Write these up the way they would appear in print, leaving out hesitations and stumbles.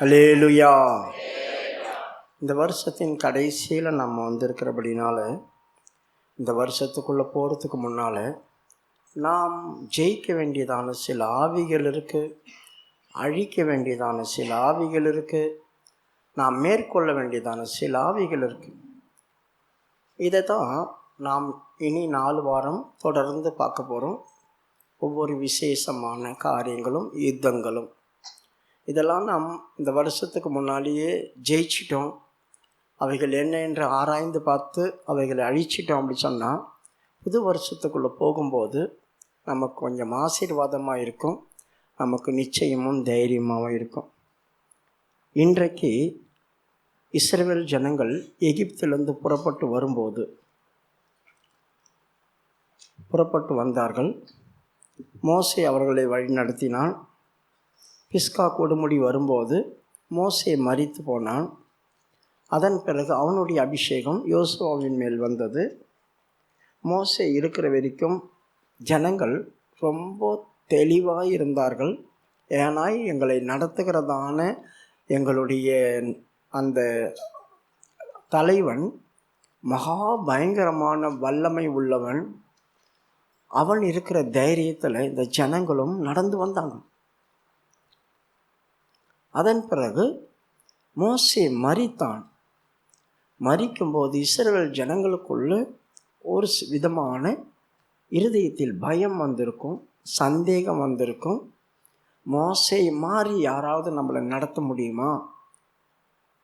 அல்லேலூயா. இந்த வருஷத்தின் கடைசியில் நம்ம வந்திருக்கிறபடினால இந்த வருஷத்துக்குள்ளே போகிறதுக்கு முன்னால் நாம் ஜெயிக்க வேண்டியதான சில ஆவிகள் இருக்குது, அழிக்க வேண்டியதான சில ஆவிகள் இருக்குது, நாம் மேற்கொள்ள வேண்டியதான சில ஆவிகள் இருக்குது. இதை தான் நாம் இனி 4 வாரம் தொடர்ந்து பார்க்க போகிறோம். ஒவ்வொரு விசேஷமான காரியங்களும் யுத்தங்களும் இதெல்லாம் நாம் இந்த வருஷத்துக்கு முன்னாலேயே ஜெயிச்சிட்டோம். அவைகள் என்ன என்று ஆராய்ந்து பார்த்து அவைகளை அழிச்சிட்டோம் அப்படி சொன்னால் புது வருஷத்துக்குள்ளே போகும்போது நமக்கு கொஞ்சம் ஆசீர்வாதமாக இருக்கும், நமக்கு நிச்சயமும் தைரியமாகவும் இருக்கும். இன்றைக்கு இஸ்ரவேல் ஜனங்கள் எகிப்திலிருந்து புறப்பட்டு வந்தார்கள். மோசே அவர்களை வழி நடத்தினான். பிஸ்கா கொடுமுடி வரும்போது மோசே மரித்து போனான். அதன் பிறகு அவனுடைய அபிஷேகம் யோசுவாவின் மேல் வந்தது. மோசே இருக்கிற வரைக்கும் ஜனங்கள் ரொம்ப தெளிவாக இருந்தார்கள். ஏன்னா எங்களை நடத்துகிறதான எங்களுடைய அந்த தலைவன் மகா பயங்கரமான வல்லமை உள்ளவன். அவன் இருக்கிற தைரியத்தில் இந்த ஜனங்களும் நடந்து வந்தாங்க. அதன் பிறகு மோசே மரித்தான். மரிக்கும்போது இஸ்ரவேல் ஜனங்களுக்குள்ள ஒரு விதமான இருதயத்தில் பயம் வந்திருக்கும், சந்தேகம் வந்திருக்கும். மோசே மாறி யாராவது நம்மளை நடத்த முடியுமா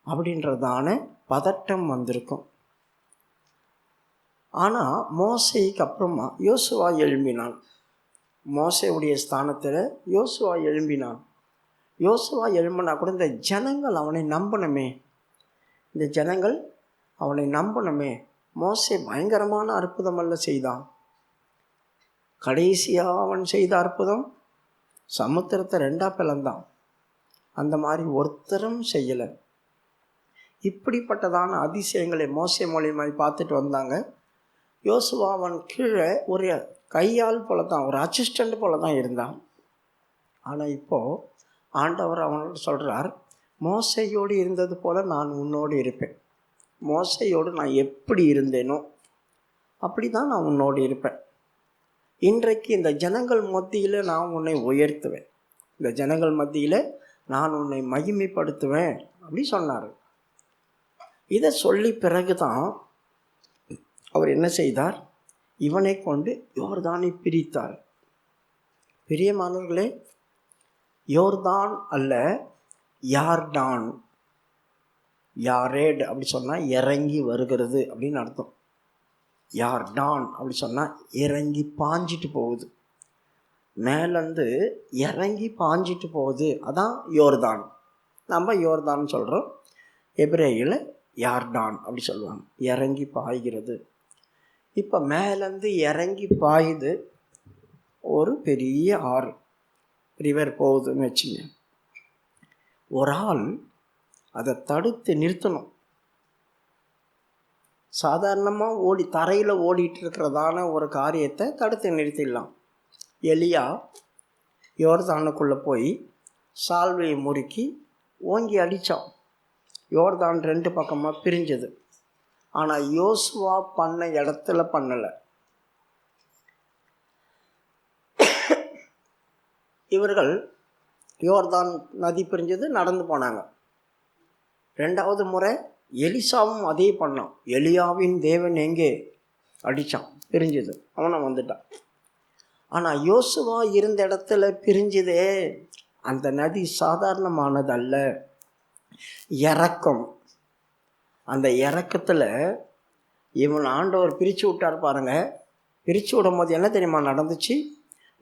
அப்படின்றதான பதட்டம் வந்திருக்கும். ஆனால் மோசேக்கு அப்புறமா யோசுவா எழும்பினான். மோசேவுடைய ஸ்தானத்தில் யோசுவா எழும்பினான். யோசுவா எழும்பினா கூட இந்த ஜனங்கள் அவனை நம்பணுமே, இந்த ஜனங்கள் அவனை நம்பணுமே. மோசே பயங்கரமான அற்புதம் அல்ல செய்தான். கடைசியாக அவன் செய்த அற்புதம் சமுத்திரத்தை 2 பிளந்தான். அந்த மாதிரி ஒருத்தரும் செய்யலை. இப்படிப்பட்டதான அதிசயங்களை மோசே மூலியமாக பார்த்துட்டு வந்தாங்க. யோசுவா அவன் கீழே ஒரு கையால் போல தான், ஒரு அசிஸ்டண்ட் போல தான் இருந்தான். ஆனால் இப்போது ஆண்டவர் அவனோடு சொல்கிறார், மோசையோடு இருந்தது போல் நான் உன்னோடு இருப்பேன். மோசையோடு நான் எப்படி இருந்தேனோ அப்படி தான் நான் உன்னோடு இருப்பேன். இன்றைக்கு இந்த ஜனங்கள் மத்தியில் நான் உன்னை உயர்த்துவேன், இந்த ஜனங்கள் மத்தியில் நான் உன்னை மகிமைப்படுத்துவேன் அப்படி சொன்னார். இதை சொல்லி பிறகு தான் அவர் என்ன செய்தார், இவனை கொண்டு யோர்தானை பிரித்தார். பிரியமானவர்களே, யோர்தான் அல்ல, யார்டான். யாரேட் அப்படி சொன்னால் இறங்கி வருகிறது அப்படின்னு அர்த்தம். யார்டான் அப்படி சொன்னால் இறங்கி பாஞ்சிட்டு போகுது, மேலேருந்து இறங்கி பாஞ்சிட்டு போகுது. அதான் யோர்தான். நம்ம யோர்தான் சொல்கிறோம், எபிரேயில் யார்டான் அப்படி சொல்லுவாங்க, இறங்கி பாய்கிறது. இப்போ மேலேருந்து இறங்கி பாயுது ஒரு பெரிய ஆறு, ரிவர் போகுதுன்னு வச்சுங்க. ஒரு ஆள் அதை தடுத்து நிறுத்தணும். சாதாரணமாக தரையில் ஓடிட்டு இருக்கிறதான ஒரு காரியத்தை தடுத்து நிறுத்திடலாம். எலியா யோர்தானுக்குள்ளே போய் சால்வையை முறுக்கி ஓங்கி அடித்தான். யோர்தான் 2 பக்கமாக பிரிஞ்சது. ஆனால் யோசுவா பண்ண இடத்துல பண்ணலை. இவர்கள் யோர்தான் நதி பிரிஞ்சது, நடந்து போனாங்க. 2வது முறை எலிசாவும் அதே பண்ணான். எலியாவின் தேவன் எங்கே அடித்தான், பிரிஞ்சது, அவனை வந்துட்டான். ஆனால் யோசுவா இருந்த இடத்துல பிரிஞ்சதே, அந்த நதி சாதாரணமானது அல்ல, இறக்கம். அந்த இறக்கத்தில் இவன் ஆண்டவர் பிரித்து விட்டார் பாருங்க. பிரித்து விடும் போது என்ன தெரியுமா நடந்துச்சு,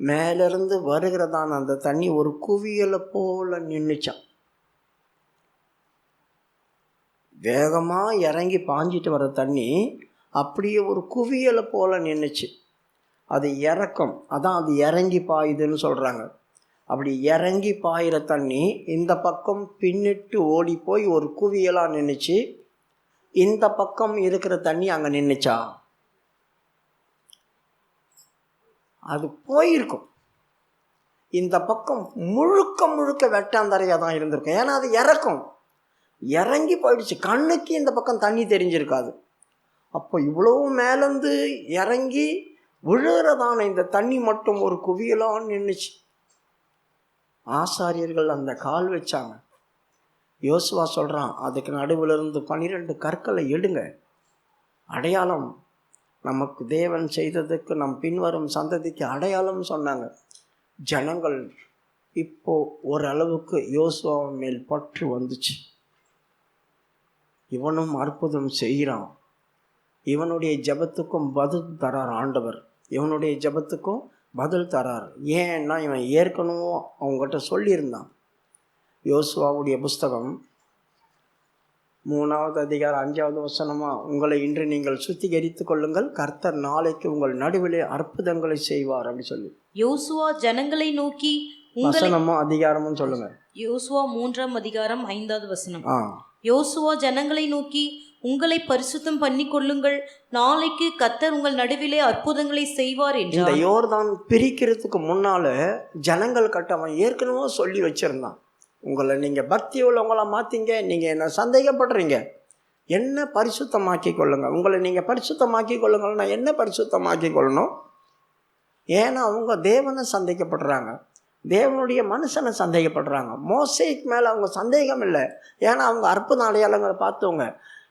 மேலேருந்து வருகிறதான அந்த தண்ணி ஒரு குவியலை போல நின்றுச்சான். வேகமாக இறங்கி பாஞ்சிட்டு வர தண்ணி அப்படியே ஒரு குவியலை போல நின்றுச்சு. அது இறக்கம், அதான் அது இறங்கி பாயுதுன்னு சொல்கிறாங்க. அப்படி இறங்கி பாயிற தண்ணி இந்த பக்கம் பின்னிட்டு ஓடி போய் ஒரு குவியலாக நின்றுச்சு. இந்த பக்கம் இருக்கிற தண்ணி அங்கே நின்றுச்சா, அது போயிருக்கும். இந்த பக்கம் முழுக்க முழுக்க வெட்டாந்தரையாக தான் இருந்திருக்கும். ஏன்னா அது இறங்கி போயிடுச்சு. கண்ணுக்கு இந்த பக்கம் தண்ணி தெரிஞ்சிருக்காது. அப்போ இவ்வளவு மேலேருந்து இறங்கி விழுகிறதான இந்த தண்ணி மட்டும் ஒரு குவியலான்னு நின்றுச்சு. ஆசாரியர்கள் அந்த கால் வச்சாங்க. யோசுவா சொல்கிறான், அதுக்கு நடுவில் இருந்து 12 கற்களை எடுங்க, அடையாளம், நமக்கு தேவன் செய்ததுக்கு நம் பின்வரும் சந்ததிக்கு அடையாளம் சொன்னாங்க. ஜனங்கள் இப்போ ஓரளவுக்கு யோசுவா மேல் பற்று வந்துச்சு. இவனும் அற்புதம் செய்கிறான், இவனுடைய ஜெபத்துக்கும் பதில் தரார் ஆண்டவர், இவனுடைய ஜெபத்துக்கும் பதில் தரார். ஏன்னா இவன் ஏற்கனவே அவங்ககிட்ட சொல்லியிருந்தான். யோசுவாவுடைய புஸ்தகம் 3வது அதிகாரம் 5வது வசனமா, உங்களை இன்று நீங்கள் சுத்திகரித்து கொள்ளுங்கள், கர்த்தர் நாளைக்கு உங்கள் நடுவிலே அற்புதங்களை செய்வார் அப்படி சொல்லி. யோசுவா ஜனங்களை நோக்கி, வசனமும் அதிகாரமும் சொல்லுங்க. யோசுவா 3ஆம் அதிகாரம் 5வது வசனம். யோசுவா ஜனங்களை நோக்கி, உங்களை பரிசுத்தம் பண்ணி கொள்ளுங்கள், நாளைக்கு கர்த்தர் உங்கள் நடுவிலே அற்புதங்களை செய்வார் என்றார். இந்த யோர்தான் பிரிக்கிறதுக்கு முன்னால ஜனங்கள் கட்டவன் ஏற்கனவே சொல்லி வச்சிருந்தான், உங்களை நீங்கள் பக்தி உள்ளவங்கள மாற்றிங்க, நீங்கள் என்ன சந்தேகப்படுறீங்க, என்ன பரிசுத்தமாக்கி கொள்ளுங்க, உங்களை நீங்கள் பரிசுத்தமாக்கி கொள்ளுங்கன்னா என்ன பரிசுத்தமாக்கி கொள்ளணும்? ஏன்னா அவங்க தேவனை சந்தேகப்படுறாங்க, தேவனுடைய மனுஷனை சந்தேகப்படுறாங்க. மோசேக்கு மேலே அவங்க சந்தேகம் இல்லை, ஏன்னா அவங்க அற்புத அடையாளங்களை பார்த்தவங்க.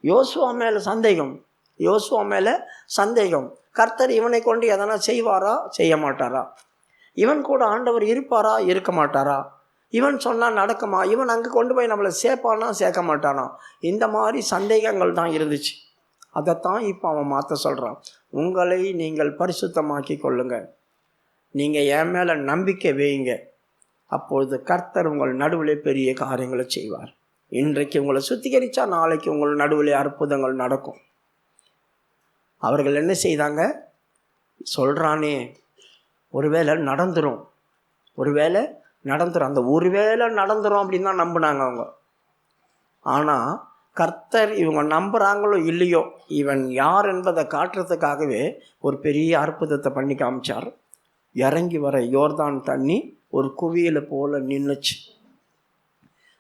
யோசுவா மேலே சந்தேகம், யோசுவா மேலே சந்தேகம். கர்த்தர் இவனை கொண்டு எதனா செய்வாரா, செய்ய மாட்டாரா? இவன் கூட ஆண்டவர் இருப்பாரா, இருக்க மாட்டாரா? இவன் சொன்னால் நடக்குமா? இவன் அங்கே கொண்டு போய் நம்மளை சேர்ப்பானா, சேர்க்க மாட்டானா? இந்த மாதிரி சந்தேகங்கள் தான் இருந்துச்சு. அதைத்தான் இப்போ அவன் மாற்ற சொல்கிறான். உங்களை நீங்கள் பரிசுத்தமாக்கி கொள்ளுங்க, நீங்கள் என் மேலே நம்பிக்கை வைங்க, அப்பொழுது கர்த்தர் உங்கள் நடுவில் பெரிய காரியங்களை செய்வார். இன்றைக்கு உங்களை சுத்திகரித்தா நாளைக்கு உங்கள் நடுவில் அற்புதங்கள் நடக்கும். அவர்கள் என்ன செய்தாங்க? சொல்கிறானே, ஒருவேளை நடந்துடும், ஒருவேளை நடந்துடும், அந்த ஒருவேளை நடந்துடும் அப்படின்னு தான் நம்பினாங்க அவங்க. ஆனால் கர்த்தர் இவங்க நம்புகிறாங்களோ இல்லையோ, இவன் யார் என்பதை காட்டுறதுக்காகவே ஒரு பெரிய அற்புதத்தை பண்ணி காமிச்சார். இறங்கி வர யோர்தான் தண்ணி ஒரு குவியலை போல் நின்றுச்சு.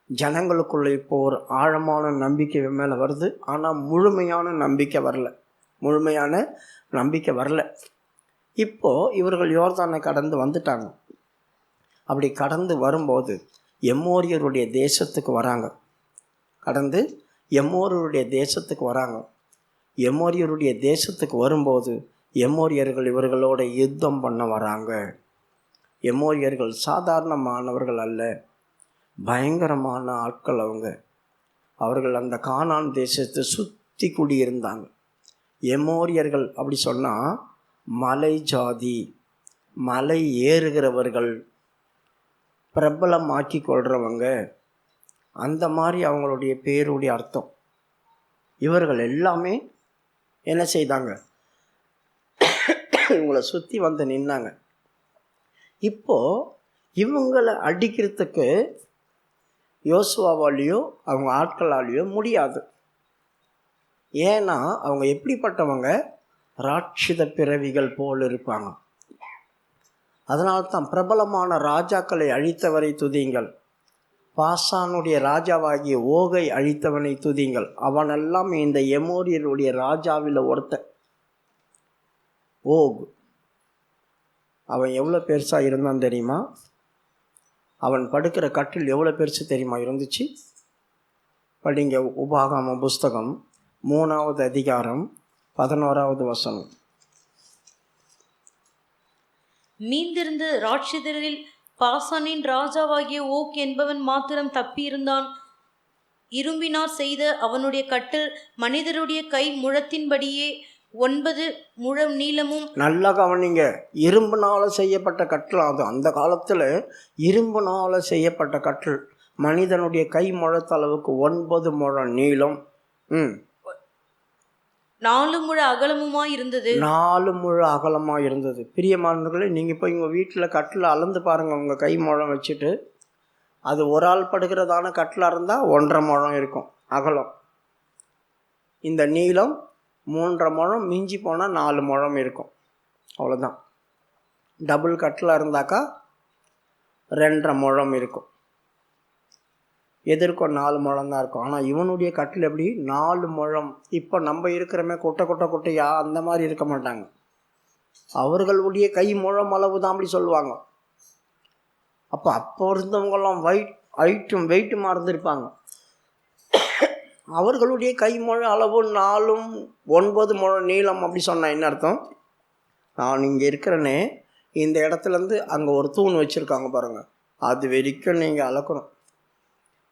ஜனங்களுக்குள்ளே இப்போ ஒரு ஆழமான நம்பிக்கை மேலே வருது. ஆனால் முழுமையான நம்பிக்கை வரல. இப்போது இவர்கள் யோர்தானை கடந்து வந்துட்டாங்க. அப்படி கடந்து வரும்போது எம்மோரியருடைய தேசத்துக்கு வராங்க. எம்மோரியருடைய தேசத்துக்கு வரும்போது எம்மோரியர்கள் இவர்களோட யுத்தம் பண்ண வராங்க. எம்மோரியர்கள் சாதாரணமானவர்கள் அல்ல, பயங்கரமான ஆட்கள் அவர்கள் அந்த கானான் தேசத்தை சுற்றி குடியிருந்தாங்க. எம்மோரியர்கள் அப்படி சொன்னால் மலை ஜாதி, மலை ஏறுகிறவர்கள், பிரபலமாக்கி கொள்கிறவங்க, அந்த மாதிரி அவங்களுடைய பேருடைய அர்த்தம். இவர்கள் எல்லாமே என்ன செய்தாங்க? இவங்களை சுற்றி வந்து நின்னாங்க. இப்போது இவங்களை அடிக்கிறதுக்கு யோசுவாவாலேயோ அவங்க ஆட்களாலேயோ முடியாது. ஏன்னா அவங்க எப்படிப்பட்டவங்க? ராட்சித பிறவிகள் போல் இருப்பாங்க. அதனால்தான் பிரபலமான ராஜாக்களை அழித்தவரை துதியுங்கள், பாசானுடைய ராஜாவாகிய ஓகை அழித்தவனை துதியுங்கள். அவனெல்லாம் இந்த எமோரியருடைய ராஜாவில் ஒருத்தன். ஓக் அவன் எவ்வளோ பெருசாக இருந்தான் தெரியுமா? அவன் படுக்கிற கட்டில் எவ்வளோ பெருசு தெரியுமா இருந்துச்சு? படிங்க, உபாகம புஸ்தகம் 3வது அதிகாரம் 11வது வசனம். மீந்திருந்த ராட்சிதரில் பாசானின் ராஜாவாகிய ஓக் என்பவன் மாத்திரம் தப்பியிருந்தான். இரும்பினார் செய்த அவனுடைய கட்டில் மனிதருடைய கை முழத்தின்படியே 9 முழம் நீளமும். நல்லா கவனிங்க, இரும்புனால செய்யப்பட்ட கட்டில். அது அந்த காலத்தில் இரும்புனால செய்யப்பட்ட கட்டில், மனிதனுடைய கை முழத்தளவுக்கு 9 முழம் நீளம், 4 முழ அகலமுமாய் இருந்தது. 4 முழ அகலமாக இருந்தது. பிரியமானவர்களே, நீங்கள் போய் உங்கள் வீட்டில் கட்டில் அளந்து பாருங்கள். உங்கள் கை முழம் வச்சுட்டு, அது ஒரு ஆள் படுக்கிறதான கட்டிலாக இருந்தால் 1.5 முழம் இருக்கும் அகலம். இந்த நீளம் 3.5 முழம், மிஞ்சி போனால் 4 முழம் இருக்கும், அவ்வளோதான். டபுள் கட்டிலாக இருந்தாக்கா 2.5 முழம் இருக்கும், எதிர்க்கும் 4 முழம் தான் இருக்கும். ஆனால் இவனுடைய கட்டில் எப்படி 4 முழம். இப்போ நம்ம இருக்கிறமே கொட்டையா அந்த மாதிரி இருக்க மாட்டாங்க. அவர்களுடைய கை முழம் அளவு தான் அப்படி சொல்லுவாங்க. அப்போ இருந்தவங்கெல்லாம் வெயிட்டுமா இருந்திருப்பாங்க. அவர்களுடைய கை முழம் அளவு 4ம் 9 முழம் நீளம். அப்படி சொன்னால் என்ன அர்த்தம்? நான் இங்கே இருக்கிறேனே, இந்த இடத்துலேருந்து அங்கே ஒரு தூண் வச்சுருக்காங்க பாருங்கள், அது வரைக்கும் நீங்கள் அளக்கணும்.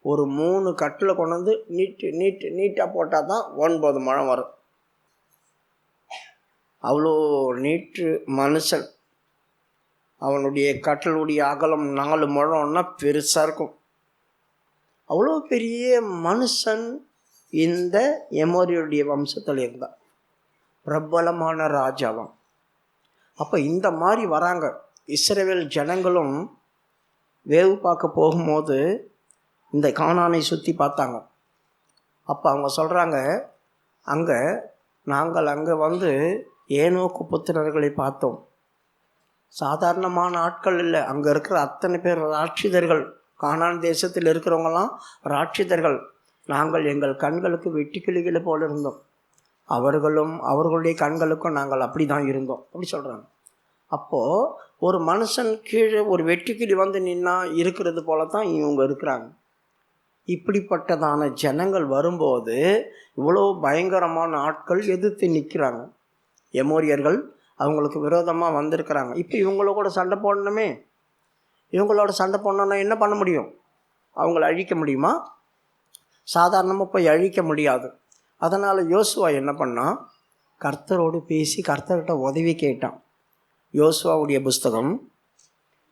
ஒரு 3 கட்டில் கொண்டு வந்து நீட்டாக போட்டால் தான் 9 முழம் வரும். அவ்வளோ நீட்டு மனுஷன். அவனுடைய கட்டிலுடைய அகலம் 4 முழம்னா பெருசாக இருக்கும். அவ்வளோ பெரிய மனுஷன் இந்த எமோரியுடைய வம்சத்தில் இருந்தான், பிரபலமான ராஜாவாம். அப்போ இந்த மாதிரி வராங்க. இஸ்ரவேல் ஜனங்களும் வேவு பார்க்க போகும்போது இந்த கானானை சுற்றி பார்த்தாங்க. அப்போ அவங்க சொல்கிறாங்க, நாங்கள் அங்கே வந்து ஏனோக்கு புத்திரர்களை பார்த்தோம். சாதாரணமான ஆட்கள் இல்லை, அங்கே இருக்கிற அத்தனை பேர் ராட்சிதர்கள். கானான் தேசத்தில் இருக்கிறவங்களாம் ராட்சிதர்கள். நாங்கள் எங்கள் கண்களுக்கு வெட்டுக்கிளிகளை போல இருந்தோம், அவர்களுடைய கண்களுக்கும் நாங்கள் அப்படி தான் இருந்தோம் அப்படி சொல்கிறாங்க. அப்போது ஒரு மனுஷன் கீழே ஒரு வெட்டுக்கிளி வந்து நின்னா இருக்கிறது போல தான் இவங்க இருக்கிறாங்க. இப்படிப்பட்டதான ஜனங்கள் வரும்போது இவ்வளோ பயங்கரமான ஆட்கள் எதிர்த்து நிற்கிறாங்க. எமோரியர்கள் அவங்களுக்கு விரோதமாக வந்திருக்கிறாங்க. இப்போ இவங்களோட சண்டை போடணுமே. இவங்களோட சண்டை போடணுன்னா என்ன பண்ண முடியும்? அவங்கள அழிக்க முடியுமா? சாதாரணமாக போய் அழிக்க முடியாது. அதனால் யோசுவா என்ன பண்ணான்? கர்த்தரோடு பேசி கர்த்தர்கிட்ட உதவி கேட்டான். யோசுவாவுடைய புஸ்தகம்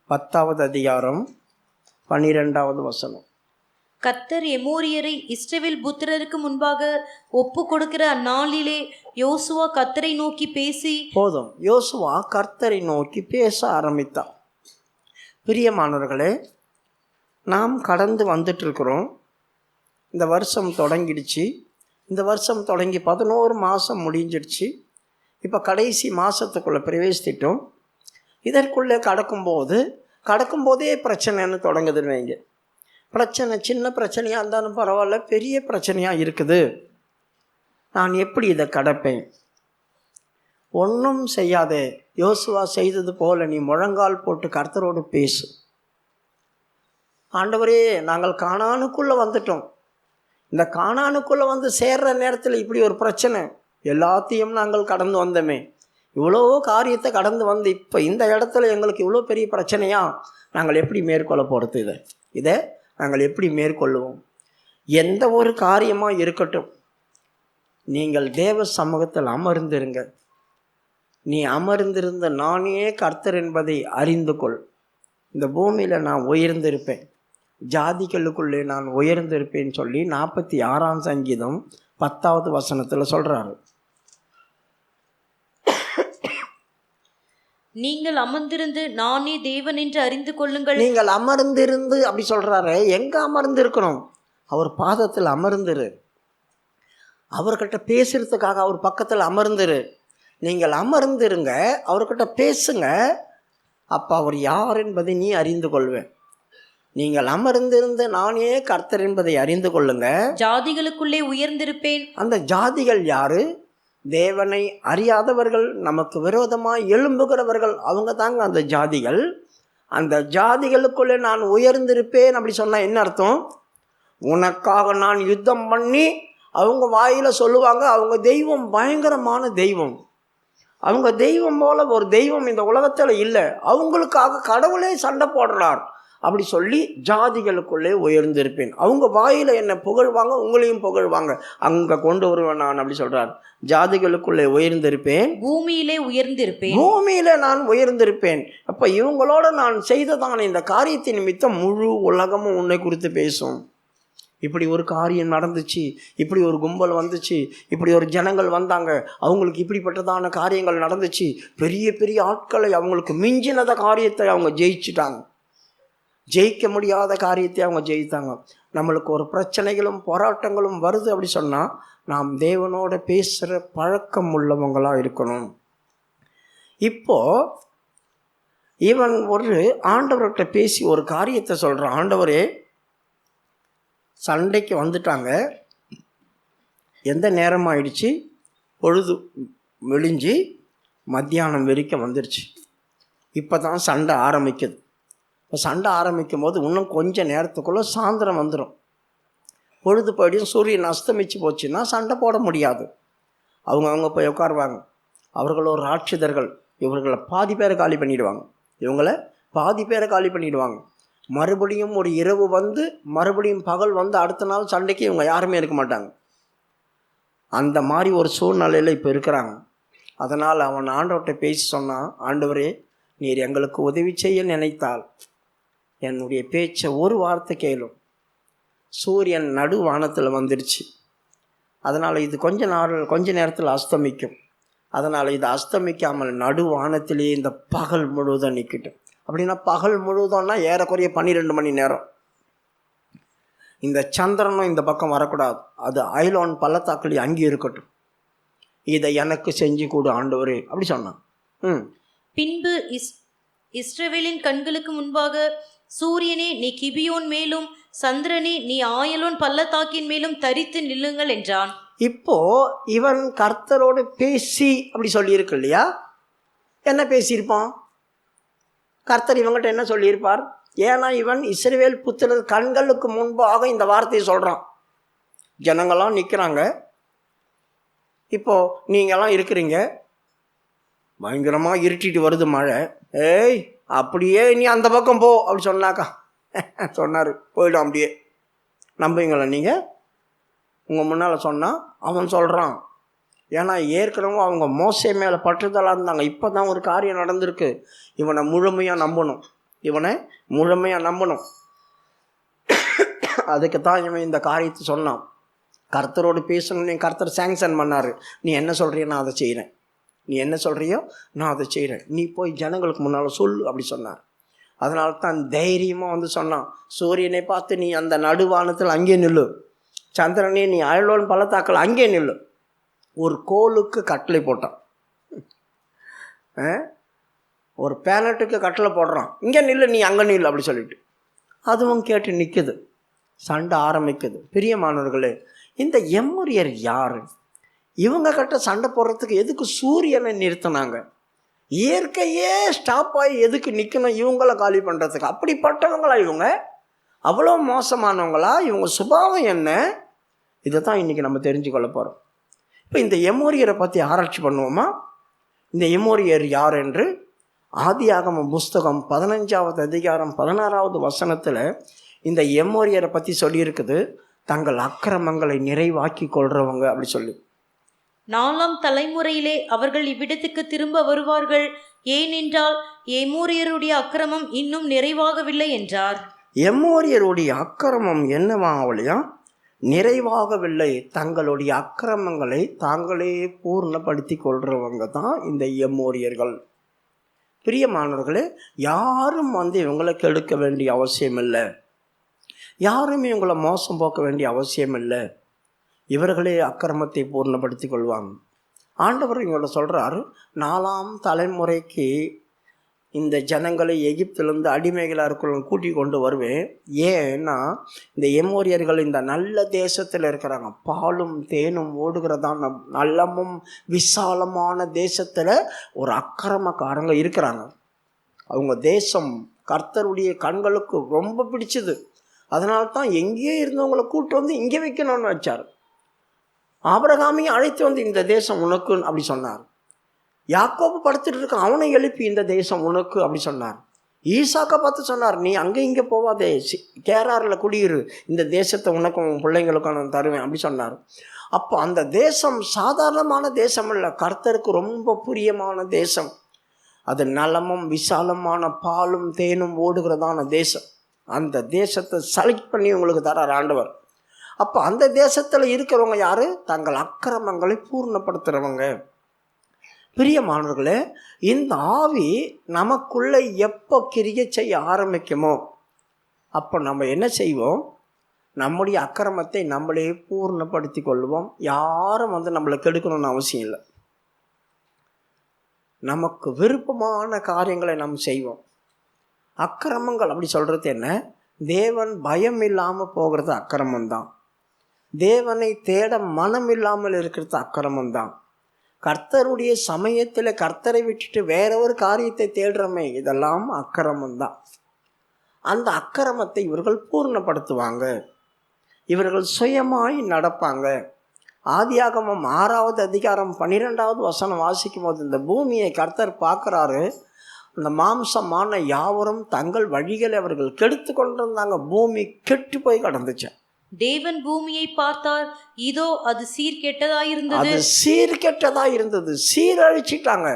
10வது அதிகாரம் 12வது வசனம். கர்த்தர் எமோரியரை இஸ்ரவேல் புத்திரருக்கு முன்பாக ஒப்பு கொடுக்கிற அந்நாளிலே யோசுவா கர்த்தரை நோக்கி பேசி போதும். யோசுவா கர்த்தரை நோக்கி பேச ஆரம்பித்தான். பிரியமானவர்களே, நாம் கடந்து வந்துட்டுருக்குறோம். இந்த வருஷம் தொடங்கிடுச்சு. இந்த வருஷம் தொடங்கி 11 மாதம் முடிஞ்சிடுச்சு. இப்போ கடைசி மாதத்துக்குள்ளே பிரவேசித்தோம். இதற்குள்ளே கடக்கும்போதே பிரச்சனைன்னு தொடங்குதுன்னு வைங்க. பிரச்சனை சின்ன பிரச்சனையாக இருந்தாலும் பரவாயில்ல, பெரிய பிரச்சனையாக இருக்குது. நான் எப்படி இதை கடப்பேன்? ஒன்றும் செய்யாதே. யோசுவா செய்தது போல நீ முழங்கால் போட்டு கர்த்தரோடு பேசு. ஆண்டவரே, நாங்கள் கானானுக்குள்ளே வந்துட்டோம். இந்த கானானுக்குள்ளே வந்து சேர்ற நேரத்தில் இப்படி ஒரு பிரச்சனை. எல்லாத்தையும் நாங்கள் கடந்து வந்தோமே, இவ்வளோ காரியத்தை கடந்து வந்து இப்போ இந்த இடத்துல எங்களுக்கு இவ்வளோ பெரிய பிரச்சனையா? நாங்கள் எப்படி மேற்கொள்ள போகிறது? இதை நாங்கள் எப்படி மேற்கொள்ளுவோம்? எந்த ஒரு காரியமாக இருக்கட்டும், நீங்கள் தேவ சமூகத்தில் அமர்ந்திருங்க. நீ அமர்ந்திருந்த நானே கர்த்தர் என்பதை அறிந்து கொள். இந்த பூமியில் நான் உயர்ந்திருப்பேன், ஜாதிகளுக்குள்ளே நான் உயர்ந்திருப்பேன்னு சொல்லி 46ஆம் சங்கீதம் 10வது வசனத்தில் சொல்கிறாரு. நீங்கள் அமர்ந்திருந்து நானே தேவன் என்று அறிந்து கொள்ளுங்கள். நீங்கள் அமர்ந்திருந்து அப்படி சொல்கிறாரு. எங்கே அமர்ந்து இருக்கணும்? அவர் பாதத்தில் அமர்ந்துரு. அவர்கிட்ட பேசுறதுக்காக அவர் பக்கத்தில் அமர்ந்துரு. நீங்கள் அமர்ந்திருங்க, அவர்கிட்ட பேசுங்க. அப்போ அவர் யார் என்பதை நீ அறிந்து கொள்வேன். நீங்கள் அமர்ந்திருந்து நானே கர்த்தர் என்பதை அறிந்து கொள்ளுங்க. ஜாதிகளுக்குள்ளே உயர்ந்திருப்பேன். அந்த ஜாதிகள் யாரு? தேவனை அறியாதவர்கள், நமக்கு விரோதமாக எழும்புகிறவர்கள், அவங்க தாங்க அந்த ஜாதிகள். அந்த ஜாதிகளுக்குள்ளே நான் உயர்ந்திருப்பேன் அப்படி சொன்னால் என்ன அர்த்தம்? உனக்காக நான் யுத்தம் பண்ணி, அவங்க வாயில் சொல்லுவாங்க அவங்க தெய்வம் பயங்கரமான தெய்வம், அவங்க தெய்வம் போல ஒரு தெய்வம் இந்த உலகத்தில் இல்லை, அவங்களுக்காக கடவுளே சண்டை போடுறார் அப்படி சொல்லி ஜாதிகளுக்குள்ளே உயர்ந்திருப்பேன். அவங்க வாயில் என்னை புகழ்வாங்க, உங்களையும் புகழ்வாங்க, அங்கே கொண்டு வருவேன் நான் அப்படி சொல்கிறார். ஜாதிகளுக்குள்ளே உயர்ந்திருப்பேன், பூமியிலே உயர்ந்திருப்பேன், பூமியிலே நான் உயர்ந்திருப்பேன். அப்போ இவங்களோட நான் செய்ததான இந்த காரியத்தின் நிமித்தம் முழு உலகமும் உன்னை குறித்து பேசும். இப்படி ஒரு காரியம் நடந்துச்சு, இப்படி ஒரு கும்பல் வந்துச்சு, இப்படி ஒரு ஜனங்கள் வந்தாங்க, அவங்களுக்கு இப்படிப்பட்டதான காரியங்கள் நடந்துச்சு, பெரிய பெரிய ஆட்களை அவங்களுக்கு மிஞ்சினத காரியத்தை அவங்க ஜெயிச்சுட்டாங்க, ஜெயிக்க முடியாத காரியத்தை அவங்க ஜெயித்தாங்க. நம்மளுக்கு ஒரு பிரச்சனைகளும் போராட்டங்களும் வருது அப்படி சொன்னால் நாம் தேவனோட பேசுகிற பழக்கம் உள்ளவங்களாக இருக்கணும். இப்போது இவன் ஒரு ஆண்டவர்கிட்ட பேசி ஒரு காரியத்தை சொல்கிறான். ஆண்டவரே, சண்டைக்கு வந்துட்டாங்க, எந்த நேரம் ஆயிடுச்சு, பொழுது விழிஞ்சு மத்தியானம் வரைக்கும் வந்துடுச்சு, இப்போ தான் சண்டை ஆரம்பிக்குது. இப்போ சண்டை ஆரம்பிக்கும் போது இன்னும் கொஞ்சம் நேரத்துக்குள்ளே சாயந்தரம் வந்துடும். பொழுது போய்டும், சூரியன் அஸ்தமிச்சு போச்சுன்னா சண்டை போட முடியாது. அவங்க போய் உட்காருவாங்க. அவர்களோ ராட்சதர்கள், இவர்களை பாதி பேரை காலி பண்ணிவிடுவாங்க, இவங்கள பாதி பேரை காலி பண்ணிவிடுவாங்க. மறுபடியும் ஒரு இரவு வந்து மறுபடியும் பகல் வந்து அடுத்த நாள் சண்டைக்கு இவங்க யாருமே இருக்க மாட்டாங்க. அந்த மாதிரி ஒரு சூழ்நிலையில் இப்போ இருக்கிறாங்க. அதனால் அவன் ஆண்டவர்கிட்ட பேசி சொன்னான், ஆண்டவரே, நீர் எங்களுக்கு உதவி செய்ய நினைத்தால் என்னுடைய பேச்சை ஒரு வார்த்தை கேளும். சூரியன் நடு வானத்தில் வந்துடுச்சு, அதனால் இது கொஞ்ச நேரத்தில் அஸ்தமிக்கும். அதனால் இது அஸ்தமிக்காமல் நடு வானத்திலே இந்த பகல் முழுவதும் நிற்கட்டும். அப்படின்னா பகல் முழுவதும்னா ஏறக்குறைய 12 மணி நேரம். இந்த சந்திரனும் இந்த பக்கம் வரக்கூடாது, அது ஐலோன் பள்ளத்தாக்குள்ளே அங்கே இருக்கட்டும். இதை எனக்கு செஞ்சு கொடு ஆண்டவரே அப்படி சொன்னான். பின்பு இஸ்ரவேலின் கண்களுக்கு முன்பாக, சூரியனே நீ கிபியோன் மேலும், சந்திரனே நீ ஆயலோன் பள்ளத்தாக்கின் மேலும் தரித்து நில்லுங்கள் என்றான். இப்போ இவன் கர்த்தரோடு பேசி அப்படி சொல்லியிருக்கு இல்லையா? என்ன பேசியிருப்பான்? கர்த்தர் இவங்ககிட்ட என்ன சொல்லியிருப்பார்? ஏன்னா இவன் இஸ்ரவேல் புத்திரர் கண்களுக்கு முன்பாக இந்த வார்த்தையை சொல்கிறான். ஜனங்கள்லாம் நிற்கிறாங்க, இப்போது நீங்கள்லாம் இருக்கிறீங்க, பயங்கரமாக இருட்டிட்டு வருது மழை, ஏய் அப்படியே நீ அந்த பக்கம் போ அப்படி சொன்னாக்கா சொன்னார், போயிடும் அப்படியே. நம்புவீங்களா நீங்கள்? உங்கள் முன்னால் சொன்னால் அவன் சொல்கிறான். ஏன்னா ஏற்கனவே அவங்க மோசே மேலே பற்றுதலாக இருந்தாங்க. இப்போ தான் ஒரு காரியம் நடந்திருக்கு. இவனை முழுமையாக நம்பணும். அதுக்கு தான் இவன் இந்த காரியத்தை சொன்னான். கர்த்தரோடு பேசணும்னு கர்த்தர் சாங்ஷன் பண்ணார். நீ என்ன சொல்கிறியோ நான் அதை செய்கிறேன், நீ போய் ஜனங்களுக்கு முன்னால் சொல்லு அப்படி சொன்னார். அதனால தான் தைரியமாக வந்து சொன்னான், சூரியனை பார்த்து நீ அந்த நடுவானத்தில் அங்கே நில்லு, சந்திரனே நீ அயலோன் பள்ளத்தாக்கள் அங்கே நில்லு. ஒரு கோலுக்கு கட்டளை போட்டான், ஒரு பேனட்டுக்கு கட்டளை போடுறான், இங்கே நில்லு நீ அங்கே நில்லு அப்படி சொல்லிட்டு. அதுவும் கேட்டு நிற்குது, சண்டை ஆரம்பிக்குது. பிரியமானவர்களே, இந்த எம்மோரியர் யார்? இவங்க கிட்ட சண்டை போடுறதுக்கு எதுக்கு சூரியனை நிறுத்தினாங்க? இயற்கையே ஸ்டாப் ஆகி எதுக்கு நிற்கணும் இவங்கள காலி பண்ணுறதுக்கு? அப்படிப்பட்டவங்களா இவங்க? அவ்வளோ மோசமானவங்களா? இவங்க சுபாவம் என்ன? இதை தான் இன்றைக்கி நம்ம தெரிஞ்சுக்கொள்ள போகிறோம். இப்போ இந்த எம்மோரியரை பற்றி ஆராய்ச்சி பண்ணுவோமா? இந்த எம்மோரியர் யார் என்று ஆதியாகமம் புஸ்தகம் 15வது அதிகாரம் 16வது வசனத்தில் இந்த எம்மோரியரை பற்றி சொல்லியிருக்குது. தங்கள் அக்கிரமங்களை நிறைவாக்கி கொள்றவங்க அப்படி சொல்லி. 4ஆம் தலைமுறையிலே அவர்கள் இவ்விடத்துக்கு திரும்ப வருவார்கள், ஏனென்றால் எமோரியருடைய அக்கிரமம் இன்னும் நிறைவாகவில்லை என்றார். எம்மோரியருடைய அக்கிரமம் என்னவாகலையா? நிறைவாகவில்லை. தங்களுடைய அக்கிரமங்களை தாங்களே பூர்ணப்படுத்தி கொள்றவங்க தான் இந்த எம்மோரியர்கள். பிரியமானவர்களே, யாரும் இவங்களை கெடுக்க வேண்டிய அவசியம் இல்லை, யாரும் இவங்களை மோசம் போக்க வேண்டிய அவசியம் இல்லை. இவர்களே அக்கிரமத்தை பூர்ணப்படுத்தி கொள்வாங்க. ஆண்டவர் இவங்கள சொல்கிறார், 4ஆம் தலைமுறைக்கு இந்த ஜனங்களை எகிப்திலிருந்து அடிமைகளாக இருக்கிறவங்க கூட்டி கொண்டு வருவேன். ஏன்னா இந்த எமோரியர்கள் இந்த நல்ல தேசத்தில் இருக்கிறாங்க, பாலும் தேனும் ஓடுகிறதான நல்லமும் விசாலமான தேசத்தில் ஒரு அக்கிரமக்காரங்க இருக்கிறாங்க. அவங்க தேசம் கர்த்தருடைய கண்களுக்கு ரொம்ப பிடிச்சது. அதனால தான் எங்கேயே இருந்தவங்களை கூட்டு வந்து இங்கே வைக்கணும்னு வச்சார். ஆபிரகாமையும் அழைத்து வந்து இந்த தேசம் உனக்குன்னு அப்படி சொன்னார். யாக்கோபு படுத்துட்டு இருக்க அவனை எழுப்பி இந்த தேசம் உனக்கு அப்படி சொன்னார். ஈசாக்கை பார்த்து சொன்னார், நீ அங்கே இங்கே போவாதே, கேராரில் குடியிரு, இந்த தேசத்தை உனக்கும் பிள்ளைங்களுக்கும் நான் தருவேன் அப்படி சொன்னார். அப்போ அந்த தேசம் சாதாரணமான தேசம் இல்லை, கர்த்தருக்கு ரொம்ப பிரியமான தேசம். அது நலமும் விசாலமான பாலும் தேனும் ஓடுகிறதான தேசம். அந்த தேசத்தை செலக்ட் பண்ணி உங்களுக்கு தரார் ஆண்டவர். அப்போ அந்த தேசத்தில் இருக்கிறவங்க யார்? தங்கள் அக்கிரமங்களை பூர்ணப்படுத்துகிறவங்க. பிரியமானவர்களே, இந்த ஆவி நமக்குள்ளே எப்போ கிரியை செய்ய ஆரம்பிக்குமோ அப்போ நம்ம என்ன செய்வோம்? நம்முடைய அக்கிரமத்தை நம்மளே பூர்ணப்படுத்தி கொள்வோம். யாரும் நம்மளை கெடுக்கணும்னு அவசியம் இல்லை. நமக்கு விருப்பமான காரியங்களை நாம் செய்வோம். அக்கிரமங்கள் அப்படி சொல்கிறது என்ன? தேவன் பயம் இல்லாமல் போகிறது அக்கிரமம்தான். தேவனை தேட மனம் இல்லாமல் இருக்கிறது அக்கிரமம்தான். கர்த்தருடைய சமயத்தில் கர்த்தரை விட்டுட்டு வேற ஒரு காரியத்தை தேடுறோமே, இதெல்லாம் அக்கிரமம்தான். அந்த அக்கிரமத்தை இவர்கள் பூர்ணப்படுத்துவாங்க, இவர்கள் சுயமாய் நடப்பாங்க. ஆதியாகமம் 6வது அதிகாரம் 12வது வசனம் வாசிக்கும் போது இந்த பூமியை கர்த்தர் பார்க்குறாரு. அந்த மாம்சமான யாவரும் தங்கள் வழிகளை அவர்கள் கெடுத்து கொண்டிருந்தாங்க. பூமி கெட்டு போய் கடந்துச்சு. தேவன் பூமியை பார்த்தார், இதோ அது சீர்கெட்டதாயிருந்தது. அது சீர்கெட்டதாயிருந்தது, சீரழிச்சிட்டாங்க.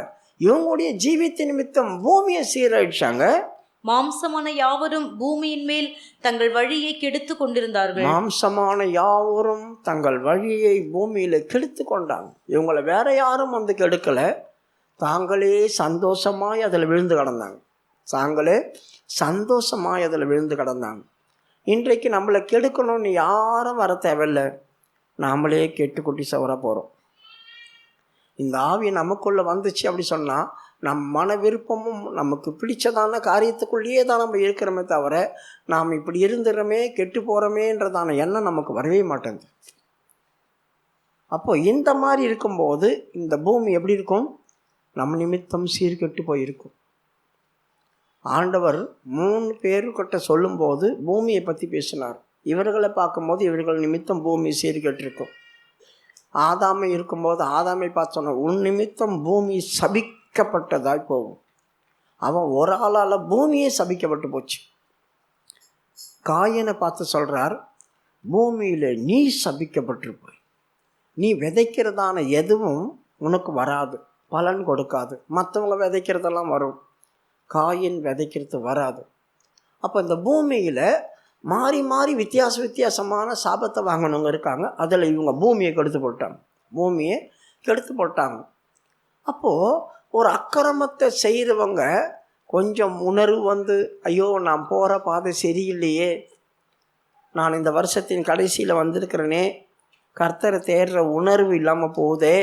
இவங்களுடைய ஜீவித்த நிமித்தம் பூமியை சீரழிச்சாங்க. மாம்சமான யாவரும் பூமியின் மேல் தங்கள் வழியை கெடுத்து கொண்டிருந்தார்கள். மாம்சமான யாவரும் தங்கள் வழியை பூமியில கெடுத்து கொண்டாங்க. இவங்களை வேற யாரும் வந்து கெடுக்கலை, தாங்களே சந்தோஷமாய் அதில் விழுந்து கிடந்தாங்க. தாங்களே சந்தோஷமாய் அதில் விழுந்து கிடந்தாங்க. இன்றைக்கு நம்மளை கெடுக்கணும்னு யாரும் வர தேவையில்லை, நாமளே கெட்டு குட்டி சவர போகிறோம். இந்த ஆவி நமக்குள்ளே வந்துச்சு அப்படி சொன்னால் நம் மன விருப்பமும் நமக்கு பிடிச்சதான காரியத்துக்குள்ளேயே தான் நம்ம இருக்கிறோமே தவிர நாம் இப்படி இருந்துடுறோமே கெட்டு போகிறோமேன்றதான எண்ணம் நமக்கு வரவே மாட்டேங்குது. அப்போ இந்த மாதிரி இருக்கும்போது இந்த பூமி எப்படி இருக்கும்? நம்ம நிமித்தம் சீர்கெட்டு போயிருக்கும். ஆண்டவர் 3 பேர்கிட்ட சொல்லும்போது பூமியை பற்றி பேசினார். இவர்களை பார்க்கும்போது இவர்கள் நிமித்தம் பூமி சீர்கெட்டிருக்கும். ஆதாமை இருக்கும்போது ஆதாமை பார்த்து சொன்னார், உன் நிமித்தம் பூமி சபிக்கப்பட்டதாய் போகும். அவன் ஒரு ஆளால் பூமியே சபிக்கப்பட்டு போச்சு. காயனை பார்த்து சொல்கிறார், பூமியில் நீ சபிக்கப்பட்டிருப்பாய், நீ விதைக்கிறதான எதுவும் உனக்கு வராது, பலன் கொடுக்காது. மற்றவங்க விதைக்கிறதெல்லாம் வரும், காயின் விதைக்கிறது வராது. அப்போ இந்த பூமியில் மாறி மாறி வித்தியாசமான சாபத்தை வாங்கினவங்க இருக்காங்க. அதில் இவங்க பூமியை கெடுத்து போட்டாங்க. அப்போது ஒரு அக்கிரமத்தை செய்கிறவங்க கொஞ்சம் உணர்வு வந்து, ஐயோ நான் போகிற பாதை சரியில்லையே, நான் இந்த வருஷத்தின் கடைசியில் வந்திருக்கிறேனே, கர்த்தரை தேடுற உணர்வு இல்லாமல் போகுதே,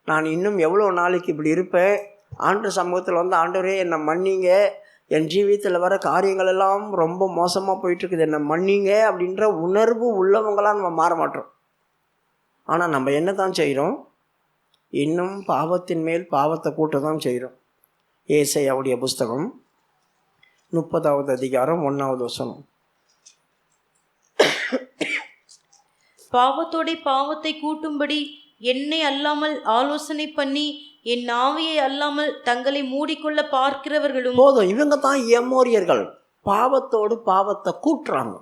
நான் இன்னும் எவ்வளோ நாளைக்கு இப்படி இருப்பேன், ஆண்டு சமூகத்தில் வந்து ஆண்டவரே என்னை மன்னிங்க, என் ஜீவியத்தில் வர காரியங்கள் எல்லாம் ரொம்ப மோசமாக போயிட்டுருக்குது, என்னை மன்னிங்க அப்படின்ற உணர்வு உள்ளவங்களாம் நம்ம மாற மாட்டோம். ஆனால் நம்ம என்ன தான் செய்கிறோம்? இன்னும் பாவத்தின் மேல் பாவத்தை கூட்ட தான் செய்கிறோம். ஏசாயாவுடைய புஸ்தகம் 30வது அதிகாரம் 1வது வசனம். பாவத்தோட பாவத்தை கூட்டும்படி என்னை அல்லாமல் ஆலோசனை பண்ணி என் ஆவியை அல்லாமல் தங்களை மூடிக்கொள்ள பார்க்கிறவர்களும் போதும். இவங்க தான் எமோரியர்கள், பாவத்தோடு பாவத்தை கூட்டுறாங்க.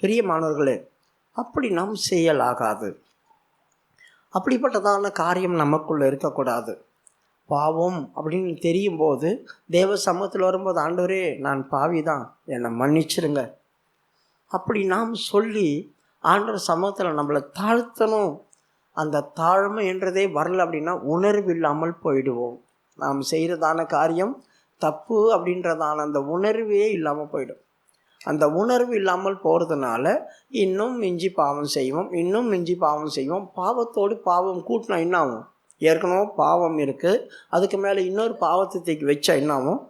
பிரியமானவர்களே, அப்படி நாம் செய்யலாகாது. அப்படிப்பட்டதான காரியம் நமக்குள்ளே இருக்கக்கூடாது. பாவம் அப்படின்னு தெரியும் போது தேவ சமூகத்தில் வரும்போது, ஆண்டவரே நான் பாவி தான், என்னை மன்னிச்சிருங்க அப்படி நாம் சொல்லி ஆண்டவர் சமூகத்தில் நம்மளை தாழ்த்தணும். அந்த தாழ்மை என்றதே வரல அப்படின்னா உணர்வு இல்லாமல் போயிடுவோம். நாம் செய்கிறதான காரியம் தப்பு அப்படின்றதான அந்த உணர்வே இல்லாமல் போயிடும். அந்த உணர்வு இல்லாமல் போகிறதுனால இன்னும் மிஞ்சி பாவம் செய்வோம். பாவத்தோடு பாவம் கூட்டினா என்ன ஆகும்? ஏற்கனவே பாவம் இருக்குது, அதுக்கு மேலே இன்னொரு பாவத்தை தூக்கி வச்சா என்ன ஆகும்?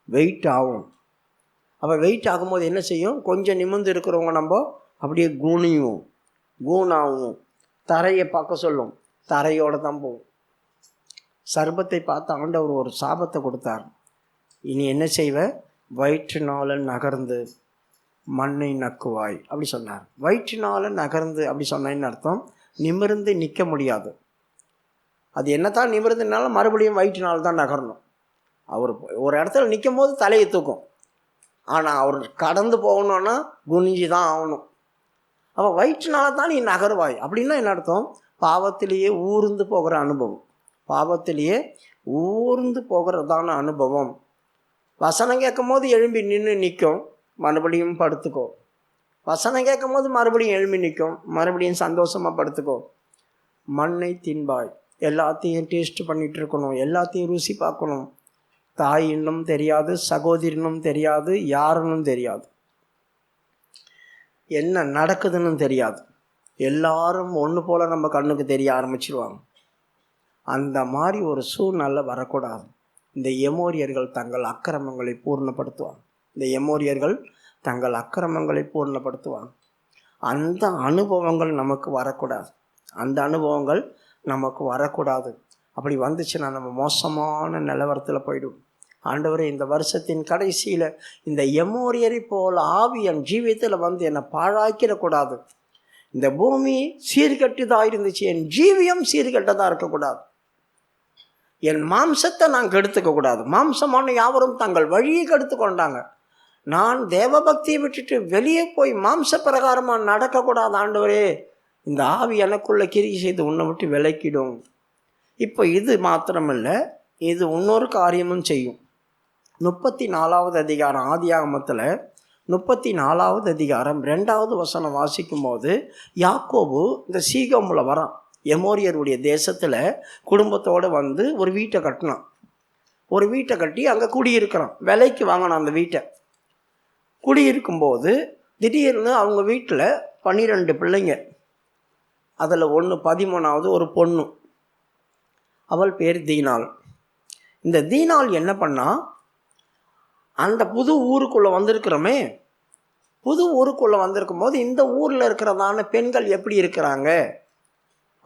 வெயிட் ஆகும். அப்போ வெயிட் ஆகும்போது என்ன செய்யும்? கொஞ்சம் நிமிர்ந்து இருக்கிறவங்க நம்ம அப்படியே கூணாகும். தரையை பார்க்க சொல்லும், தரையோடு தான் போகும். சர்பத்தை பார்த்து ஆண்டவர் ஒரு சாபத்தை கொடுத்தார். இனி என்ன செய்வ? வயிற்றினால நகர்ந்து மண்ணை நக்குவாய் அப்படி சொன்னார். வயிற்றினால நகர்ந்து அப்படி சொன்னேன்னு அர்த்தம், நிமிர்ந்து நிற்க முடியாது. அது என்ன தான் நிமிர்ந்துனாலும் மறுபடியும் வயிற்றினால் தான் நகரணும். அவர் ஒரு இடத்துல நிற்கும் போது தலையை தூக்கும், ஆனால் அவர் கடந்து போகணுன்னா குனிஞ்சி தான் ஆகணும். அப்போ வயிற்றுனால தான் நீ நகருவாய் அப்படின்னா என்ன அர்த்தம்? பாவத்திலேயே ஊர்ந்து போகிற அனுபவம். வசனம் கேட்கும் போது எழும்பி நின்று நிற்கும், மறுபடியும் படுத்துக்கோ. வசனம் கேட்கும் போது மறுபடியும் எழும்பி நிற்கும், மறுபடியும் சந்தோஷமாக படுத்துக்கோ. மண்ணை தின்பாய். எல்லாத்தையும் டேஸ்ட் பண்ணிகிட்டு இருக்கணும், எல்லாத்தையும் ருசி பார்க்கணும். தாய் இன்னும் தெரியாது, சகோதரனும் தெரியாது, யாருன்னு தெரியாது, என்ன நடக்குதுன்னு தெரியாது. எல்லாரும் ஒன்று போல் நம்ம கண்ணுக்கு தெரிய ஆரம்பிச்சிருவாங்க. அந்த மாதிரி ஒரு சூழ்நிலை வரக்கூடாது. இந்த எமோரியர்கள் தங்கள் அக்கிரமங்களை பூர்ணப்படுத்துவாங்க. இந்த எமோரியர்கள் தங்கள் அக்கிரமங்களை பூர்ணப்படுத்துவாங்க. அந்த அனுபவங்கள் நமக்கு வரக்கூடாது. அந்த அனுபவங்கள் நமக்கு வரக்கூடாது. அப்படி வந்துச்சுன்னா நம்ம மோசமான நிலவரத்தில் போயிடும். ஆண்டவரே, இந்த வருஷத்தின் கடைசியில் இந்த எமோரியரை போல் ஆவி என் ஜீவியத்தில் வந்து என்னை பாழாக்கிடக்கூடாது. இந்த பூமி சீர்கெட்டுதான் இருந்துச்சு, என் ஜீவியம் சீர்கெட்டதாக இருக்கக்கூடாது. என் மாம்சத்தை நான் கெடுத்துக்கக்கூடாது. மாம்சமான யாவரும் தங்கள் வழியை கெடுத்து கொண்டாங்க. நான் தேவபக்தியை விட்டுட்டு வெளியே போய் மாம்ச பிரகாரமாக நடக்கக்கூடாது. ஆண்டவரே, இந்த ஆவி எனக்குள்ளே கிரியை செய்து உன்னை விட்டு விலக்கிடும். இப்போ இது மாத்திரமில்லை, இது இன்னொரு காரியமும் செய்யும். 34வது அதிகாரம் ஆதியாகமத்தில் 34வது அதிகாரம் 2வது வசனம் வாசிக்கும்போது, யாக்கோபு இந்த சீகோமில் வரான். எமோரியருடைய தேசத்தில் குடும்பத்தோடு வந்து ஒரு வீட்டை கட்டினான். ஒரு வீட்டை கட்டி அங்கே குடியிருக்கிறான். விலைக்கு வாங்கினான் அந்த வீட்டை. குடியிருக்கும்போது திடீர்னு அவங்க வீட்டில் 12 பிள்ளைங்க. அதில் ஒன்று 13வது ஒரு பொண்ணு. அவள் பேர் தீனாள். இந்த தீனாள் என்ன பண்ணா, அந்த புது ஊருக்குள்ளே வந்திருக்கிறோமே, புது ஊருக்குள்ளே வந்திருக்கும் போது இந்த ஊரில் இருக்கிறதான பெண்கள் எப்படி இருக்கிறாங்க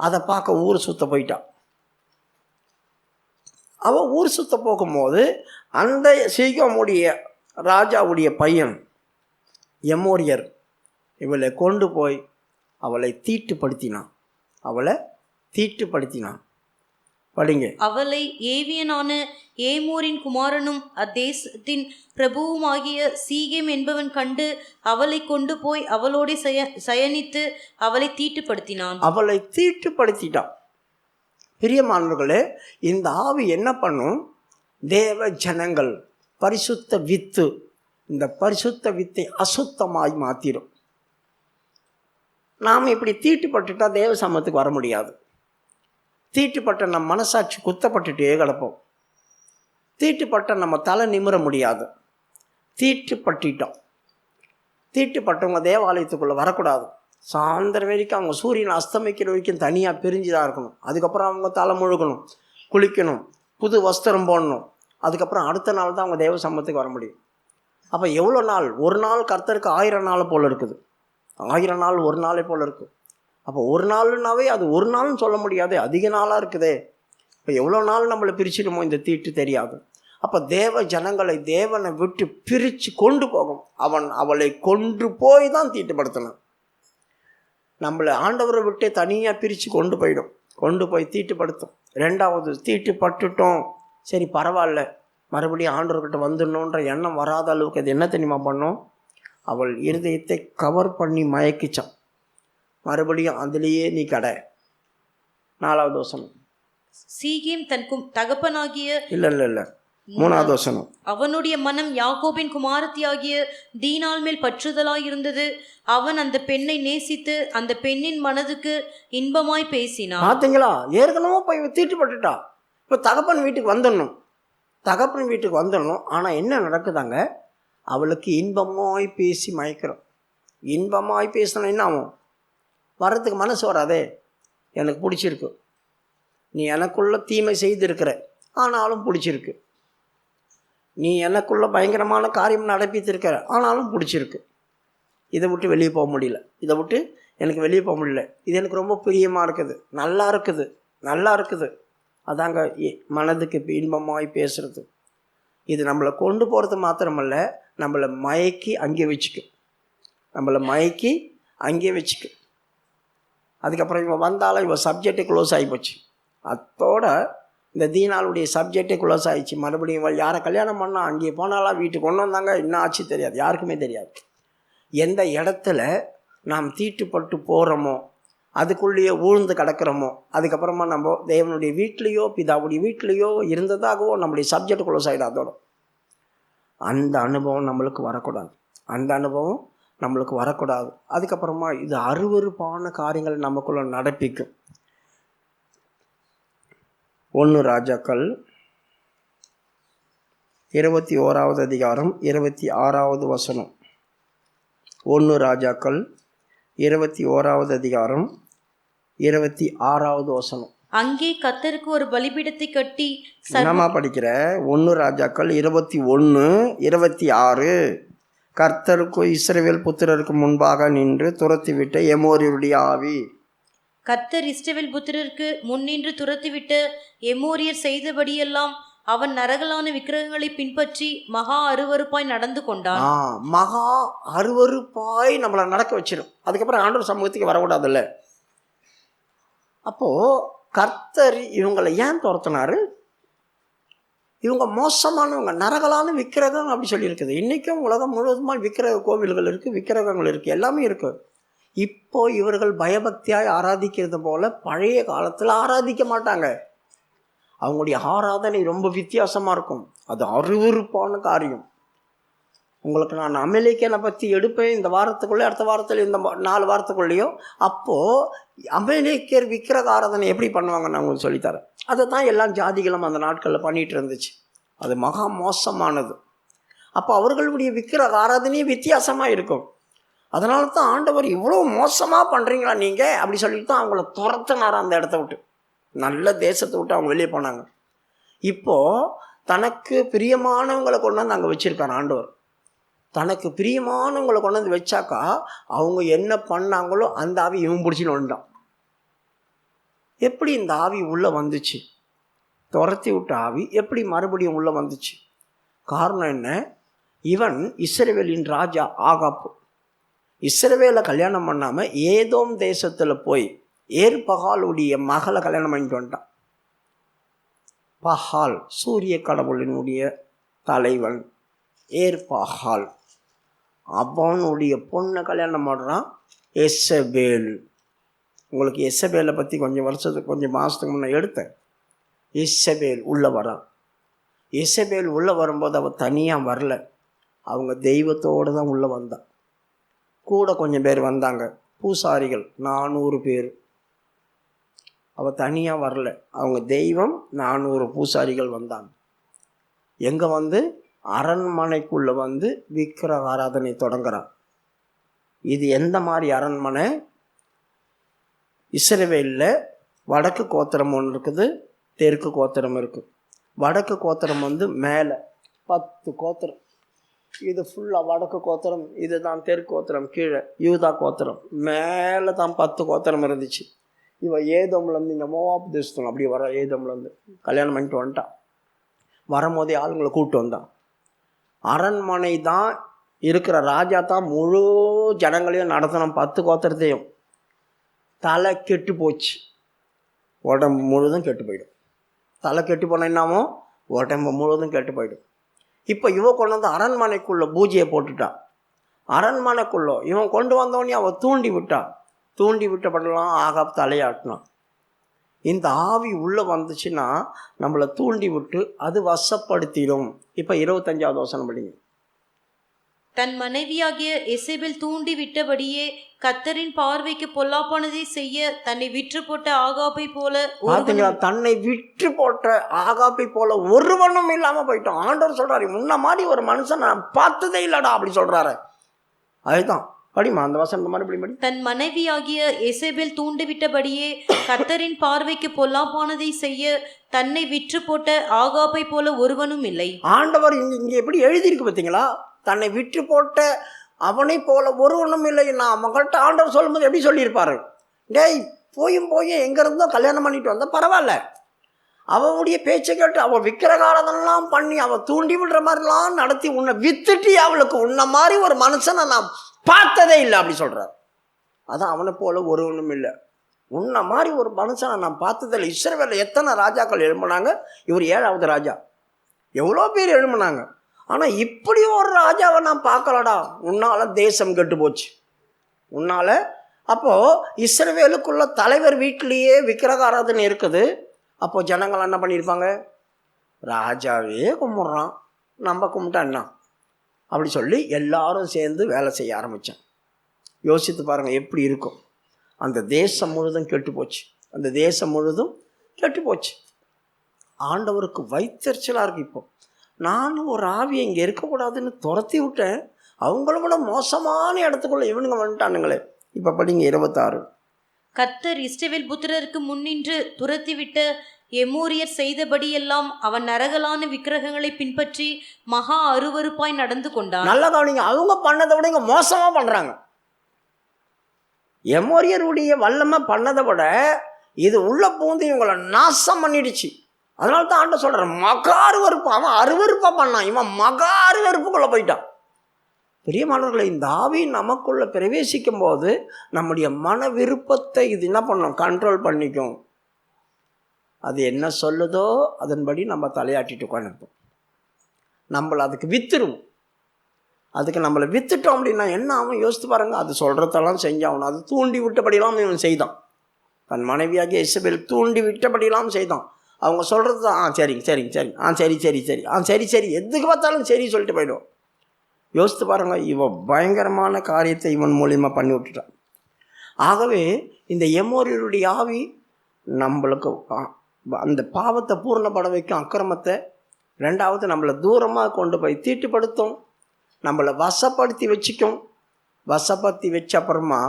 அதை பார்க்க ஊர் சுத்த போயிட்டான். அவள் ஊர் சுத்த போகும்போது அந்த சீகோமுடைய ராஜாவுடைய பையன் எமோரியர் இவளை கொண்டு போய் அவளை தீட்டுப்படுத்தினான். படிங்க. அவளை ஏவியனான ஏமோரின் குமாரனும் அத்தேசத்தின் பிரபுவுமாகிய சீகேம் என்பவன் கண்டு அவளை கொண்டு போய் அவளோடு சயனித்து அவளை தீட்டுப்படுத்தினான். பிரியமானவர்களே, இந்த ஆவி என்ன பண்ணும்? தேவ ஜனங்கள் பரிசுத்த வித்து, இந்த பரிசுத்த வித்தை அசுத்தமாய் மாற்றிடும். நாம் இப்படி தீட்டுப்பட்டுட்டா தேவ சமத்துக்கு வர முடியாது. தீட்டுப்பட்ட நம்ம மனசாட்சி குத்தப்பட்டுட்டே கிடப்போம். தீட்டுப்பட்ட நம்ம தலை நிமிர முடியாது. தீட்டுப்பட்டவங்க தேவாலயத்துக்குள்ளே வரக்கூடாது. சாயந்தரம் வரைக்கும் அவங்க சூரியன் அஸ்தமிக்கிற வரைக்கும் தனியாக பிரிஞ்சு தான் இருக்கணும். அதுக்கப்புறம் அவங்க தலை முழுகணும், குளிக்கணும், புது வஸ்திரம் போடணும். அதுக்கப்புறம் அடுத்த நாள் தான் அவங்க தேவ சமத்துக்கு வர முடியும். அப்போ எவ்வளோ நாள்? ஒரு நாள் கர்த்தருக்கு 1000 நாள் போல் இருக்குது. 1000 நாள் ஒரு நாளை போல் இருக்குது. அப்போ ஒரு நாள்னாவே அது ஒரு நாள்னு சொல்ல முடியாது, அதிக நாளாக இருக்குதே. இப்போ எவ்வளோ நாள் நம்மளை பிரிச்சிடுமோ இந்த தீட்டு தெரியாது. அப்போ தேவ ஜனங்களை தேவனை விட்டு பிரித்து கொண்டு போகும். அவளை கொண்டு போய் தான் தீட்டுப்படுத்தணும். நம்மளை ஆண்டவரை விட்டு தனியாக பிரித்து கொண்டு போய் தீட்டுப்படுத்தும். 2வது தீட்டுப்பட்டுட்டோம், சரி பரவாயில்ல, மறுபடியும் ஆண்டவர்கிட்ட வந்துடணுன்ற எண்ணம் வராத அளவுக்கு அது என்ன தெரியுமா பண்ணும்? அவள் இருதயத்தை கவர் பண்ணி மயக்கிச்சான். மறுபடியும் அதிலேயே நீ கடை. 4வது வசனம். சீகேம் தன் தகப்பனாகிய இல்லை 3வது வசனம். அவனுடைய மனம் யாக்கோபின் குமாரத்தியாகிய தீனாள் மேல் பற்றுதலாய் இருந்தது. அவன் அந்த பெண்ணை நேசித்து அந்த பெண்ணின் மனதுக்கு இன்பமாய் பேசினான். பார்த்தீங்களா, ஏற்கனவே போய் தீட்டுப்பட்டுட்டா. இப்போ தகப்பன் வீட்டுக்கு வந்துடணும். ஆனால் என்ன நடக்குதாங்க? அவளுக்கு இன்பமாய் பேசி மயக்கிறோம். இன்பமாய் பேசினா என்ன ஆகும்? வர்றதுக்கு மனசு வராதே. எனக்கு பிடிச்சிருக்கு, நீ எனக்குள்ள தீமை செய்திருக்கிற, ஆனாலும் பிடிச்சிருக்கு. நீ எனக்குள்ள பயங்கரமான காரியம் நடப்பித்திருக்கிற, ஆனாலும் பிடிச்சிருக்கு. இதை விட்டு வெளியே போக முடியல. இது எனக்கு ரொம்ப பிரியமாக இருக்குது, நல்லா இருக்குது. அதாங்க மனதுக்கு இன்பமாய் பேசுறது. இது நம்மளை கொண்டு போகிறது மாத்திரமல்ல, நம்மளை மயக்கி அங்கே வச்சுக்கு. அதுக்கப்புறம் இவன் வந்தாலும் இவன் சப்ஜெக்டே க்ளோஸ் ஆகிப்போச்சு. அத்தோட இந்த தீனாளுடைய சப்ஜெக்டே க்ளோஸ் ஆகிடுச்சு. மறுபடியும் இவள் யாரை கல்யாணம் பண்ணா, அங்கே போனாலாம், வீட்டுக்கு கொண்டு வந்தாங்க, என்ன ஆச்சு தெரியாது, யாருக்குமே தெரியாது. எந்த இடத்துல நாம் தீட்டுப்பட்டு போகிறோமோ, அதுக்குள்ளேயே ஊழ்ந்து கிடக்கிறோமோ, அதுக்கப்புறமா நம்ம தேவனுடைய வீட்லேயோ பிதாவுடைய வீட்லேயோ இருந்ததாகவோ நம்முடைய சப்ஜெக்ட் க்ளோஸ் ஆகிடும். அதோட அந்த அனுபவம் நம்மளுக்கு வரக்கூடாது. அதுக்கப்புறமா இது அருவருப்பான காரியங்கள் நமக்குள்ள நடப்பிக்கும். 1 ராஜாக்கள் 21வது அதிகாரம் 26வது வசனம். 1 ராஜாக்கள் 21வது அதிகாரம் 26வது வசனம். அங்கே கர்த்தருக்கு ஒரு பலிபீடத்தை கட்டி என்னம்மா படிக்கிற? 1 ராஜாக்கள் 21:26. கர்த்தருக்கு இஸ்ரவேல் புத்திரருக்கு முன்பாக நின்று துரத்திவிட்ட எமோரியருடைய ஆவி. கர்த்தர் இஸ்ரவேல் புத்திரருக்கு முன்னின்று துரத்திவிட்ட எமோரியர் செய்தபடியெல்லாம் அவன் நரகலான விக்கிரகங்களை பின்பற்றி மகா அருவருப்பாய் நடந்து கொண்டான். மகா அருவருப்பாய் நம்மளை நடக்க வச்சிடும். அதுக்கப்புறம் ஆண்டவர் சமூகத்துக்கு வரக்கூடாதுல்ல. அப்போ கர்த்தர் இவங்களை ஏன் துரத்தினாரு? இவங்க மோசமானவங்க, நரகலான விக்கிரகம் அப்படி சொல்லியிருக்குது. இன்றைக்கும் உலகம் முழுவதுமாக விக்கிரக கோவில்கள் இருக்குது, விக்கிரகங்கள் இருக்குது, எல்லாமே இருக்குது. இப்போ இவர்கள் பயபக்தியாய் ஆராதிக்கிறது போல பழைய காலத்தில் ஆராதிக்க மாட்டாங்க. அவங்களுடைய ஆராதனை ரொம்ப வித்தியாசமாக இருக்கும். அது அருவருப்பான காரியம். உங்களுக்கு நான் அமெரிக்கனை பற்றி எடுப்பேன் இந்த வாரத்துக்குள்ளே, அடுத்த வாரத்தில், இந்த 4 வாரத்துக்குள்ளேயோ. அப்போது அமெரிக்கர் விக்கிரக ஆராதனை எப்படி பண்ணுவாங்கன்னு நான் உங்களுக்கு சொல்லித்தரேன். அதை தான் எல்லா ஜாதிகளும் அந்த நாட்களில் பண்ணிகிட்டு இருந்துச்சு. அது மகா மோசமானது. அப்போ அவர்களுடைய விக்கிரக ஆராதனையே வித்தியாசமாக இருக்கும். அதனால தான் ஆண்டவர் இவ்வளோ மோசமாக பண்ணுறீங்களா நீங்கள் அப்படி சொல்லிட்டு தான் அவங்கள துரத்தினார் அந்த இடத்த விட்டு. நல்ல தேசத்தை விட்டு அவங்க வெளியே போனாங்க. இப்போது தனக்கு பிரியமானவங்களை கொண்டு வந்து அங்கே வச்சுருக்கார் ஆண்டவர். தனக்கு பிரியமானவங்களை கொண்டு வந்து வச்சாக்கா அவங்க என்ன பண்ணாங்களோ அந்த ஆவி இவன் பிடிச்சின்னு வந்துட்டான். எப்படி இந்த ஆவி உள்ளே வந்துச்சு? துரத்தி விட்ட ஆவி எப்படி மறுபடியும் உள்ளே வந்துச்சு? காரணம் என்ன? இவன் இஸ்ரவேலின் ராஜா ஆகாப்பு. இஸ்ரவேலை கல்யாணம் பண்ணாமல் ஏதோம் தேசத்தில் போய் ஏர்பகாலுடைய மகளை கல்யாணம் பண்ணிட்டு வந்துட்டான். பகால் சூரிய கடவுளினுடைய தலைவன் ஏர்பகால். அவனுடைய பொண்ணை கல்யாணம் பண்ணுறான் எசபேல். உங்களுக்கு எசபேலை பற்றி கொஞ்சம் மாதத்துக்கு முன்னே எடுத்தேன். எசபேல் உள்ளே வரான். எசபேல் உள்ளே வரும்போது அவள் தனியாக வரல, அவங்க தெய்வத்தோடு தான் உள்ளே வந்தான். கூட கொஞ்சம் பேர் வந்தாங்க, பூசாரிகள் 400 பேர். அவள் தனியாக வரல, அவங்க தெய்வம் 400 பூசாரிகள் வந்தாங்க. எங்கே வந்து அரண்மனைக்குள்ளே வந்து விக்கிரக ஆராதனை தொடங்குறான். இது எந்த மாதிரி அரண்மனை? இஸ்ரவேலில் வடக்கு கோத்திரம் ஒன்று இருக்குது, தெற்கு கோத்திரம் இருக்குது. வடக்கு கோத்திரம் வந்து மேலே 10 கோத்திரம், இது ஃபுல்லாக வடக்கு கோத்திரம், இது தான் தெற்கு கோத்திரம். கீழே யூதா கோத்திரம். மேலே தான் 10 கோத்திரம் இருந்துச்சு. இவன் ஏதோம்லேருந்து இங்கே மோவாப் தேசத்தில் அப்படி வர ஏதோம்லேருந்து கல்யாணம் பண்ணிட்டு வந்துட்டான். வரும்போதே ஆளுங்களை கூப்பிட்டு வந்தான். அரண்மனை தான் இருக்கிற ராஜா தான் முழு ஜனங்களையும் நடத்தணும். 10 கோத்திரத்தையும். தலை கெட்டு போச்சு, உடம்பு முழுதும் கெட்டு போயிடும். தலை கெட்டு போனால் என்னாமோ உடம்பு முழுவதும் கெட்டு போயிடும். இப்போ இவன் கொண்டு வந்து அரண்மனைக்குள்ளே பூஜையை போட்டுட்டான். அரண்மனைக்குள்ளே இவன் கொண்டு வந்தவனே அவன் தூண்டி விட்டான். தூண்டி விட்ட பண்ணலாம் ஆகாப் தலையாட்டினான். இந்த ஆவி உள்ளே வந்துச்சுன்னா நம்மளை தூண்டி விட்டு அது வசப்படுத்திடும். இப்போ 25வது வசனம் படிங்க. தன் மனைவியாகிய எசேபேல் தூண்டி விட்டபடியே கர்த்தரின் பார்வைக்கு பொல்லாப்பானதை செய்ய தன்னை விற்று போட்ட ஆகாப்பை போல பார்த்தீங்களா? தன்னை விற்று போட்ட ஆகாப்பை போல ஒருவனும் இல்லாமல் போயிட்டோம். ஆண்டவர் சொல்றாரு, முன்ன மாதிரி ஒரு மனுஷன் நான் பார்த்ததே இல்லடா அப்படி சொல்றாரு. அதுதான் படிமா அந்த வசனம் மறுபடியும் படி. தன் மனைவியாகிய எசேபேல் தூண்டிவிட்டபடியே கர்த்தரின் பார்வைக்கு பொல்லாப்பானதை செய்ய தன்னை விற்று போட்ட ஆகாப்பை போல ஒருவனும் இல்லை. ஆண்டவர் இங்க எப்படி எழுதியிருக்கு பார்த்தீங்களா? தன்னை விற்று போட்ட அவனை போல ஒருவனும் இல்லை. நான் மகள்கிட்ட ஆண்டவர் சொல்லும்போது எப்படி சொல்லியிருப்பாரு? டேய் போயும் எங்கேருந்தோ கல்யாணம் பண்ணிட்டு வந்தால் பரவாயில்ல, அவனுடைய பேச்சை கேட்டு அவள் விக்கிரகாரதெல்லாம் பண்ணி அவள் தூண்டி விடுற மாதிரிலாம் நடத்தி உன்னை வித்துட்டு அவளுக்கு உன்ன மாதிரி ஒரு மனுஷனை நான் பார்த்ததே இல்லை அப்படி சொல்கிறார். அதான் அவனை போல ஒருவனும் இல்லை, உன்ன மாதிரி ஒரு மனுஷனை நான் பார்த்ததில்லை. இஸ்ரவேலில் எத்தனை ராஜாக்கள் எழும்பினாங்க, இவர் 7வது ராஜா. எவ்வளோ பேர் எழும்பினாங்க, ஆனால் இப்படி ஒரு ராஜாவை நான் பார்க்கலடா. உன்னால் தேசம் கெட்டு போச்சு உன்னால். அப்போது இஸ்ரவேலுக்குள்ள தலைவர் வீட்டிலேயே விக்கிரக ஆராதனை இருக்குது. அப்போது ஜனங்கள் என்ன பண்ணியிருப்பாங்க? ராஜாவே கும்பிட்றான், நம்ம கும்பிட்டா என்ன அப்படி சொல்லி எல்லாரும் சேர்ந்து வேலை செய்ய ஆரம்பித்தான். யோசித்து பாருங்கள் எப்படி இருக்கும். அந்த தேசம் முழுதும் கெட்டு போச்சு. அந்த தேசம் முழுதும் கெட்டு போச்சு. ஆண்டவருக்கு வைத்தறிச்சலாக இருக்குது. இப்போ நானும் ஒரு ஆவியை இங்கே இருக்கக்கூடாதுன்னு துரத்தி விட்டேன், அவங்கள விட மோசமான இடத்துக்குள்ளே இவனுங்க வந்துட்டானுங்களே. இப்போ படிங்க 26. கர்த்தர் இஸ்ரவேல் புத்திரருக்கு முன்னின்று துரத்திவிட்ட எமோரியர் செய்தபடியெல்லாம் அவன் நரகலான விக்கிரகங்களை பின்பற்றி மகா அருவருப்பாய் நடந்து கொண்டான். நல்ல கவனிங்க, அவங்க பண்ணதை விட இங்க மோசமா பண்றாங்க. எமோரியருடைய வல்லமை பண்ணதை விட இது உள்ள பூந்து இவங்களை நாசம் பண்ணிடுச்சு. அதனால தான் ஆண்ட சொல்கிறேன், மகா அருவருப்பு. அவன் அருவருப்பாக பண்ணான், இவன் மகா அருவருப்புக்குள்ளே போயிட்டான். பிரியமானவர்களை, இந்த ஆவி நமக்குள்ளே பிரவேசிக்கும் போது நம்முடைய மன விருப்பத்தை இது என்ன பண்ணும்? கண்ட்ரோல் பண்ணிக்கும். அது என்ன சொல்லுதோ அதன்படி நம்ம தலையாட்டிட்டு உட்காந்துருப்போம். நம்மளை அதுக்கு வித்துருவோம். அதுக்கு நம்மளை வித்துட்டோம் அப்படின்னா என்ன ஆகும் யோசித்து பாருங்க. அது சொல்கிறதெல்லாம் செஞ்சாகணும். அது தூண்டி விட்டபடியெல்லாம் இவன் செய்தான். தன் மனைவியாகிய இசபேல் தூண்டி விட்டபடியெல்லாம் செய்தான். அவங்க சொல்கிறது தான் சரிங்க சரிங்க சரி சரி சரி சரி சரி சரி எதுக்கு பார்த்தாலும் சரி சொல்லிட்டு போயிடும். யோசித்து பாருங்கள், இவன் பயங்கரமான காரியத்தை இவன் மூலியமாக பண்ணி விட்டுட்டான். ஆகவே இந்த எமோரியருடைய ஆவி நம்மளுக்கு அந்த பாவத்தை பூர்ணப்பட வைக்கும், அக்கிரமத்தை. ரெண்டாவது, நம்மளை தூரமாக கொண்டு போய் தீட்டுப்படுத்தும், நம்மளை வசப்படுத்தி வச்சுக்கும். வசப்படுத்தி வச்ச அப்புறமா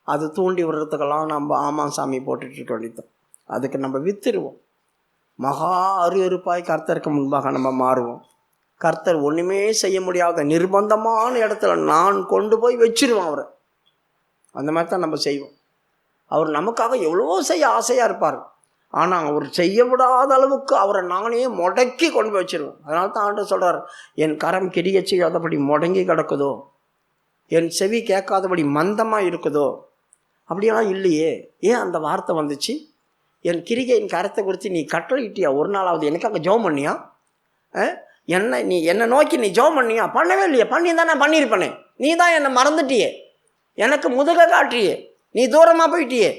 அது தூண்டி விடுறதுக்கெல்லாம் நம்ம ஆமாம் சாமி போட்டுட்டு வேண்டியதான். அதுக்கு நம்ம வித்துருவோம். மகா அருவருப்பாய் கர்த்தருக்கு முன்பாக நம்ம மாறுவோம். கர்த்தர் ஒன்றுமே செய்ய முடியாத நிர்பந்தமான இடத்துல நான் கொண்டு போய் வச்சிருவோம் அவரை. அந்த மாதிரி தான் நம்ம செய்வோம். அவர் நமக்காக எவ்வளோ செய்ய ஆசையாக இருப்பார். ஆனால் அவர் செய்ய விடாத அளவுக்கு அவரை நானே முடக்கி கொண்டு போய் வச்சிருவோம். அதனால தான் ஆண்டவர் சொல்கிறார், என் கரம் கிரியை செய்யாதபடி முடங்கி கிடக்குதோ, என் செவி கேட்காதபடி மந்தமாக இருக்குதோ. அப்படியெல்லாம் இல்லையே. ஏன் அந்த வார்த்தை வந்துச்சு? என் கிரிகையின் கரத்தை குறித்து நீ கட்டளையிட்டியா? ஒரு நாளாவது எனக்காக ஜெபம் பண்ணியா? நீ என்னை நோக்கி நீ ஜெபம் பண்ணியா? பண்ணவே இல்லையே. பண்ணி தான் நான் பண்ணியிருப்பேனே. நீ தான் என்னை மறந்துட்டியே, எனக்கு முதுக காட்டியே, நீ தூரமாக போயிட்டியே.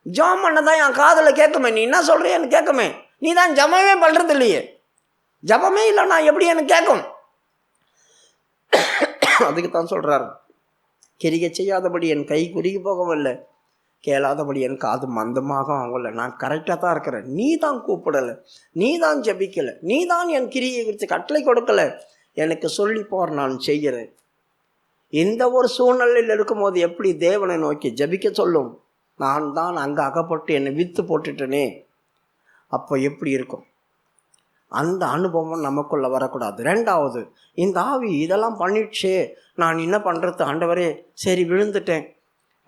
ஜெபம் பண்ணதான் என் காதில் கேட்குமே. நீ என்ன சொல்கிறிய எனக்கு கேட்குமே. நீ தான் ஜபமே பண்ணுறது இல்லையே. ஜபமே இல்லைன்னா எப்படி எனக்கு கேட்கும்? அதுக்கு தான் சொல்கிறார், கிரிகை செய்யாதபடி என் கை குறுகி போகவில்லை, கேளாதபடி என் காது மந்தமாக ஆகல. நான் கரெக்டாக தான் இருக்கிறேன். நீ தான் கூப்பிடலை, நீ தான் ஜபிக்கலை, நீ தான் என் கிரியை குறித்து கட்டளை கொடுக்கலை. எனக்கு சொல்லி போற நான் செய்கிறேன். இந்த ஒரு சூழ்நிலையில் இருக்கும்போது எப்படி தேவனை நோக்கி ஜபிக்க சொல்லும்? நான் தான் அங்கே அகப்பட்டு என்னை வித்து போட்டுட்டேனே. அப்போ எப்படி இருக்கும்? அந்த அனுபவம் நமக்குள்ளே வரக்கூடாது. ரெண்டாவது, இந்த ஆவி இதெல்லாம் பண்ணிடுச்சே, நான் என்ன பண்ணுறது ஆண்டவரே, சரி விழுந்துட்டேன்,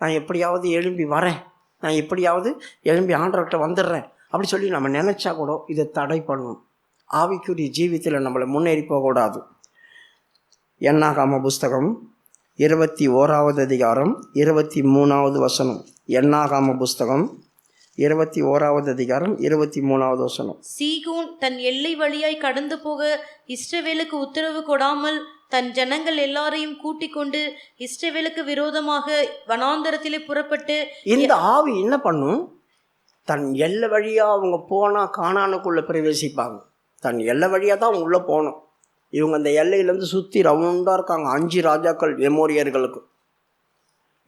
நான் எப்படியாவது எழும்பி வரேன், நான் எப்படியாவது எழும்பி ஆண்டவர்கிட்ட வந்துடுறேன் அப்படி சொல்லி நம்ம நினச்சா கூட இதை தடை பண்ணணும். ஆவிக்குரிய ஜீவித்தில் நம்மளை முன்னேறி போகக்கூடாது. என்னாகாம புஸ்தகம் 21வது அதிகாரம் 23வது வசனம். என்னாகாம புஸ்தகம் 21வது அதிகாரம் 23வது வசனம். சீகோன் தன் எல்லை வழியாய் கடந்து போக இஸ்ரவேலுக்கு உத்தரவு கொடாமல் தன் ஜனங்கள் எல்லாரையும் கூட்டிக் கொண்டு இஸ்ரவேலுக்கு விரோதமாக வனாந்தரத்திலே புறப்பட்டு. இந்த ஆவி என்ன பண்ணும்? தன் எல்லை வழியாக அவங்க போனால் கானானுக்குள்ளே பிரவேசிப்பாங்க. தன் எல்லை வழியாக தான் அவங்க உள்ளே போகணும். இவங்க அந்த எல்லையிலேருந்து சுற்றி ரவுண்டாக இருக்காங்க. 5 ராஜாக்கள் எமோரியர்களுக்கு.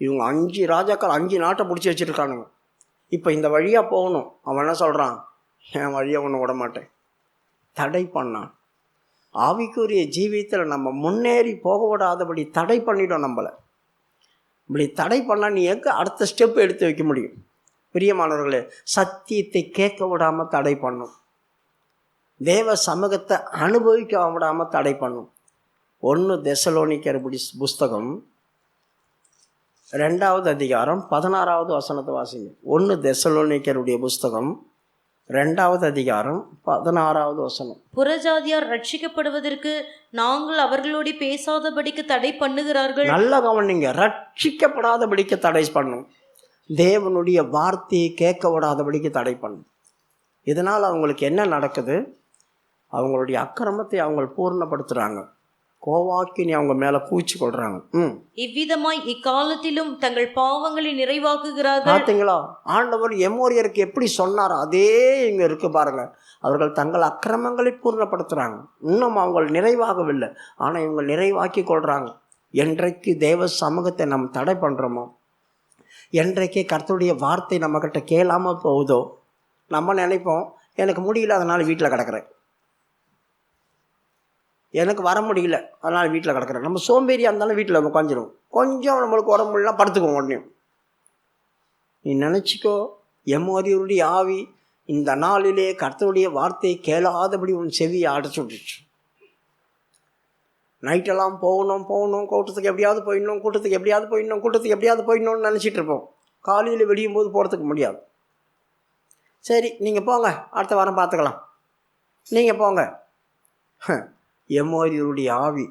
இவங்க 5 ராஜாக்கள் 5 நாட்டை பிடிச்சி வச்சுருக்கானுங்க. இப்போ இந்த வழியாக போகணும். அவன் என்ன சொல்கிறான்? என் வழியாக ஒன்று விட மாட்டேன், தடை பண்ணான். ஆவிக்குரிய ஜீவியத்தில் நம்ம முன்னேறி போக விடாதபடி தடை பண்ணிடும் நம்மளை. இப்படி தடை பண்ணால் நீ எங்கே அடுத்த ஸ்டெப் எடுத்து வைக்க முடியும்? பிரியமானவர்களே, சத்தியத்தை கேட்க விடாமல் தடை பண்ணும். தேவ சமூகத்தை அனுபவிக்க விடாமல் தடை பண்ணும். 1 தெசலோனிக்கர் புஸ்தகம் 2வது அதிகாரம் 16வது வசனத்தை வாசிங்க. 1 தெசலோனிக்கருடைய புஸ்தகம் 2வது அதிகாரம் 16வது வசனம். புறஜாதியார் ரட்சிக்கப்படுவதற்கு நாங்கள் அவர்களோடு பேசாதபடிக்கு தடை பண்ணுகிறார்கள். நல்ல கவனிங்க, ரட்சிக்கப்படாதபடிக்கு தடை பண்ணும். தேவனுடைய வார்த்தையை கேட்க விடாதபடிக்கு தடை பண்ணும். இதனால் அவங்களுக்கு என்ன நடக்குது? அவங்களுடைய அக்கிரமத்தை அவங்க பூர்ணப்படுத்துகிறாங்க. கோவாக்கினி அவங்க மேலே கூச்சி கொள்றாங்க. இவ்விதமாய் இக்காலத்திலும் தங்கள் பாவங்களை நிறைவாக்குகிறார்கள். பார்த்தீங்களா? ஆண்டவர் எமோரியருக்கு எப்படி சொன்னார் அதே இங்கே இருக்கு பாருங்க. அவர்கள் தங்கள் அக்கிரமங்களை பூர்ணப்படுத்துகிறாங்க. இன்னும் அவங்க நிறைவாகவில்லை, ஆனால் இவங்க நிறைவாக்கி கொள்கிறாங்க. என்றைக்கு தேவ சமூகத்தை நம்ம தடை பண்ணுறோமோ, என்றைக்கே கர்த்தருடைய வார்த்தை நம்மக்கிட்ட கேளாமல் போகுதோ, நம்ம நினைப்போம் எனக்கு முடியல அதனால் வீட்டில் கிடக்கிறேன், எனக்கு வர முடியல அதனால் வீட்டில் கிடக்கிறேன். நம்ம சோம்பேறியாக இருந்தாலும் வீட்டில் உட்காந்துருவோம். கொஞ்சம் நம்மளுக்கு உடம்பு முடியலாம் படுத்துக்குவோம். உடனே நீ நினச்சிக்கோ, எம்மோரியருடைய ஆவி இந்த நாளிலே கர்த்தருடைய வார்த்தையை கேளாதபடி உன் செவியை அடைச்சி விட்டுச்சு. நைட்டெல்லாம் போகணும் கூட்டத்துக்கு எப்படியாவது போயிடணும்னு நினச்சிட்டு இருப்போம். காலையில் வெடியும் போது போகிறதுக்கு முடியாது. சரி நீங்கள் போங்க, அடுத்த வாரம் பார்த்துக்கலாம், நீங்கள் போங்க. எம்மோரியருடைய ஆவி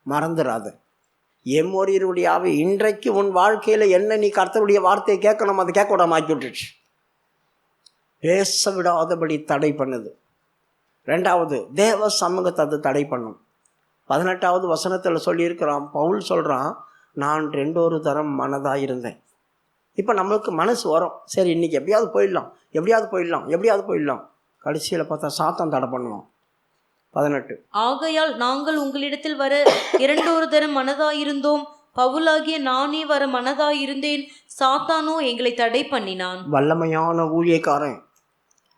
மறந்துடாத. எம்மோரியருடைய ஆவி இன்றைக்கு உன் வாழ்க்கையில் என்ன நீ கர்த்தருடைய வார்த்தையை கேட்கணும், அதை கேட்க விடாம ஆக்கி விட்டுச்சு. பேச விடாதபடி தடை பண்ணுது. ரெண்டாவது, தேவ சமூகத்தை அது தடை பண்ணும். 18வது வசனத்தில் சொல்லியிருக்கிறான், பவுல் சொல்கிறான், நான் 2 தரம் மனதாக இருந்தேன். இப்போ நம்மளுக்கு மனசு வரும், சரி இன்றைக்கி எப்படியாவது போயிடலாம். கடைசியில் பார்த்தா சாத்தான் தடை பண்ணுவான். 18, ஆகையால் நாங்கள் உங்களிடத்தில் வர 2 தரம் மனதாயிருந்தோம், பவுலாகிய நானே வர மனதாயிருந்தேன், சாத்தானோ எங்களை தடை பண்ணினான். வல்லமையான ஊழியக்காரன்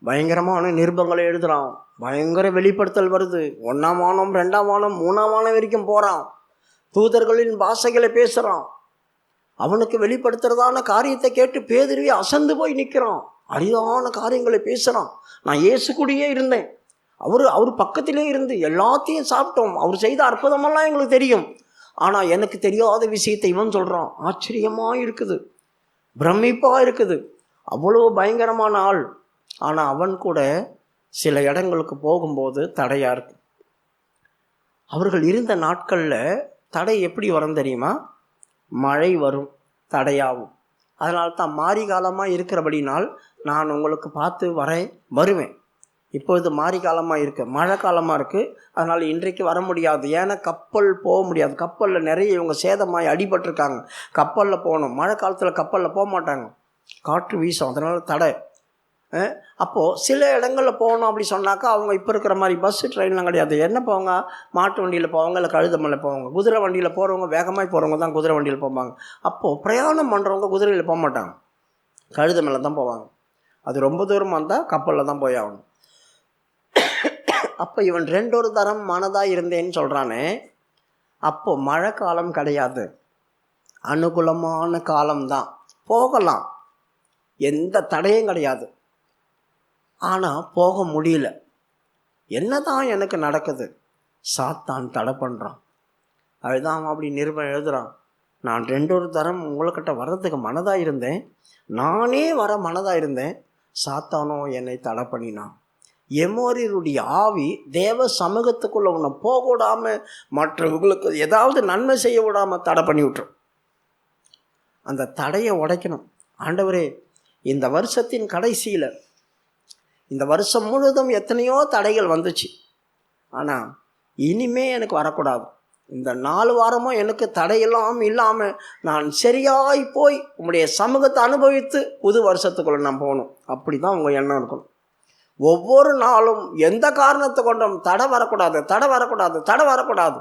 பயங்கரமான நிருபங்களை எழுதுகிறான், பயங்கர வெளிப்படுத்தல் வருது, 1ஆம் வானம் 2ஆம் வானம் 3ஆம் வானம் வரைக்கும் போகிறான், தூதர்களின் பாஷைகளை பேசுகிறான். அவனுக்கு வெளிப்படுத்துறதான காரியத்தை கேட்டு பேதுருவே அசந்து போய் நிற்கிறான். அரிதான காரியங்களை பேசுகிறான். நான் இயேசு கூடயே இருந்தேன், அவர் பக்கத்திலே இருந்து எல்லாத்தையும் சாப்பிட்டோம், அவர் செய்த அற்புதமெல்லாம் எங்களுக்கு தெரியும், ஆனால் எனக்கு தெரியாத விஷயத்தை இவன் சொல்கிறான். ஆச்சரியமாக இருக்குது, பிரமிப்பாக இருக்குது. அவ்வளோ பயங்கரமான ஆள். ஆனால் அவன் கூட சில இடங்களுக்கு போகும்போது தடையாக இருக்கு. அவர்கள் இருந்த நாட்களில் தடை எப்படி வரும் தெரியுமா? மழை வரும், தடையாகும். அதனால தான் மாரி காலமாக இருக்கிறபடினால் நான் உங்களுக்கு பார்த்து வருவேன். இப்பொழுது மாரி காலமாக இருக்குது, மழை காலமாக இருக்குது, அதனால் இன்றைக்கு வர முடியாது. ஏன்னா கப்பல் போக முடியாது. கப்பலில் நிறைய இவங்க சேதமாகி அடிபட்டிருக்காங்க. கப்பலில் போகணும். மழை காலத்தில் கப்பலில் போக மாட்டாங்க, காற்று வீசும், அதனால் தடை. அப்போது சில இடங்களில் போகணும் அப்படி சொன்னாக்கா அவங்க இப்போ இருக்கிற மாதிரி பஸ்ஸு ட்ரெயின்லாம் கிடையாது. என்ன போவாங்க? மாட்டு வண்டியில் போவாங்க, இல்லை கழுத மலை போவாங்க. குதிரை வண்டியில் போகிறவங்க, வேகமாக போகிறவங்க தான் குதிரை வண்டியில் போவாங்க. அப்போது பிரயாணம் பண்ணுறவங்க குதிரையில் போக மாட்டாங்க, கழுத மேலே தான் போவாங்க. அது ரொம்ப தூரமாக இருந்தால் கப்பலில் தான் போய் ஆகணும். அப்போ இவன் 2 தரம் மனதாக இருந்தேன்னு சொல்கிறானே. அப்போது மழை காலம் கிடையாது, அனுகூலமான காலம்தான், போகலாம், எந்த தடையும் கிடையாது. ஆனால் போக முடியல. என்னதான் எனக்கு நடக்குது? சாத்தான் தடை பண்ணுறான். அதுதான் அப்படி நிருபம் எழுதுகிறான், நான் 2 தரம் உங்கள்கிட்ட வர்றதுக்கு மனதாக இருந்தேன், நானே வர மனதாக இருந்தேன், சாத்தானோ என்னை தடை பண்ணினான். எம்மோரியருடைய ஆவி தேவ சமூகத்துக்குள்ளே உன்னை போக விடாமல், மற்றவங்களுக்கு ஏதாவது நன்மை செய்ய விடாமல் தடை பண்ணி விட்டுரும். அந்த தடையை உடைக்கணும். ஆண்டவரே, இந்த வருஷத்தின் கடைசியில், இந்த வருஷம் முழுவதும் எத்தனையோ தடைகள் வந்துச்சு, ஆனால் இனிமே எனக்கு வரக்கூடாது. இந்த 4 வாரமும் எனக்கு தடையெல்லாம் இல்லாமல் நான் சரியாய் போய் உங்களுடைய சமூகத்தை அனுபவித்து புது வருஷத்துக்குள்ளே நான் போகணும். அப்படி தான் உங்கள் எண்ணம் இருக்கணும். ஒவ்வொரு நாளும் எந்த காரணத்தை கொண்டும் தடை வரக்கூடாது.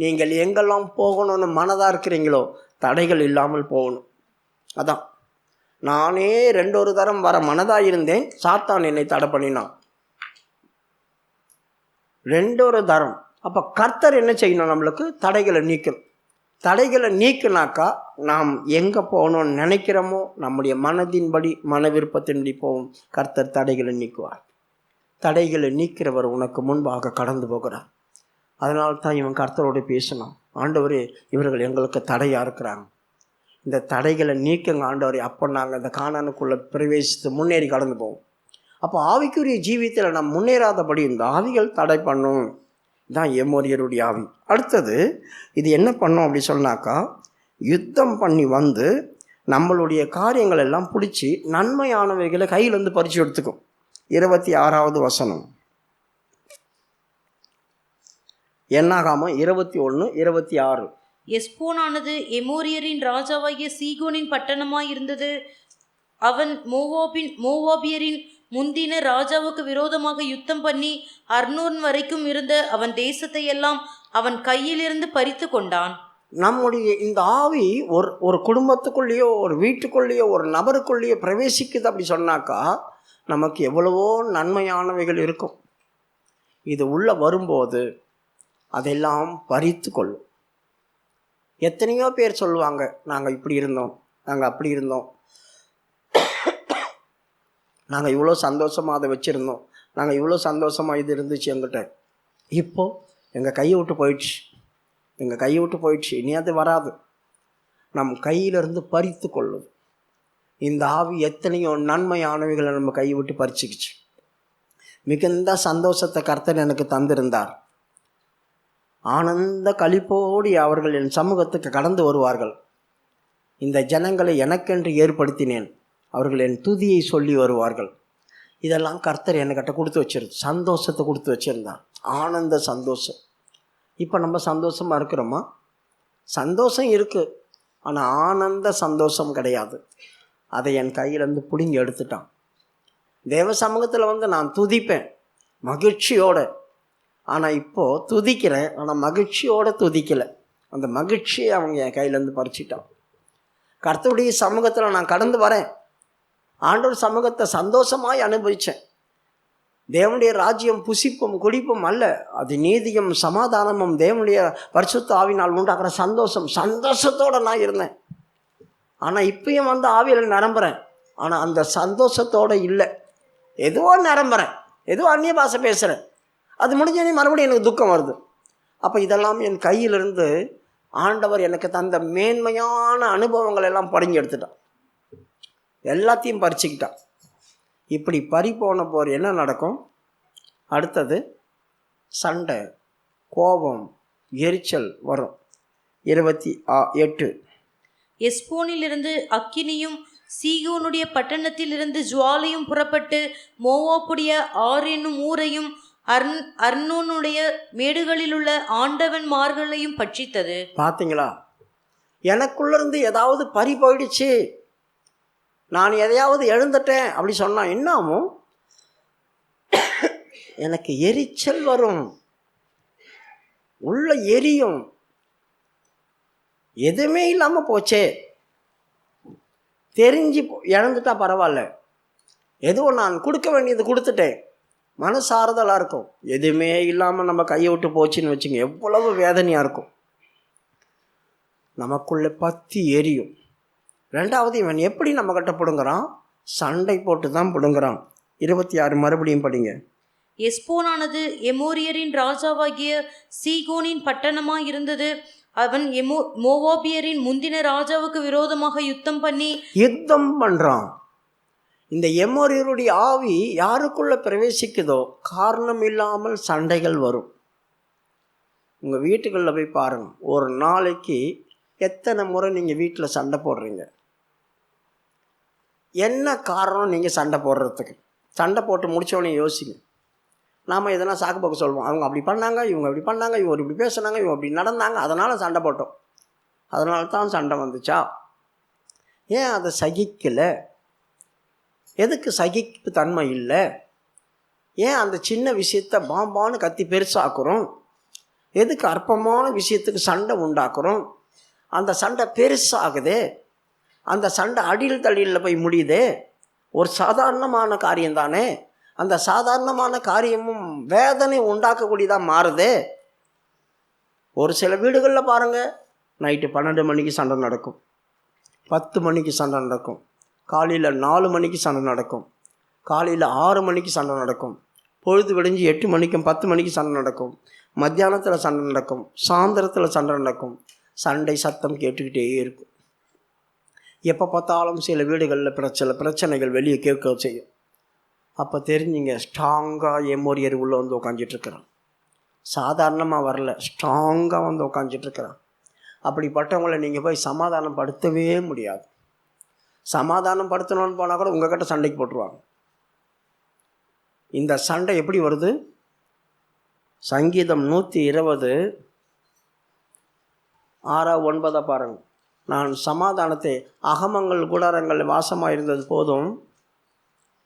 நீங்கள் எங்கெல்லாம் போகணும்னு மனதாக இருக்கிறீங்களோ தடைகள் இல்லாமல் போகணும். அதான், நானே 2 தரம் வர மனதாக இருந்தேன், சாத்தான் என்னை தடை பண்ணினான். 2 தரம். அப்போ கர்த்தர் என்ன செய்யணும்? நம்மளுக்கு தடைகளை நீக்கணும். தடைகளை நீக்கினாக்கா நாம் எங்கே போகணும்னு நினைக்கிறோமோ நம்முடைய மனதின்படி, மன விருப்பத்தின்படி போவோம். கர்த்தர் தடைகளை நீக்குவார். தடைகளை நீக்கிறவர் உனக்கு முன்பாக கடந்து போகிறார். அதனால தான் இவன் கர்த்தரோடு பேசணும். ஆண்டவரே, இவர்கள் எங்களுக்கு தடையாக இருக்கிறாங்க, இந்த தடைகளை நீக்குங்க ஆண்டவரே. அப்போ நாங்கள் இந்த கானானுக்குள்ளே பிரவேசித்து முன்னேறி கடந்து போவோம். அப்போ ஆவிக்குரிய ஜீவியத்தில் நாம் முன்னேறாதபடி இந்த ஆவிகள் தடை பண்ணும். தான் எம்மோரியருடைய ஆவி. அடுத்தது இது என்ன பண்ணும் அப்படி சொன்னாக்கா, யுத்தம் பண்ணி வந்து நம்மளுடைய காரியங்கள் எல்லாம் பிடிச்சி நன்மையானவைகளை கையிலேருந்து பறித்து எடுத்துக்கும். 26வது வசனம், என்னாகாம 21-26. எஸ்போனானது எமோரியரின் ராஜாவாகிய சீகோனின் பட்டணமாயிருந்தது. அவன் மோவாபியரின் முந்தின ராஜாவுக்கு விரோதமாக யுத்தம் பண்ணி அர்னோன் வரைக்கும் இருந்த அவன் தேசத்தை எல்லாம் அவன் கையிலிருந்து பறித்து கொண்டான். நம்முடைய இந்த ஆவி ஒரு குடும்பத்துக்குள்ளேயோ, ஒரு வீட்டுக்குள்ளேயோ, ஒரு நபருக்குள்ளேயோ பிரவேசிக்குது அப்படி சொன்னாக்கா நமக்கு எவ்வளவோ நன்மையானவைகள் இருக்கும். இது உள்ளே வரும்போது அதெல்லாம் பறித்து கொள்ளும். எத்தனையோ பேர் சொல்லுவாங்க, நாங்கள் இப்படி இருந்தோம், நாங்கள் அப்படி இருந்தோம், நாங்கள் இவ்வளோ சந்தோஷமாக அதை வச்சுருந்தோம், நாங்கள் இவ்வளோ சந்தோஷமாக இது இருந்துச்சு எங்கிட்ட. இப்போது எங்கள் கையை விட்டு போயிடுச்சு, எங்கள் கையை விட்டு போயிடுச்சு, இனி அது வராது. நம் கையிலிருந்து பறித்து கொள்ளுது. இந்த ஆவி எத்தனையோ நன்மையானவைகளை நம்ம கையை விட்டு பறிச்சுக்கிச்சு. மிகுந்த சந்தோஷத்தை கர்த்தர் எனக்கு தந்திருந்தார். ஆனந்த களிப்போடு அவர்கள் என் சமூகத்துக்கு கடந்து வருவார்கள். இந்த ஜனங்களை எனக்கென்று ஏற்படுத்தினேன், அவர்கள் என் துதியை சொல்லி வருவார்கள். இதெல்லாம் கர்த்தர் என்கிட்ட கொடுத்து வச்சிருது, சந்தோஷத்தை கொடுத்து வச்சுருந்தார், ஆனந்த சந்தோஷம். இப்போ நம்ம சந்தோஷமாக இருக்கிறோமா? சந்தோஷம் இருக்குது, ஆனால் ஆனந்த சந்தோஷம் கிடையாது. அதை என் கையிலேருந்து பிடுங்கி எடுத்துட்டான். தேவ சமூகத்தில் நான் துதிப்பேன் மகிழ்ச்சியோடு, ஆனால் இப்போது துதிக்கிறேன், ஆனால் மகிழ்ச்சியோடு துதிக்கலை. அந்த மகிழ்ச்சியை அவங்க என் கையிலேருந்து பறிச்சிட்டான். கர்த்தருடைய சமூகத்தில் நான் கடந்து வரேன், ஆண்டவர் சமூகத்தை சந்தோஷமாய் அனுபவித்தேன். தேவனுடைய ராஜ்யம் புசிப்பும் குடிப்பும் அல்ல, அது நீதியும் சமாதானமும் தேவனுடைய பரிசுத்த ஆவினால் உண்டாகிற சந்தோஷம். சந்தோஷத்தோடு நான் இருந்தேன். ஆனால் இப்பயும் ஆவியில் நிரம்புறேன், ஆனால் அந்த சந்தோஷத்தோடு இல்லை. ஏதோ நிரம்புறேன், ஏதோ அந்நிய பாஷை பேசுகிறேன், அது முடிஞ்சோடனே மறுபடியும் எனக்கு துக்கம் வருது. அப்போ இதெல்லாம் என் கையிலிருந்து ஆண்டவர் எனக்கு தந்த மேன்மையான அனுபவங்கள் எல்லாம் பறிஞ்சு எடுத்துட்டான், எல்லாத்தையும் பறிச்சுக்கிட்டான். இப்படி பறி போன போர் என்ன நடக்கும்? அடுத்தது சண்டை, கோபம், எரிச்சல் வரும். 28. எஸ்போனிலிருந்து அக்கினியும் சீகோனுடைய பட்டணத்திலிருந்து ஜுவாலையும் புறப்பட்டு மோவாப்புடைய ஆர் என்னும் ஊரையும் அர்னோனுடைய மேடுகளிலுள்ள ஆண்டவன்மார்களையும் பட்சித்தது. பார்த்தீங்களா? எனக்குள்ளேருந்து ஏதாவது பறி போயிடுச்சு, நான் எதையாவது எழுந்துட்டேன் அப்படி சொன்னால் என்னாகும்? எனக்கு எரிச்சல் வரும், உள்ள எரியும். எதுவுமே இல்லாமல் போச்சே, தெரிஞ்சு இழந்துட்டா பரவாயில்ல, ஏதோ நான் கொடுக்க வேண்டியது கொடுத்துட்டேன், மனசாறுதலாக இருக்கும். எதுவுமே இல்லாமல் நம்ம கையை விட்டு போச்சுன்னு வச்சுங்க, எவ்வளவு வேதனையாக இருக்கும். நமக்குள்ளே பற்றி எரியும். ரெண்டாவது, இவன் எப்படி நம்மக்கிட்ட பிடுங்குறான்? சண்டை போட்டு தான் பிடுங்குறான். 26 மறுபடியும் படிங்க. எஸ்போனானது எமோரியரின் ராஜாவாகிய சீகோனின் பட்டணமாய் இருந்தது. அவன் மோவாபியரின் முந்தின ராஜாவுக்கு விரோதமாக யுத்தம் பண்ணுறான். இந்த எமோரியருடைய ஆவி யாருக்குள்ள பிரவேசிக்குதோ காரணம் இல்லாமல் சண்டைகள் வரும். உங்கள் வீட்டுகளில் போய் பாருங்கள், ஒரு நாளைக்கு எத்தனை முறை நீங்கள் வீட்டில் சண்டை போடுறீங்க? என்ன காரணம் நீங்கள் சண்டை போடுறதுக்கு? சண்டை போட்டு முடித்தவொடனே யோசிங்க. நாம் எதனா சாக்கு போக்கு சொல்லுவோம், அவங்க அப்படி பண்ணாங்க, இவங்க இப்படி பண்ணாங்க, இவங்க இப்படி பேசுனாங்க, இவங்க அப்படி நடந்தாங்க, அதனால் சண்டை போட்டோம், அதனால தான் சண்டை வந்துச்சா? ஏன் அதை சகிக்கலை? எதுக்கு சகிப்பு தன்மை இல்லை? ஏன் அந்த சின்ன விஷயத்தை பாம்பான்னு கத்தி பெருசாக்குறோம்? எதுக்கு அற்பமான விஷயத்துக்கு சண்டை உண்டாக்குறோம்? அந்த சண்டை பெருசாகுதே, அந்த சண்டை அடியில் தடியில் போய் முடியுதே. ஒரு சாதாரணமான காரியம் தானே, அந்த சாதாரணமான காரியமும் வேதனை உண்டாக்கக்கூடியதாக மாறுதே. ஒரு சில வீடுகளில் பாருங்கள், நைட்டு 12 மணிக்கு சண்டை நடக்கும், 10 மணிக்கு சண்டை நடக்கும், காலையில் 4 மணிக்கு சண்டை நடக்கும், காலையில் 6 மணிக்கு சண்டை நடக்கும், பொழுது விடிஞ்சு 8 மணிக்கும் 10 மணிக்கு சண்டை நடக்கும், மத்தியானத்தில் சண்டை நடக்கும், சாயந்தரத்தில் சண்டை நடக்கும். சண்டை சத்தம் கேட்டுக்கிட்டே இருக்கும். எப்போ பார்த்தாலும் சில வீடுகளில் பிரச்சனைகள் வெளியே கேட்க செய்யும். அப்போ தெரிஞ்சுங்க, ஸ்ட்ராங்காக எமோரியர் உள்ளே வந்து உக்காஞ்சிட்ருக்கிறான். சாதாரணமாக வரல, ஸ்ட்ராங்காக வந்து உக்காஞ்சிட்ருக்கிறான். அப்படிப்பட்டவங்களை நீங்கள் போய் சமாதானம் படுத்தவே முடியாது. சமாதானம் படுத்தணும்னு போனால் கூட உங்கள் கிட்ட சண்டைக்கு போட்டுருவாங்க. இந்த சண்டை எப்படி வருது? சங்கீதம் 120 6-9 பாருங்கள். நான் சமாதானத்தை அகமங்கள் கூடாரங்கள் வாசமாக இருந்தது போதும்.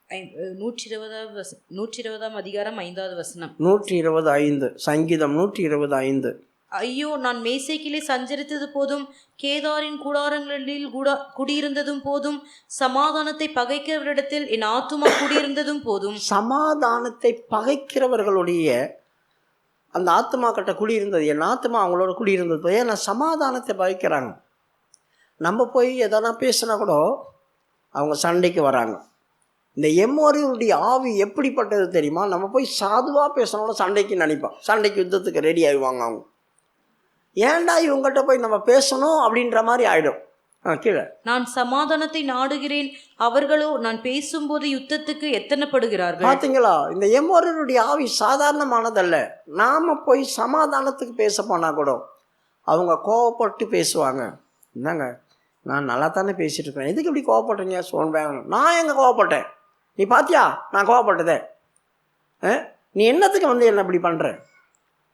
120 அதிகாரம் 5வது வசனம். 125 சங்கீதம் 125. ஐயோ, நான் மேசேக்கிலே சஞ்சரித்தது போதும், கேதாரின் கூடாரங்களில் குடியிருந்ததும் போதும், சமாதானத்தை பகைக்கிறவரிடத்தில் என் ஆத்துமா குடியிருந்ததும் போதும். சமாதானத்தை பகைக்கிறவர்களுடைய அந்த ஆத்மா கிட்ட குடியிருந்தது, என் ஆத்மா அவங்களோட குடியிருந்தது. ஏன்னா சமாதானத்தை பகைக்கிறாங்க. நம்ம போய் எதனா பேசினா கூட அவங்க சண்டைக்கு வராங்க. இந்த எம்மோரியருடைய ஆவி எப்படிப்பட்டது தெரியுமா? நம்ம போய் சாதுவாக பேசணும்னா சண்டைக்கு நினைப்போம், சண்டைக்கு யுத்தத்துக்கு ரெடி ஆகிடுவாங்க அவங்க. ஏன்டா இவங்ககிட்ட போய் நம்ம பேசணும் அப்படின்ற மாதிரி ஆகிடும். கீழே, நான் சமாதானத்தை நாடுகிறேன், அவர்களோ நான் பேசும்போது யுத்தத்துக்கு எத்தனைப்படுகிறார்கள். பார்த்தீங்களா? இந்த எம்மோரியருடைய ஆவி சாதாரணமானதல்ல. நாம் போய் சமாதானத்துக்கு பேச போனால் கூட அவங்க கோவப்பட்டு பேசுவாங்க. என்னங்க, நான் நல்லா தானே பேசிகிட்டு இருக்கேன், எதுக்கு இப்படி கோவப்பட்டீங்க சொல்வேன். நான் எங்கே கோவப்பட்டேன்? நீ பார்த்தியா நான் கோவப்பட்டதே? நீ என்னத்துக்கு வந்து என்ன இப்படி பண்ணுற?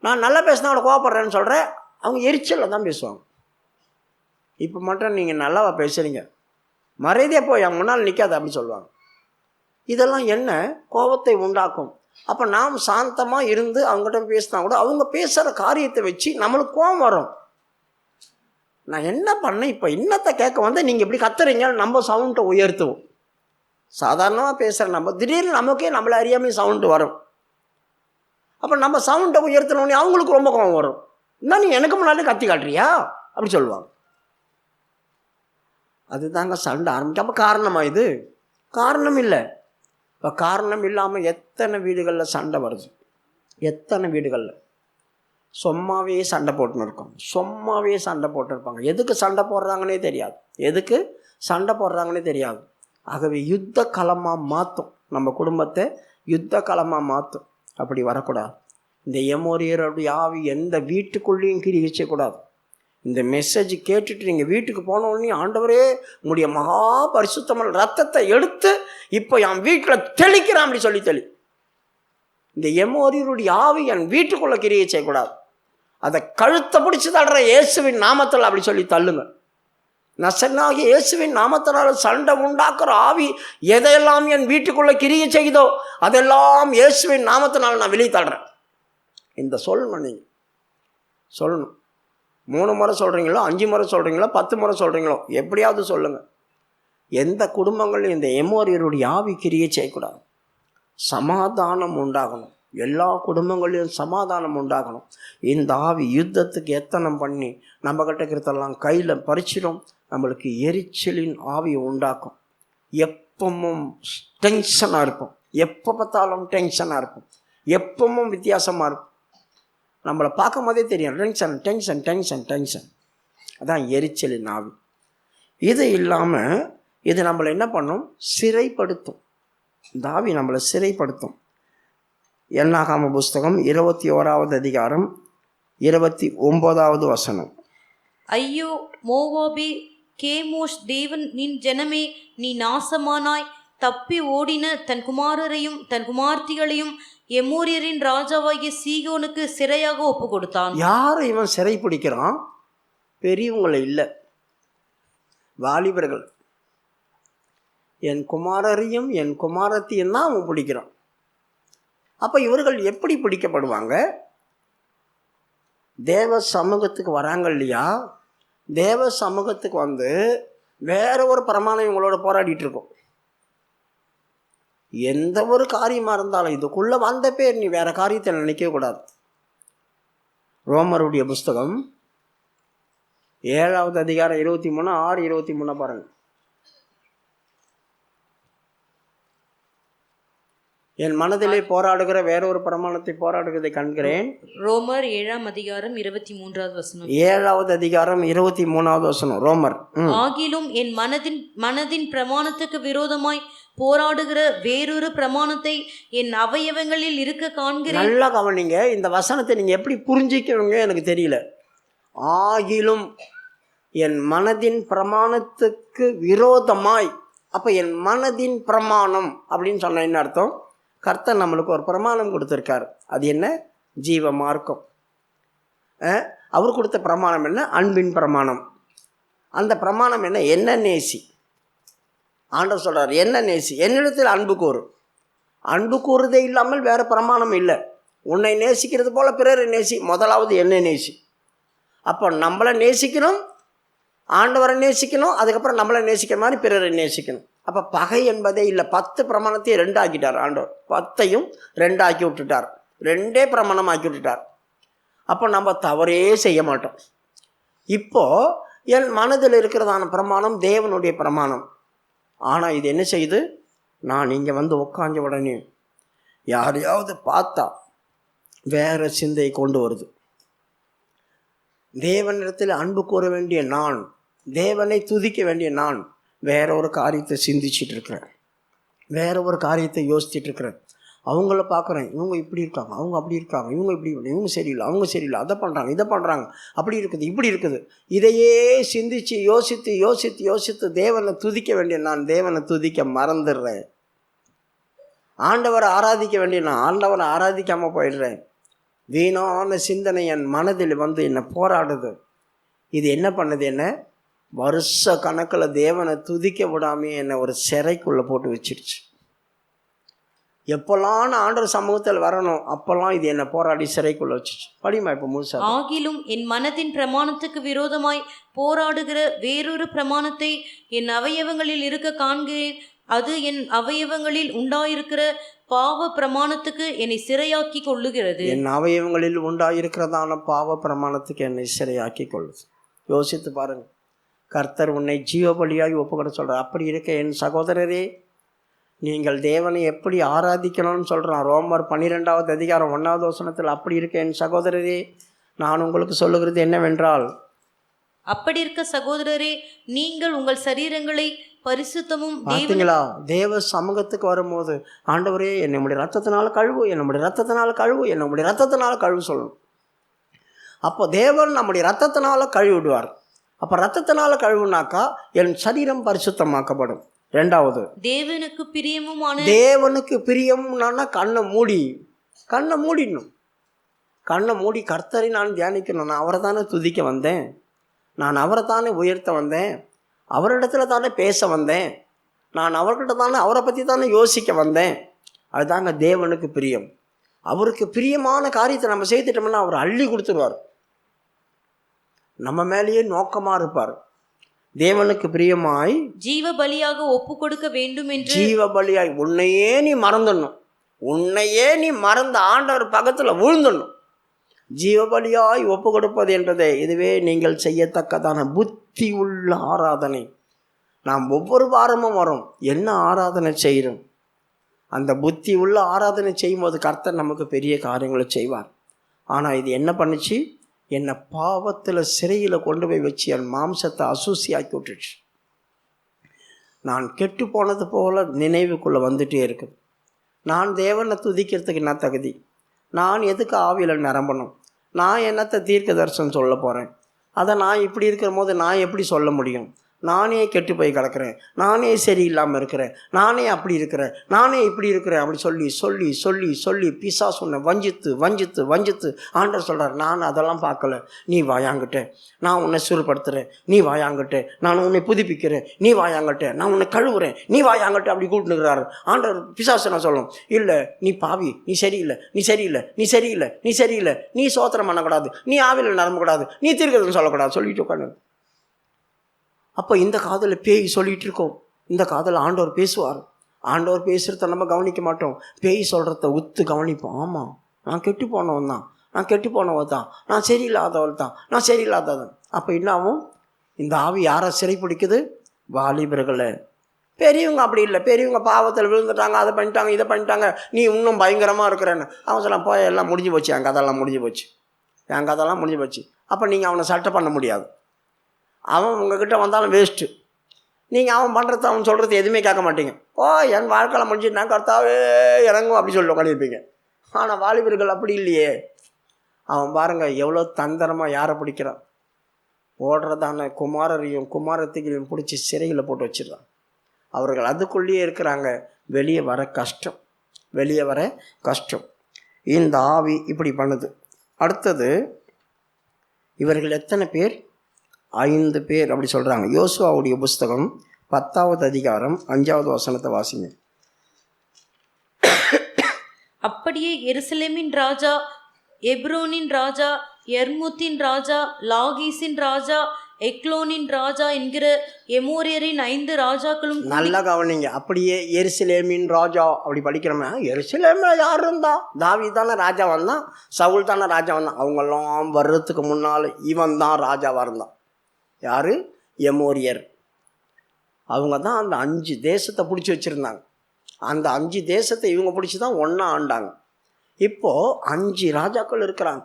நான் நல்லா பேசினா அவளை கோவப்படுறேன்னு சொல்கிறேன். அவங்க எரிச்சலில் தான் பேசுவாங்க. இப்போ மட்டும் நீங்கள் நல்லாவா பேசுகிறீங்க, மறைதே போய் அவங்க முன்னால் நிற்காது அப்படி சொல்லுவாங்க. இதெல்லாம் என்ன கோபத்தை உண்டாக்கும். அப்போ நாம் சாந்தமாக இருந்து அவங்ககிட்ட பேசினா கூட அவங்க பேசுகிற காரியத்தை வச்சு நம்மளுக்கு கோபம் வரும். நான் என்ன பண்ணேன், இப்போ இன்னத்தை கேட்க வந்து நீங்கள் இப்படி கத்துறீங்க, நம்ம சவுண்டை உயர்த்துவோம். சாதாரணமாக பேசுகிற நம்ம திடீர்னு நமக்கே நம்மளை அறியாமல் சவுண்டு வரும். அப்போ நம்ம சவுண்டை உயர்த்தினோடனே அவங்களுக்கு ரொம்ப கோபம் வரும். என்ன நீ எனக்கு முன்னாடி கத்தி காட்டுறியா அப்படி சொல்லுவாங்க. அதுதாங்க சண்டை ஆரம்பிக்காம காரணமா? இது காரணம் இல்லை. இப்போ காரணம் இல்லாமல் எத்தனை வீடுகளில் சண்டை வருது, எத்தனை வீடுகளில் சும்மாவே சண்டை போட்டுன்னு இருக்கோம், சும்மாவே சண்டை போட்டுருப்பாங்க. எதுக்கு சண்டை போடுறாங்கன்னே தெரியாது, எதுக்கு சண்டை போடுறாங்கன்னே தெரியாது. ஆகவே யுத்த களமாக மாற்றும், நம்ம குடும்பத்தை யுத்த களமாக மாற்றும். அப்படி வரக்கூடாது. இந்த எமோரியருடைய ஆவி எந்த வீட்டுக்குள்ளேயும் கிரியை செய்யக்கூடாது. இந்த மெசேஜ் கேட்டுட்டு நீங்கள் வீட்டுக்கு போனோடனே, ஆண்டவரே உங்களுடைய மகா பரிசுத்தமான ரத்தத்தை எடுத்து இப்போ என் வீட்டில் தெளிக்கிறான் அப்படி சொல்லி தெளி. இந்த எமோரியருடைய ஆவி என் வீட்டுக்குள்ளே கிரியை செய்யக்கூடாது. அதை கழுத்தை பிடிச்சி தள்ளுற இயேசுவின் நாமத்தில் அப்படி சொல்லி தள்ளுங்க. நசனாகிய இயேசுவின் நாமத்தினால சண்டை உண்டாக்குற ஆவி எதையெல்லாம் என் வீட்டுக்குள்ளே கிரியை செய்தோ அதெல்லாம் இயேசுவின் நாமத்தினால நான் வெளியே தள்ளுறேன். இந்த சொல்லணும், நீங்கள் சொல்லணும். 3 முறை சொல்கிறீங்களோ, 5 முறை சொல்கிறீங்களோ, 10 முறை சொல்கிறீங்களோ, எப்படியாவது சொல்லுங்கள். எந்த குடும்பங்களையும் இந்த எமோரியருடைய ஆவி கிரியை செய்யக்கூடாது. சமாதானம் உண்டாகணும், எல்லா குடும்பங்களையும் சமாதானம் உண்டாகணும். இந்த ஆவி யுத்தத்துக்கு எத்தனம் பண்ணி நம்ம கிட்ட இருக்கிறதெல்லாம் கையில் பறிச்சிடும். நம்மளுக்கு எரிச்சலின் ஆவியை உண்டாக்கும். எப்பவும் டென்ஷனாக இருப்போம், எப்போ பார்த்தாலும் டென்ஷனாக இருக்கும், எப்பவும் வித்தியாசமாக இருக்கும். நம்மளை பார்க்கும் போதே தெரியும், டென்ஷன் டென்ஷன் டென்ஷன் டென்ஷன். அதான் எரிச்சலின் ஆவி. இது இல்லாமல் இது நம்மளை என்ன பண்ணும், சிறைப்படுத்தும். இந்த ஆவி நம்மளை சிறைப்படுத்தும். என்னாகாம புஸ்தகம் 21வது அதிகாரம் 29வது வசனம். ஐயோ மோவாபே, கேமோஷ் தேவன் நின் ஜனமே, நீ நாசமானாய். தப்பி ஓடின தன் குமாரரையும் தன் குமார்த்திகளையும் எமோரியரின் ராஜாவாகிய சீகோனுக்கு சிறையாக ஒப்பு கொடுத்தான். யாரை இவன் சிறை பிடிக்கிறான்? பெரியவங்களை இல்லை, வாலிபர்கள். என் குமாரரையும் என் குமாரத்தையும் தான் அவன் பிடிக்கிறான். அப்போ இவர்கள் எப்படி பிடிக்கப்படுவாங்க? தேவ சமூகத்துக்கு வராங்க இல்லையா? தேவ சமூகத்துக்கு வந்து வேற ஒரு பிரமாணம் இவங்களோட போராடிட்டு இருக்கோம். எந்த ஒரு காரியமாக இருந்தாலும் இதுக்குள்ளே வந்த பேர் நீ வேற காரியத்தை நினைக்கக்கூடாது. ரோமருடைய புஸ்தகம் 7வது அதிகாரம் 23, 6:23 பாருங்கள். என் மனதிலே போராடுகிற வேறொரு பிரமாணத்தை போராடுகிறதை கண்கிறேன். ரோமர் 7ஆம் அதிகாரம் 23வது வசனம். 7வது அதிகாரம் 23வது வசனம். ரோமர். ஆகிலும் என் மனதின் பிரமாணத்துக்கு விரோதமாய் போராடுகிற வேறொரு பிரமாணத்தை என் அவயவங்களில் இருக்க காண்கிறேன். நல்லா கவனிங்க, இந்த வசனத்தை நீங்கள் எப்படி புரிஞ்சிக்கணுங்க எனக்கு தெரியல. ஆகிலும் என் மனதின் பிரமாணத்துக்கு விரோதமாய். அப்போ என் மனதின் பிரமாணம் அப்படின்னு சொன்ன என்ன அர்த்தம்? கர்த்தர் நம்மளுக்கு ஒரு பிரமாணம் கொடுத்துருக்காரு. அது என்ன? ஜீவ மார்க்கம். அவர் கொடுத்த பிரமாணம் என்ன? அன்பின் பிரமாணம். அந்த பிரமாணம் என்ன? என்ன நேசி. ஆண்டவர் சொல்கிறார், என்ன நேசி, என்னிடத்தில் அன்பு கூறு. அன்பு கூறுதே இல்லாமல் வேறு பிரமாணம் இல்லை. உன்னை நேசிக்கிறது போல பிறரை நேசி, முதலாவது என்னை நேசி. அப்போ நம்மளை நேசிக்கணும், ஆண்டவரை நேசிக்கணும், அதுக்கப்புறம் நம்மளை நேசிக்கிற மாதிரி பிறரை நேசிக்கணும். அப்போ பகை என்பதே இல்லை. 10 பிரமாணத்தையும் 2 ஆக்கிட்டார் ஆண்டவர். 10ஐயும் 2 ஆக்கி விட்டுட்டார். 2 பிரமாணம் ஆக்கி விட்டுட்டார். அப்போ நம்ம தவறே செய்ய மாட்டோம். இப்போது என் மனதில் இருக்கிறதான பிரமாணம் தேவனுடைய பிரமாணம். ஆனால் இது என்ன செய்யுது? நான் இங்கே வந்து உட்காந்த உடனே யாரையாவது பார்த்தா வேற சிந்தை கொண்டு வருது. தேவனிடத்தில் அன்பு கூற வேண்டிய நான், தேவனை துதிக்க வேண்டிய நான் வேற ஒரு காரியத்தை சிந்திச்சிட்டு இருக்கிறேன், வேற ஒரு காரியத்தை யோசிச்சுட்டு இருக்கிறேன். அவங்கள பார்க்குறேன், இவங்க இப்படி இருக்காங்க, அவங்க அப்படி இருக்காங்க, இவங்க இப்படி, இவங்க சரியில்லை, அவங்க சரியில்லை, அதை பண்ணுறாங்க, இதை பண்ணுறாங்க, அப்படி இருக்குது, இப்படி இருக்குது. இதையே சிந்தித்து யோசித்து யோசித்து யோசித்து தேவனை துதிக்க வேண்டிய நான் தேவனை துதிக்க மறந்துடுறேன். ஆண்டவரை ஆராதிக்க வேண்டிய நான் ஆண்டவரை ஆராதிக்காமல் போயிடுறேன். வீணான சிந்தனை என் மனதில் வந்து என்னை போராடுது. இது என்ன பண்ணுது? என்ன வருஷ கணக்கில் தேவனை துதிக்க விடாமே என்னை ஒரு சிறைக்குள்ளே போட்டு வச்சிருச்சு. எப்பெல்லாம் நான் ஆண்டவர் சமூகத்தில் வரணும் அப்பெல்லாம் இது என்னை போராடி சிறைக்குள்ள வச்சிச்சு. படிமா இப்போ முழுசா. ஆகிலும் என் மனதின் பிரமாணத்துக்கு விரோதமாய் போராடுகிற வேறொரு பிரமாணத்தை என் அவயவங்களில் இருக்க காண்கிறேன். அது என் அவயவங்களில் உண்டாயிருக்கிற பாவ பிரமாணத்துக்கு என்னை சிறையாக்கி கொள்ளுகிறது. என் அவயவங்களில் உண்டாயிருக்கிறதான பாவ பிரமாணத்துக்கு என்னை சிறையாக்கி கொள்ளுது. யோசித்து பாருங்க. கர்த்தர் உன்னை ஜீவபலியாகி ஒப்புக்கொட சொல்கிறார். அப்படி இருக்க என் சகோதரரே, நீங்கள் தேவனை எப்படி ஆராதிக்கணும்னு சொல்கிறான். ரோமர் 12வது அதிகாரம் 1வது வசனத்தில் அப்படி இருக்க என் சகோதரரே நான் உங்களுக்கு சொல்லுகிறது என்னவென்றால், அப்படி இருக்க சகோதரரே, நீங்கள் உங்கள் சரீரங்களை பரிசுத்தமும் பார்த்தீங்களா, தேவ சமூகத்துக்கு வரும்போது ஆண்டவரே என்னுடைய ரத்தத்தினால கழுவு, என்னுடைய ரத்தத்தினால கழுவு, என்னுடைய ரத்தத்தினால கழுவு சொல்லணும். அப்போ தேவன் நம்முடைய ரத்தத்தினால கழுவிடுவார். அப்போ ரத்தத்தினால கழுவுனாக்கா என் சரீரம் பரிசுத்தமாக்கப்படும். ரெண்டாவது, தேவனுக்கு பிரியமுமான, தேவனுக்கு பிரியம்னா கண்ணை மூடிடணும். கண்ணை மூடி கர்த்தரை நான் தியானிக்கணும். நான் அவரை தானே துதிக்க வந்தேன், நான் அவரை தானே உயர்த்த வந்தேன், அவரிடத்துல தானே பேச வந்தேன், நான் அவர்கிட்ட தானே அவரை பற்றி தானே யோசிக்க வந்தேன். அதுதாங்க தேவனுக்கு பிரியம். அவருக்கு பிரியமான காரியத்தை நம்ம செய்துட்டோம்னா அவர் அள்ளி கொடுத்துருவார். நம்ம மேலேயே நோக்கமாக இருப்பார். தேவனுக்கு பிரியமாய் ஜீவ பலியாக ஒப்பு கொடுக்க வேண்டும் என்று, ஜீவ பலியாய் உன்னையே நீ மறந்துடணும். உன்னையே நீ மறந்த ஆண்டவர் பக்கத்தில் விழுந்துடணும். ஜீவ பலியாய் ஒப்பு கொடுப்பது என்றதே இதுவே நீங்கள் செய்யத்தக்கதான புத்தி உள்ள ஆராதனை. நாம் ஒவ்வொரு வாரமும் வரும், என்ன ஆராதனை செய்கிறோம். அந்த புத்தி உள்ள ஆராதனை செய்யும்போது கர்த்தர் நமக்கு பெரிய காரியங்களை செய்வார். ஆனால் இது என்ன பண்ணுச்சு? என்னை பாவத்தில் சிறையில் கொண்டு போய் வச்சு என் மாம்சத்தை அசூசியாக்கி விட்டுச்சு. நான் கெட்டு போனது போல நினைவுக்குள்ளே வந்துட்டே இருக்குது. நான் தேவனை துதிக்கிறதுக்கு என்ன தகுதி? நான் எதுக்கு ஆவியில் நிரம்பணும்? நான் என்னத்தை தீர்க்க தரிசனம் சொல்ல போகிறேன்? அதை நான் இப்படி இருக்கிற போது நான் எப்படி சொல்ல முடியும்? நானே கெட்டு போய் கிடக்கிறேன், நானே சரியில்லாமல் இருக்கிறேன், நானே அப்படி இருக்கிறேன், நானே இப்படி இருக்கிறேன் அப்படி சொல்லி சொல்லி சொல்லி சொல்லி பிசாசு உன்னை வஞ்சித்து வஞ்சித்து வஞ்சித்து ஆண்டவர் சொல்கிறார், நான் அதெல்லாம் பார்க்கல, நீ வாயாங்கிட்ட, நான் உன்னை சுறுபடுத்துகிறேன், நீ வாயாங்கிட்ட, நான் உன்னை புதுப்பிக்கிறேன், நீ வாயாங்கிட்ட, நான் உன்னை கழுவுறேன், நீ வாயாங்கிட்ட அப்படி கூப்பிட்டுக்கிறாரு ஆண்டவர். பிசாசு நான் சொல்லணும், இல்லை நீ பாவி, நீ சரியில்லை, நீ சரியில்லை, நீ சரியில்லை, நீ சரியில்லை, நீ சோத்திரம் பண்ணக்கூடாது, நீ ஆவியில் நிரம்பக்கூடாது, நீ தீர்க்கதரிசனம் சொல்லக்கூடாது சொல்லிட்டு உட்காந்து. அப்போ இந்த காதில் பேய் சொல்லிகிட்டு இருக்கோம், இந்த காதில் ஆண்டவர் பேசுவார். ஆண்டவர் பேசுகிறத நம்ம கவனிக்க மாட்டோம், பேய் சொல்கிறத உத்து கவனிப்போம். ஆமாம், நான் கெட்டு போனவன் தான், நான் கெட்டு போனவன் தான், நான் சரியில்லாதவள் தான், நான் சரியில்லாதவன். அப்போ என்னாவும் இந்த ஆவி யாரை சிறை பிடிக்குது? வாலிபர்களை. பெரியவங்க அப்படி இல்லை, பெரியவங்க பாவத்தில் விழுந்துட்டாங்க, அதை பண்ணிட்டாங்க, இதை பண்ணிட்டாங்க, நீ இன்னும் பயங்கரமாக இருக்கிறேன்னு அவன் சொல்ல போய் எல்லாம் முடிஞ்சு போச்சு, என் கதெல்லாம் முடிஞ்சு போச்சு, என் கதெல்லாம் முடிஞ்சு போச்சு. அப்போ நீங்கள் அவனை சட்டை பண்ண முடியாது. அவன் உங்ககிட்ட வந்தாலும் வேஸ்ட்டு. நீங்கள் அவன் பண்ணுறது அவன் சொல்கிறது எதுவுமே கேட்க மாட்டீங்க. என் வாழ்க்கையில் முடிஞ்சு நான் கர்த்தாவே இறங்கும் அப்படி சொல்லி உட்காந்துருப்பீங்க. ஆனால் வாலிபர்கள் அப்படி இல்லையே. அவன் பாருங்கள் எவ்வளோ தந்திரமாக யாரை பிடிக்கிறான். ஓடுறதான குமாரரையும் குமாரத்திகளையும் பிடிச்சி சிறையில் போட்டு வச்சிடறான். அவர்கள் அதுக்குள்ளேயே இருக்கிறாங்க, வெளியே வர கஷ்டம், வெளியே வர கஷ்டம். இந்த ஆவி இப்படி பண்ணுது. அடுத்தது, இவர்கள் எத்தனை பேர்? 5 பேர் அப்படி சொல்கிறாங்க. யோசுவாவுடைய புஸ்தகம் 10வது அதிகாரம் 5வது வசனத்தை வாசிங்க. அப்படியே எருசலேமின் ராஜா, எப்ரோனின் ராஜா, யர்முத்தின் ராஜா, லாகீசின் ராஜா, எக்லோனின் ராஜா என்கிற எமோரியரின் 5 ராஜாக்களும். நல்லா கவனிங்க. அப்படியே எருசலேமின் ராஜா அப்படி படிக்கிறோமே, எருசலேமில் யார் இருந்தா? தாவீது தானே ராஜா வந்தான், சவுல் தானே ராஜா வந்தான். அவங்கெல்லாம் வர்றதுக்கு முன்னால் இவன் தான் ராஜாவாக இருந்தான். யார்? எமோரியர். அவங்க தான் அந்த 5 தேசத்தை பிடிச்சி வச்சுருந்தாங்க. அந்த 5 தேசத்தை இவங்க பிடிச்சி தான் ஒன்றா ஆண்டாங்க. இப்போது 5 ராஜாக்கள் இருக்கிறாங்க.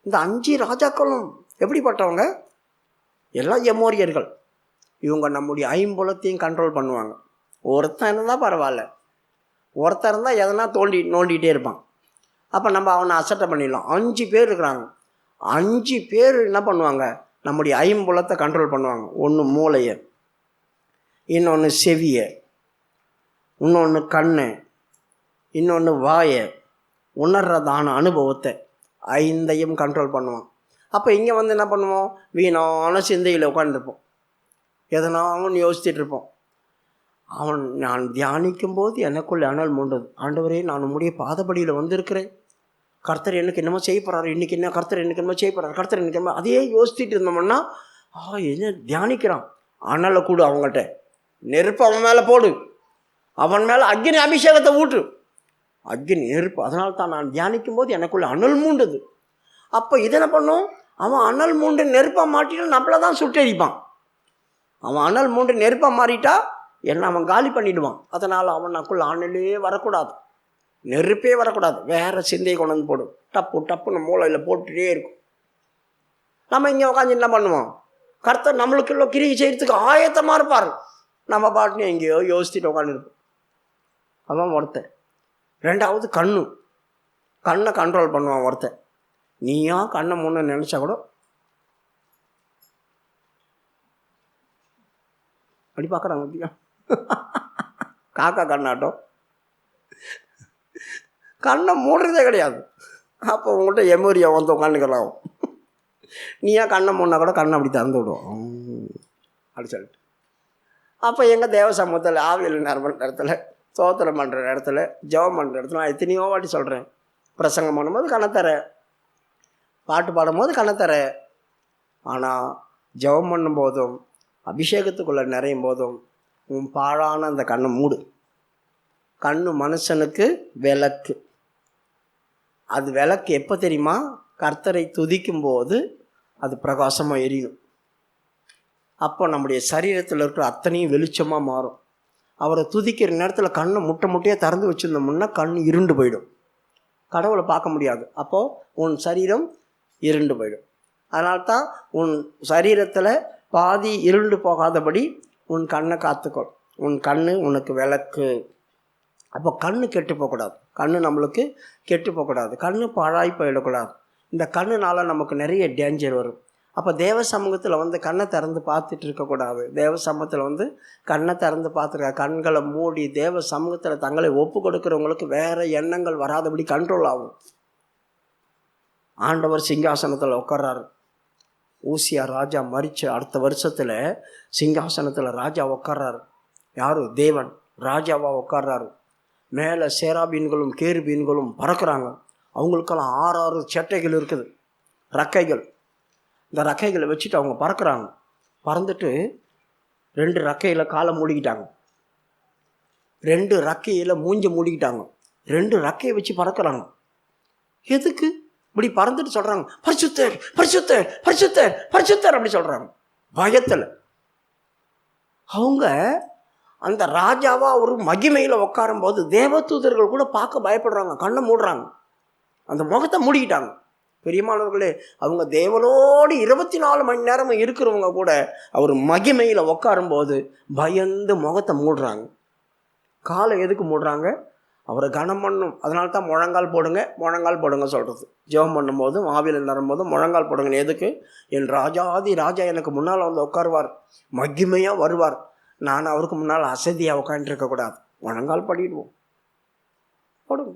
இந்த 5 ராஜாக்களும் எப்படிப்பட்டவங்க? எல்லாம் எமோரியர்கள். இவங்க நம்முடைய ஐம்புலத்தையும் கண்ட்ரோல் பண்ணுவாங்க. ஒருத்தன் இருந்தால் பரவாயில்ல, ஒருத்தன் இருந்தால் எதனா நோண்டிகிட்டே இருப்பான். அப்போ நம்ம அவனை அசட்டை பண்ணிடலாம். 5 பேர் இருக்கிறாங்க. 5 பேர் என்ன பண்ணுவாங்க? நம்முடைய ஐம்புலத்தை கண்ட்ரோல் பண்ணுவாங்க. ஒன்று மூளையை, இன்னொன்று செவியை, இன்னொன்று கண்ணை, இன்னொன்று வாயை, உணர்றதான அனுபவத்தை 5ஐயும் கண்ட்ரோல் பண்ணுவான். அப்போ இங்கே வந்து என்ன பண்ணுவோம்? வீணான சிந்தையில் உட்காந்துருப்போம், எதனா அவன் யோசிச்சுட்டு இருப்போம். நான் தியானிக்கும் போது எனக்குள்ள அனல் மூண்டது. ஆண்டவரே, நான் உம்முடைய பாதபடியில் வந்திருக்கிறேன். கர்த்தர் எனக்கு என்னமோ செய்ய போகிறாரு, இன்றைக்கி என்ன கர்த்தர் எனக்கு என்னமோ செய்ய போகிறாரு, கர்த்தர் எனக்கு என்னமோ, அதையே யோசிச்சுட்டு இருந்தோம்னா என்ன தியானிக்கிறான். அனலை கூடு, அவங்கள்ட்ட நெருப்பு அவன் மேலே போடு, அவன் மேலே அக்னி அபிஷேகத்தை ஊட்டு, அக்னி நெருப்பு. அதனால தான் நான் தியானிக்கும் போது எனக்குள்ள அனல் மூண்டது. அப்போ இதை என்ன பண்ணும்? அவன் அனல் மூண்டு நெருப்பாக மாட்டிட்டு நம்மளை தான் சுட்டெரிப்பான். அவன் அனல் மூண்டு நெருப்பாக மாறிட்டா என்ன அவன் காலி பண்ணிடுவான். அதனால் அவனுக்குள்ள அனலே வரக்கூடாது, நெருப்பே வரக்கூடாது. வேறு சிந்தையை கொண்டு வந்து போடும். டப்பு டப்புன்னு மூளையில் போட்டுகிட்டே இருக்கும். நம்ம இங்கே உட்காந்து என்ன பண்ணுவோம்? கர்த்தர் நம்மளுக்குள்ள கிரியை செய்கிறதுக்கு ஆயத்தமாக இருப்பார். நம்ம பாட்டுன்னு எங்கேயோ யோசிச்சுட்டு உட்காந்துருப்போம். அவன் ஒருத்தன். 2வது கண்ணை கண்ட்ரோல் பண்ணுவான் ஒருத்தன். நீயா கண்ணை முன்னே நினச்சா கூட அப்படி பார்க்குறாங்க அப்படியா காக்கா கண்ணாட்டம், கண்ணை மூடுறதே கிடையாது. அப்போ உங்கள்கிட்ட எமோரியா வந்து உட்காந்துக்கலாம். நீயா கண்ணை முன்னா கூட கண்ணை அப்படி திறந்து விடுவோம் அப்படி சொல்லிட்டு. அப்போ எங்கள் தேவ சமூகத்தில் ஆவியில் நரம்புற இடத்துல, சோத்திரம் பண்ணுற இடத்துல, ஜெபம் பண்ணுற இடத்துல நான் எத்தனையோ வாட்டி சொல்கிறேன். பிரசங்கம் பண்ணும்போது கண்ணத்தர, பாட்டு பாடும்போது கண்ணத்தர. ஆனால் ஜெபம் பண்ணும்போதும் அபிஷேகத்துக்குள்ளே நிறையும் போதும் உன் பாழான அந்த கண்ணை மூடு. கண்ணு மனுஷனுக்கு விளக்கு. அது விளக்கு எப்போ தெரியுமா? கர்த்தரை துதிக்கும்போது அது பிரகாசமாக எரியணும். அப்போ நம்முடைய சரீரத்தில் இருக்கிற அத்தனையும் வெளிச்சமாக மாறும். அவரை துதிக்கிற நேரத்தில் கண்ணை முட்டையாக திறந்து வச்சுருந்தோம்னா கண் இருண்டு போயிடும், கடவுளை பார்க்க முடியாது. அப்போது உன் சரீரம் இருண்டு போயிடும். அதனால்தான் உன் சரீரத்தில் பாதி இருண்டு போகாதபடி உன் கண்ணை காத்துக்கொள். உன் கண் உனக்கு விளக்கு. அப்போ கண்ணு கெட்டு போகக்கூடாது, கண்ணு நம்மளுக்கு கெட்டு போகக்கூடாது, கண்ணு பாழாய் போயிடக்கூடாது. இந்த கண்ணுனால் நமக்கு நிறைய டேஞ்சர் வரும். அப்போ தேவ சமூகத்தில் வந்து கண்ணை திறந்து பார்த்துட்டு இருக்கக்கூடாது. தேவ சமூகத்தில் வந்து கண்ணை திறந்து பார்த்துருக்க, கண்களை மூடி தேவ சமூகத்தில் தங்களை ஒப்பு கொடுக்குறவங்களுக்கு வேறு எண்ணங்கள் வராதபடி கண்ட்ரோல் ஆகும். ஆண்டவர் சிங்காசனத்தில் உட்கார்றாரு. ஊசியா ராஜா மரித்த அடுத்த வருஷத்தில் சிங்காசனத்தில் ராஜா உட்கார்றாரு. யார்? தேவன் ராஜாவாக உட்கார்றாரு. மேலே சேராபீன்களும் கேருபீன்களும் பறக்கிறாங்க. அவங்களுக்கெல்லாம் 6 சேட்டைகள் இருக்குது, ரக்கைகள். இந்த ரக்கைகளை வச்சுட்டு அவங்க பறக்கிறாங்க. பறந்துட்டு 2 ரக்கையில் காலை மூடிக்கிட்டாங்க, 2 ரக்கையில் மூஞ்ச மூடிக்கிட்டாங்க, 2 ரக்கையை வச்சு பறக்கிறாங்க. எதுக்கு இப்படி பறந்துட்டு சொல்கிறாங்க? பரிசுத்தர் பரிசுத்தர் பரிசுத்தர் பரிசுத்தர் அப்படி சொல்கிறாங்க பயத்தில். அவங்க அந்த ராஜாவாக ஒரு மகிமையில் உட்காரும்போது தேவதூதர்கள் கூட பார்க்க பயப்படுறாங்க, கண்ணை மூடுறாங்க, அந்த முகத்தை மூடிக்கிட்டாங்க. பெரியமானவர்களே, அவங்க தேவனோடு 24 மணி நேரம் இருக்கிறவங்க கூட அவர் மகிமையில் உட்காரும்போது பயந்து முகத்தை மூடுறாங்க. காலை எதுக்கு மூடுறாங்க? அவரை கனம் பண்ணும். அதனால தான் முழங்கால் போடுங்க முழங்கால் போடுங்க சொல்கிறது. ஜெபம் பண்ணும்போதும் ஆவியில் நரும்போதும் முழங்கால் போடுங்க. எதுக்கு? என் ராஜாதி ராஜா எனக்கு முன்னால் வந்து உட்காருவார், மகிமையாக வருவார். நான் அவருக்கு முன்னால் அசதியாக உட்காந்துருக்கக்கூடாது, முழங்கால் படிடுவோம், போடுங்க.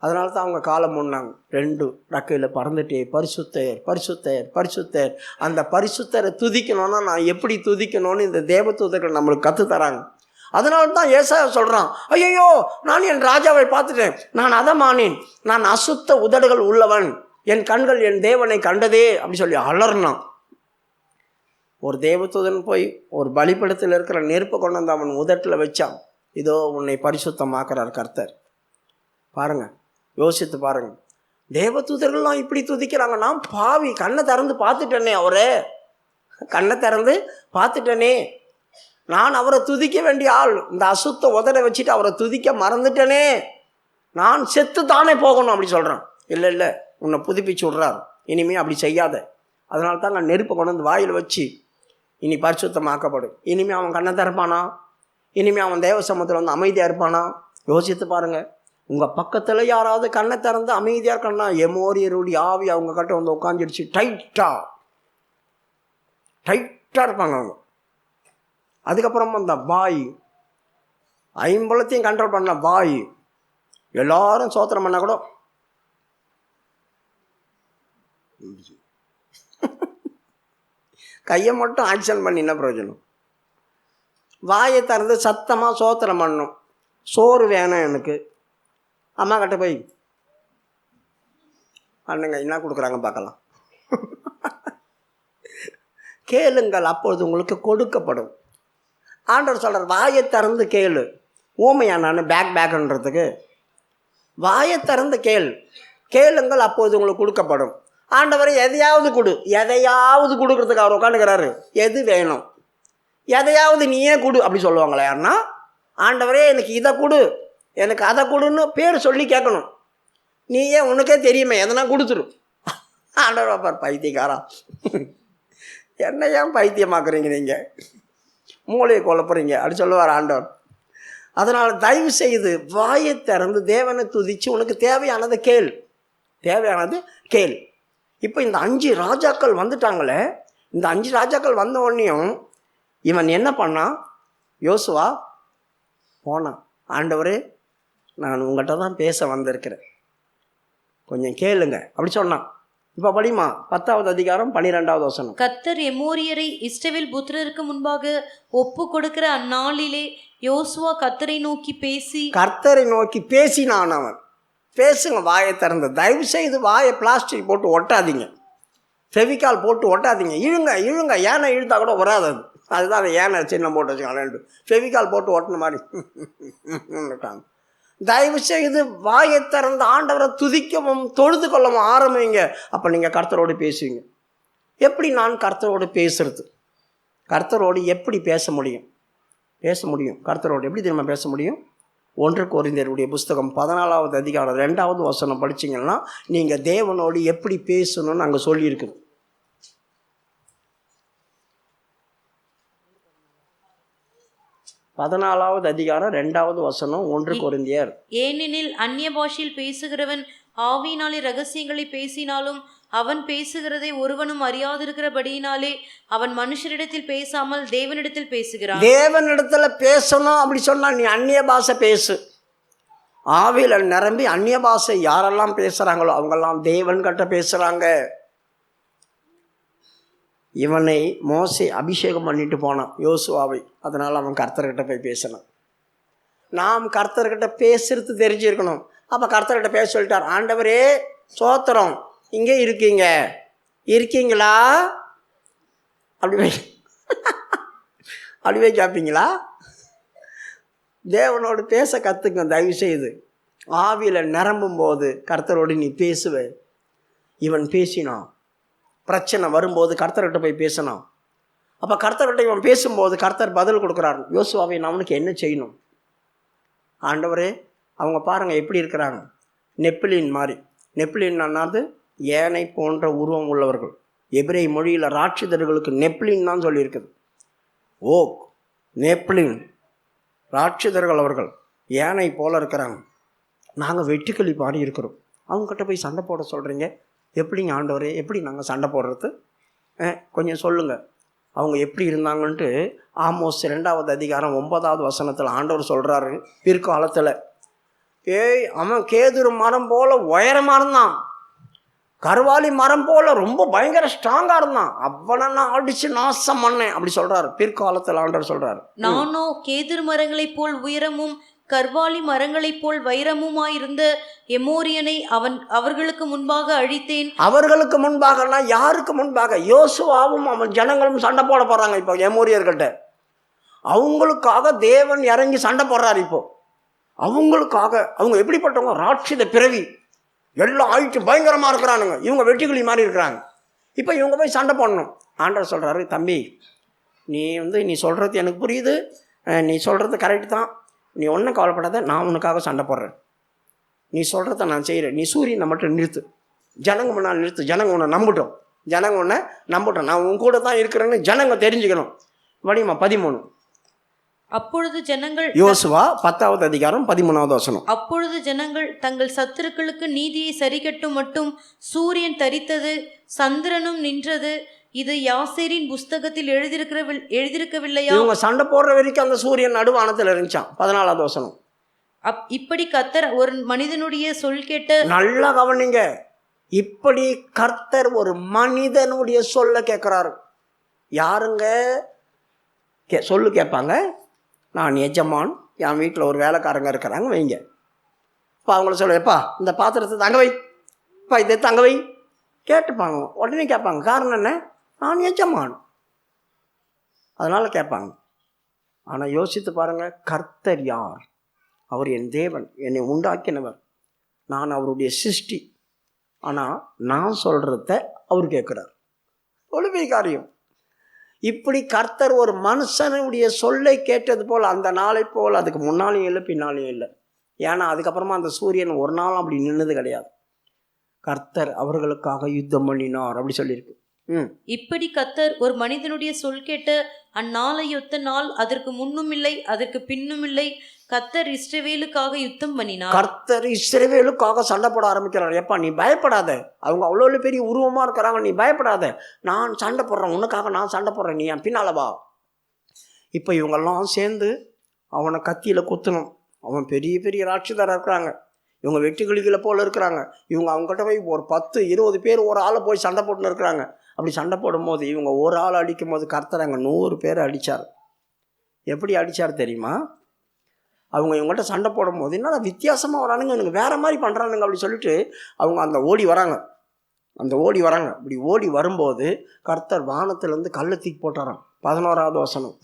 அதனால தான் அவங்க காலம் முன்னாங்க. 2 ரக்கையில் பறந்துட்டே பரிசுத்தர் பரிசுத்தர் பரிசுத்தர். அந்த பரிசுத்தரை துதிக்கணும்னா நான் எப்படி துதிக்கணும்னு இந்த தேவதூதர்கள் நம்மளுக்கு கற்றுத்தராங்க. அதனால தான் ஏசாயா சொல்கிறான், ஐயோ நான் என் ராஜாவை பார்த்துட்டேன், நான் அதமானேன், நான் அசுத்த உதடுகள் உள்ளவன், என் கண்கள் என் தேவனை கண்டதே அப்படி சொல்லி அலர்னான். ஒரு தேவதூதன் போய் ஒரு பலிபீடத்தில் இருக்கிற நெருப்பை கொண்டு வந்து அவன் உதட்டில் வச்சான். இதோ உன்னை பரிசுத்தமாக்குறார் கர்த்தர். பாருங்கள், யோசித்து பாருங்கள். தேவதூதர்கள்லாம் இப்படி துதிக்கிறாங்க. நான் பாவி, கண்ணை திறந்து பார்த்துட்டேனே, அவரே கண்ணை திறந்து பார்த்துட்டேனே. நான் அவரை துதிக்க வேண்டிய ஆள். இந்த அசுத்த உதட வச்சுட்டு அவரை துதிக்க மறந்துட்டேனே, நான் செத்து தானே போகணும் அப்படி சொல்கிறான். இல்லை இல்லை, உன்னை புதுப்பிச்சு விட்றாரு. இனிமேல் அப்படி செய்யாத. அதனால தான் நான் நெருப்பை கொண்டு வந்து வாயில் வச்சு இனி பரிசுத்தமாக்கப்படும். இனிமேல் அவன் கண்ணை திறப்பானா? இனிமேல் அவன் தேவ சமூகத்தில் வந்து அமைதியாக இருப்பானா? யோசித்து பாருங்கள். உங்கள் பக்கத்தில் யாராவது கண்ணை திறந்து அமைதியாக இருக்கணும்னா எமோரியருடைய ஆவி அவங்க கிட்ட வந்து உட்காந்துடுச்சு. டைட்டாக இருப்பாங்க அவங்க. அதுக்கப்புறம் அந்த வாய், ஐம்பலத்தையும் கண்ட்ரோல் பண்ண வாய், எல்லாரும் சோத்திரம் பண்ணால் கூட கையை மட்டும் ஆக்ஷன் பண்ணி என்ன பிரயோஜனம்? வாயை திறந்து சத்தமாக சோத்திரம் பண்ணணும். சோறு வேணும் எனக்கு. அம்மா கிட்ட போய் அண்ணங்க என்ன கொடுக்குறாங்க பார்க்கலாம். கேளுங்கள் அப்பொழுது உங்களுக்கு கொடுக்கப்படும். ஆண்டவர் சொல்கிறார், வாயை திறந்து கேளு. ஊமையா நான் பேக்ன்றதுக்கு? வாயை திறந்து கேளுங்கள் அப்போது உங்களுக்கு கொடுக்கப்படும். ஆண்டவரை எதையாவது கொடு, எதையாவது கொடுக்கறதுக்கு அவர் உட்காந்துக்கிறாரு. எது வேணும், எதையாவது நீயே கொடு அப்படி சொல்லுவாங்களே யாருன்னா? ஆண்டவரே எனக்கு இதை கொடு, எனக்கு அதை கொடுன்னு பேர் சொல்லி கேட்கணும். நீயே உனக்கே தெரியுமே எதனா கொடுத்துரு. ஆண்டவர் பாப்பார், பைத்தியக்காரா, என்ன ஏன் பைத்தியமாக்குறீங்க நீங்கள், மூளையை குழப்புறீங்க அப்படி சொல்லுவார் ஆண்டவர். அதனால் தயவு செய்து வாயை திறந்து தேவனை துதித்து உனக்கு தேவையானதை கேள். இப்போ இந்த 5 ராஜாக்கள் வந்துட்டாங்களே, இந்த 5 ராஜாக்கள் வந்த உடனேயும் இவன் என்ன பண்ணான்? யோசுவா போனான். ஆண்டவரே நான் உங்கள்கிட்ட தான் பேச வந்திருக்கிறேன், கொஞ்சம் கேளுங்க அப்படி சொன்னான். இப்போ படிமா 10வது அதிகாரம் 12வது வசனம். கர்த்தர் எமோரியரை இஸ்ரவேல் புத்திரருக்கு முன்பாக ஒப்பு கொடுக்கிற அந்நாளிலே யோசுவா கர்த்தரை நோக்கி பேசினான். அவன் பேசுங்க, வாயை திறந்து. தயவு செய்து வாயை பிளாஸ்டிக் போட்டு ஒட்டாதீங்க, ஃபெவிகால் போட்டு ஒட்டாதீங்க. இழுங்க ஏனை இழுத்தா கூட வராது. அதுதான் அந்த ஏனை சின்ன போட்டு வச்சுக்காங்க, ஃபெவிகால் போட்டு ஒட்டின மாதிரி இருக்காங்க. தயவு செய்து வாயை திறந்து ஆண்டவரை துதிக்கவும் தொழுது கொள்ளவும் ஆரம்பிங்க. அப்போ நீங்கள் கர்த்தரோடு பேசுவீங்க. எப்படி நான் கர்த்தரோடு பேசுறது? கர்த்தரோடு எப்படி பேச முடியும்? கர்த்தரோடு எப்படி திரும்ப பேச முடியும்? 1 கொரிந்தியருடைய புஸ்தகம் 14வது அதிகாரம் 2வது வசனம் படிச்சிங்கன்னா நீங்கள் தேவனோடு எப்படி பேசணும்னு அங்கே சொல்லியிருக்குது. பதினாலாவது அதிகாரம் 2வது வசனம் 1 கொரிந்தியர். ஏனெனில் அந்நிய பாஷையில் பேசுகிறவன் ஆவியினாலே ரகசியங்களை பேசினாலும் அவன் பேசுகிறதை ஒருவனும் அறியாதிருக்கிறபடியினாலே அவன் மனுஷரிடத்தில் பேசாமல் தேவனிடத்தில் பேசுகிறான். தேவனிடத்துல பேசணும் அப்படி சொன்னா நீ அந்நிய பாஷை பேசு. ஆவியில நிரம்பி அந்நிய பாஷை யாரெல்லாம் பேசுறாங்களோ அவங்கெல்லாம் தேவன் கிட்ட பேசுறாங்க. இவனை மோசே அபிஷேகம் பண்ணிட்டு போனான், யோசுவாவை. அதனால் அவன் கர்த்தர்கிட்ட போய் பேசினான். நாம் கர்த்தர்கிட்ட பேசுறது தெரிஞ்சிருக்கணும். அப்போ கர்த்தர்கிட்ட பேச சொல்லிட்டார். ஆண்டவரே சோத்திரம், இங்கே இருக்கீங்களா அப்படிவே கேட்பீங்களா? தேவனோடு பேச கற்றுங்க தயவு செய்து. ஆவியில் நிரம்பும் போது கர்த்தரோடு நீ பேசுவ. இவன் பேசினான். பிரச்சனை வரும்போது கர்த்தர்கிட்ட போய் பேசணும். அப்போ கர்த்தர்கிட்ட இவன் பேசும்போது கர்த்தர் பதில் கொடுக்குறாரு. யோசுவாவை நான் அவனுக்கு என்ன செய்யணும்? ஆண்டவரே அவங்க பாருங்கள் எப்படி இருக்கிறாங்க, நெப்பிலின் மாதிரி. நெப்பிலின்னாது ஏனை போன்ற உருவம் உள்ளவர்கள். எபிரேய மொழியில் ராட்சதர்களுக்கு நெப்லின் தான் சொல்லியிருக்குது. நெப்லின் ராட்சதர்கள் அவர்கள் ஏனை போல இருக்கிறாங்க. நாங்கள் வெட்டுக்கிளி பாடி இருக்கிறோம். அவங்ககிட்ட போய் சண்டை போட சொல்கிறீங்க, எப்படிங்க ஆண்டவரே, எப்படி நாங்கள் சண்டை போடுறது? கொஞ்சம் சொல்லுங்கள் அவங்க எப்படி இருந்தாங்கன்ட்டு. ஆமோஸ் 2வது அதிகாரம் 9வது வசனத்தில் ஆண்டவர் சொல்கிறாரு, பிற்காலத்தில் அவன் கேதுரு மரம் போல் உயரமாக இருந்தான், கருவாலி மரம் போல் ரொம்ப பயங்கர ஸ்ட்ராங்காக இருந்தான், அவனை நான் அடித்து நாசம் பண்ணேன் அப்படி சொல்கிறாரு. பிற்காலத்தில் ஆண்டவர் சொல்கிறாரு, நானோ கேதுரு மரங்களைப் போல் உயரமும் கர்வாலி மரங்களைப் போல் வைரமுமாயிருந்த எமோரியனை அவர்களுக்கு முன்பாக அழித்தேன். அவர்களுக்கு முன்பாகனா யாருக்கு முன்பாக? யோசுவாவும் அவன் ஜனங்களும் சண்டை போட போகிறாங்க இப்போ எமோரியர்கிட்ட. அவங்களுக்காக தேவன் இறங்கி சண்டை போடுறாரு. இப்போ அவங்களுக்காக. அவங்க எப்படிப்பட்டவங்க? ராட்சத பிறவி, எல்லாம் ஆயிட்டு பயங்கரமாக இருக்கிறானுங்க. இவங்க வெட்டிக்கிளி மாதிரி இருக்கிறாங்க. இப்போ இவங்க போய் சண்டை போடணும். ஆண்டவர் சொல்கிறாரு, தம்பி நீ சொல்கிறது எனக்கு புரியுது, நீ சொல்கிறது கரெக்டு தான், நீ ஒன்றும் கவலைப்படாத, நான் உனக்காக சண்டை போடுறேன், நீ சொல்கிறத நான் செய்கிறேன், நீ சூரியனை மட்டும் நிறுத்து, ஜனங்க முன்னால் நிறுத்து, ஜனங்க உன்னை நம்பட்டும், நான் உன் கூட தான் இருக்கிறேன்னு ஜனங்க தெரிஞ்சுக்கணும். வடிமா 13. அப்பொழுது ஜனங்கள் யோசுவா 10வது அதிகாரம் 13வது வசனம். அப்பொழுது ஜனங்கள் தங்கள் சத்துருக்களுக்கு நீதியை சரிகட்டும் மட்டும் சூரியன் தரித்தது, சந்திரனும் நின்றது, இது யாசேரின் புஸ்தகத்தில் எழுதியிருக்கவில்லையா? இவங்க சண்டை போடுற வரைக்கும் அந்த சூரியன் நடுவானத்தில் இருந்துச்சான். 14வது வசனம். இப்படி கர்த்தர் ஒரு மனிதனுடைய சொல் கேட்ட, நல்லா கவனிங்க, இப்படி கர்த்தர் ஒரு மனிதனுடைய சொல்ல கேட்குறாரு. யாருங்க சொல்லு கேட்பாங்க? நான் எஜமான், என் வீட்டில் ஒரு வேலைக்காரங்க இருக்கிறாங்க வைங்க. இப்போ அவங்கள சொல்லுப்பா இந்த பாத்திரத்தை தங்க வை, இப்போ இதை தங்க வை கேட்டுப்பாங்க. உடனே கேட்பாங்க. காரணம் என்ன? நான் எஜமான், அதனால் கேட்பாங்க. ஆனால் யோசித்து பாருங்கள், கர்த்தர் யார்? அவர் என் தேவன், என்னை உண்டாக்கினவர், நான் அவருடைய சிருஷ்டி. ஆனால் நான் சொல்கிறத அவர் கேட்குறார். ஒழுமை காரியம். இப்படி கர்த்தர் ஒரு மனுஷனுடைய சொல்லை கேட்டது போல் அந்த நாளை போல் அதுக்கு முன்னாலேயும் இல்லை பின்னாலேயும் இல்லை. ஏன்னா அதுக்கப்புறமா அந்த சூரியன் ஒரு நாள் அப்படி நின்னது கிடையாது. கர்த்தர் அவர்களுக்காக யுத்தம் பண்ணினார் அப்படி சொல்லியிருக்கு. இப்படி கர்த்தர் ஒரு மனிதனுடைய சொல் கேட்ட அந்நாளையொத்த நாள் அதற்கு முன்னும் இல்லை அதற்கு பின்னும் இல்லை. கர்த்தர் இஸ்ரவேலுக்காக யுத்தம் பண்ணினார். கர்த்தர் இஸ்ரவேலுக்காக சண்டை போட ஆரம்பிக்கிறார். எப்பா நீ பயப்படாத, அவங்க அவ்வளோ பெரிய உருவமாக இருக்கிறாங்க, நீ பயப்படாத, நான் சண்டை போடுறேன், உனக்காக நான் சண்டை போடுறேன், நீ என் பின்னால வா. இப்போ இவங்கெல்லாம் சேர்ந்து அவனை கத்தியில் குத்தணும். அவன் பெரிய பெரிய ராட்சதராக இருக்கிறாங்க, இவங்க வெட்டி கிளிகளை போல் இருக்கிறாங்க. இவங்க அவங்ககிட்ட போய் ஒரு 10-20 பேர் ஒரு ஆளை போய் சண்டை போட்டுன்னு இருக்கிறாங்க. அப்படி சண்டை போடும்போது இவங்க ஒரு ஆள் அடிக்கும் போது கர்த்தர் அங்கே 100 பேர் அடித்தார். எப்படி அடித்தார் தெரியுமா? அவங்க இவங்கள்ட்ட சண்டை போடும்போது என்னடா வித்தியாசமாக வரானுங்க, எனக்கு வேறு மாதிரி பண்ணுறானுங்க அப்படி சொல்லிட்டு அவங்க அந்த ஓடி வராங்க. இப்படி ஓடி வரும்போது கர்த்தர் வானத்திலேருந்து கல்லை தூக்கி போட்டாராம். 11வது வசனம்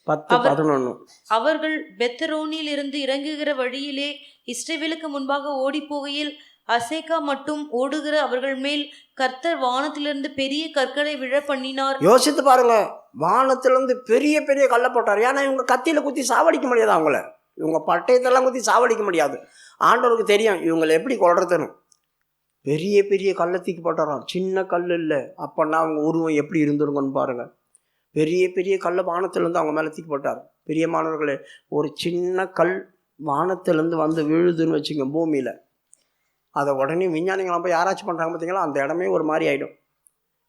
10-11. அவர்கள் பெத்தரோனில் இருந்து இறங்குகிற வழியிலே இஸ்ரவேலுக்கு முன்பாக ஓடி போகையில் அசேக்கா மட்டும் ஓடுகிற அவர்கள் மேல் கர்த்தர் வானத்திலிருந்து பெரிய கற்களை விழ பண்ணினார். யோசித்து பாருங்க, வானத்திலிருந்து பெரிய பெரிய கல்லை போட்டார். ஏன்னா இவங்க கத்தியில் குத்தி சாவடிக்க முடியாது, அவங்கள இவங்க பட்டயத்தெல்லாம் குத்தி சாவடிக்க முடியாது. ஆண்டவருக்கு தெரியும் இவங்களை எப்படி கொள்றதுன்னு. பெரிய பெரிய கல்லை தூக்கி போட்டாராம். சின்ன கல் இல்லை. அப்போன்னா அவங்க உருவம் எப்படி இருந்துருங்கன்னு பாருங்கள். பெரிய பெரிய கல்லை வானத்திலேருந்து அவங்க மேலே தூக்கி போட்டார். பெரிய மாணவர்களே, ஒரு சின்ன கல் வானத்திலேருந்து வந்து விழுதுன்னு வச்சுங்க பூமியில், அதை உடனே விஞ்ஞானிகளாம் போய் ஆராய்ச்சி பண்ணுறாங்க பார்த்தீங்களா, அந்த இடமே ஒரு மாதிரி ஆகிடும்.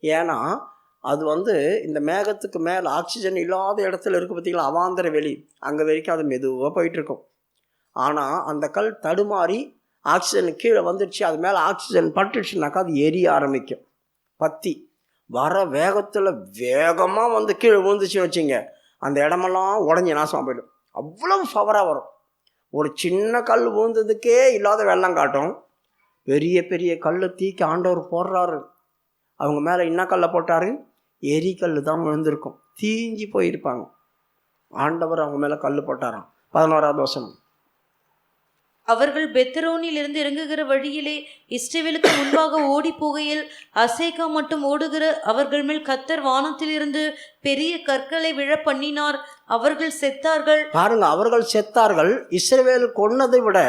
ஏன்னா அது இந்த மேகத்துக்கு மேலே ஆக்சிஜன் இல்லாத இடத்துல இருக்குது பார்த்தீங்களா, அவாந்தர வெளி, அங்கே வரைக்கும் அது மெதுவாக போயிட்டுருக்கும். ஆனால் அந்த கல் தடுமாறி ஆக்சிஜன் கீழே வந்துடுச்சு, அது மேலே ஆக்சிஜன் பட்டுச்சுனாக்கா அது எரிய ஆரம்பிக்கும். பற்றி வர வேகத்தில் வேகமாக வந்து கீழே விழுந்துச்சுன்னு வச்சுங்க, அந்த இடமெல்லாம் உடஞ்சி நாசமாக போயிடும். அவ்வளவு பவராக வரும். ஒரு சின்ன கல் விழுந்ததுக்கே இல்லாத வெள்ளம் காட்டும். பெரிய பெரிய கல்லை தூக்கி ஆண்டவர் போடுறாரு. அவங்க மேலே என்ன கல்லை போட்டார்? எரிக்கல் தான் விழுந்திருக்கும், தீஞ்சி போயிருப்பாங்க. ஆண்டவர் அவங்க மேலே கல் போட்டாராம். 11வது வசனம். அவர்கள் பெத்தரோனில் இருந்து இறங்குகிற வழியிலே இஸ்ரவேலுக்கு முன்பாக ஓடி போகையில் அசேக்கா மட்டும் ஓடுகிற அவர்கள் மேல் கர்த்தர் வானத்திலிருந்து பெரிய கற்களை விழ பண்ணினார். அவர்கள் செத்தார்கள். பாருங்க, அவர்கள் செத்தார்கள். இஸ்ரவேல் கொன்னதை விட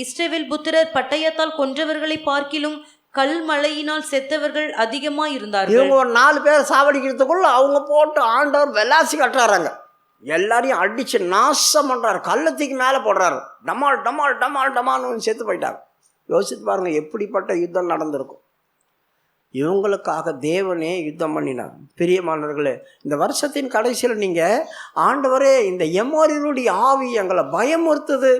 இஸ்ரவேல் புத்திரர் பட்டயத்தால் கொன்றவர்களை பார்க்கிலும் கல் மழையினால் செத்தவர்கள் அதிகமாக இருந்தார்கள். இவங்க ஒரு 4 பேர் சாவடிக்கிறதுக்குள்ள அவங்க போட்டு ஆண்டவர் வெள்ளாசி கட்டுறாங்க. எல்லாரையும் அடித்து நாசம் பண்ணுறாரு. கள்ளத்துக்கு மேலே போடுறாரு. டமால் டமால் டமால் டமால்னு செத்து போயிட்டாங்க. யோசித்து பாருங்கள் எப்படிப்பட்ட யுத்தம் நடந்திருக்கும். இவங்களுக்காக தேவனே யுத்தம் பண்ணினார். பிரியமானவர்களே, இந்த வருஷத்தின் கடைசியில் நீங்கள் ஆண்டவரே இந்த எம்மோரியனுடைய ஆவி எங்களை பயமுறுத்துது,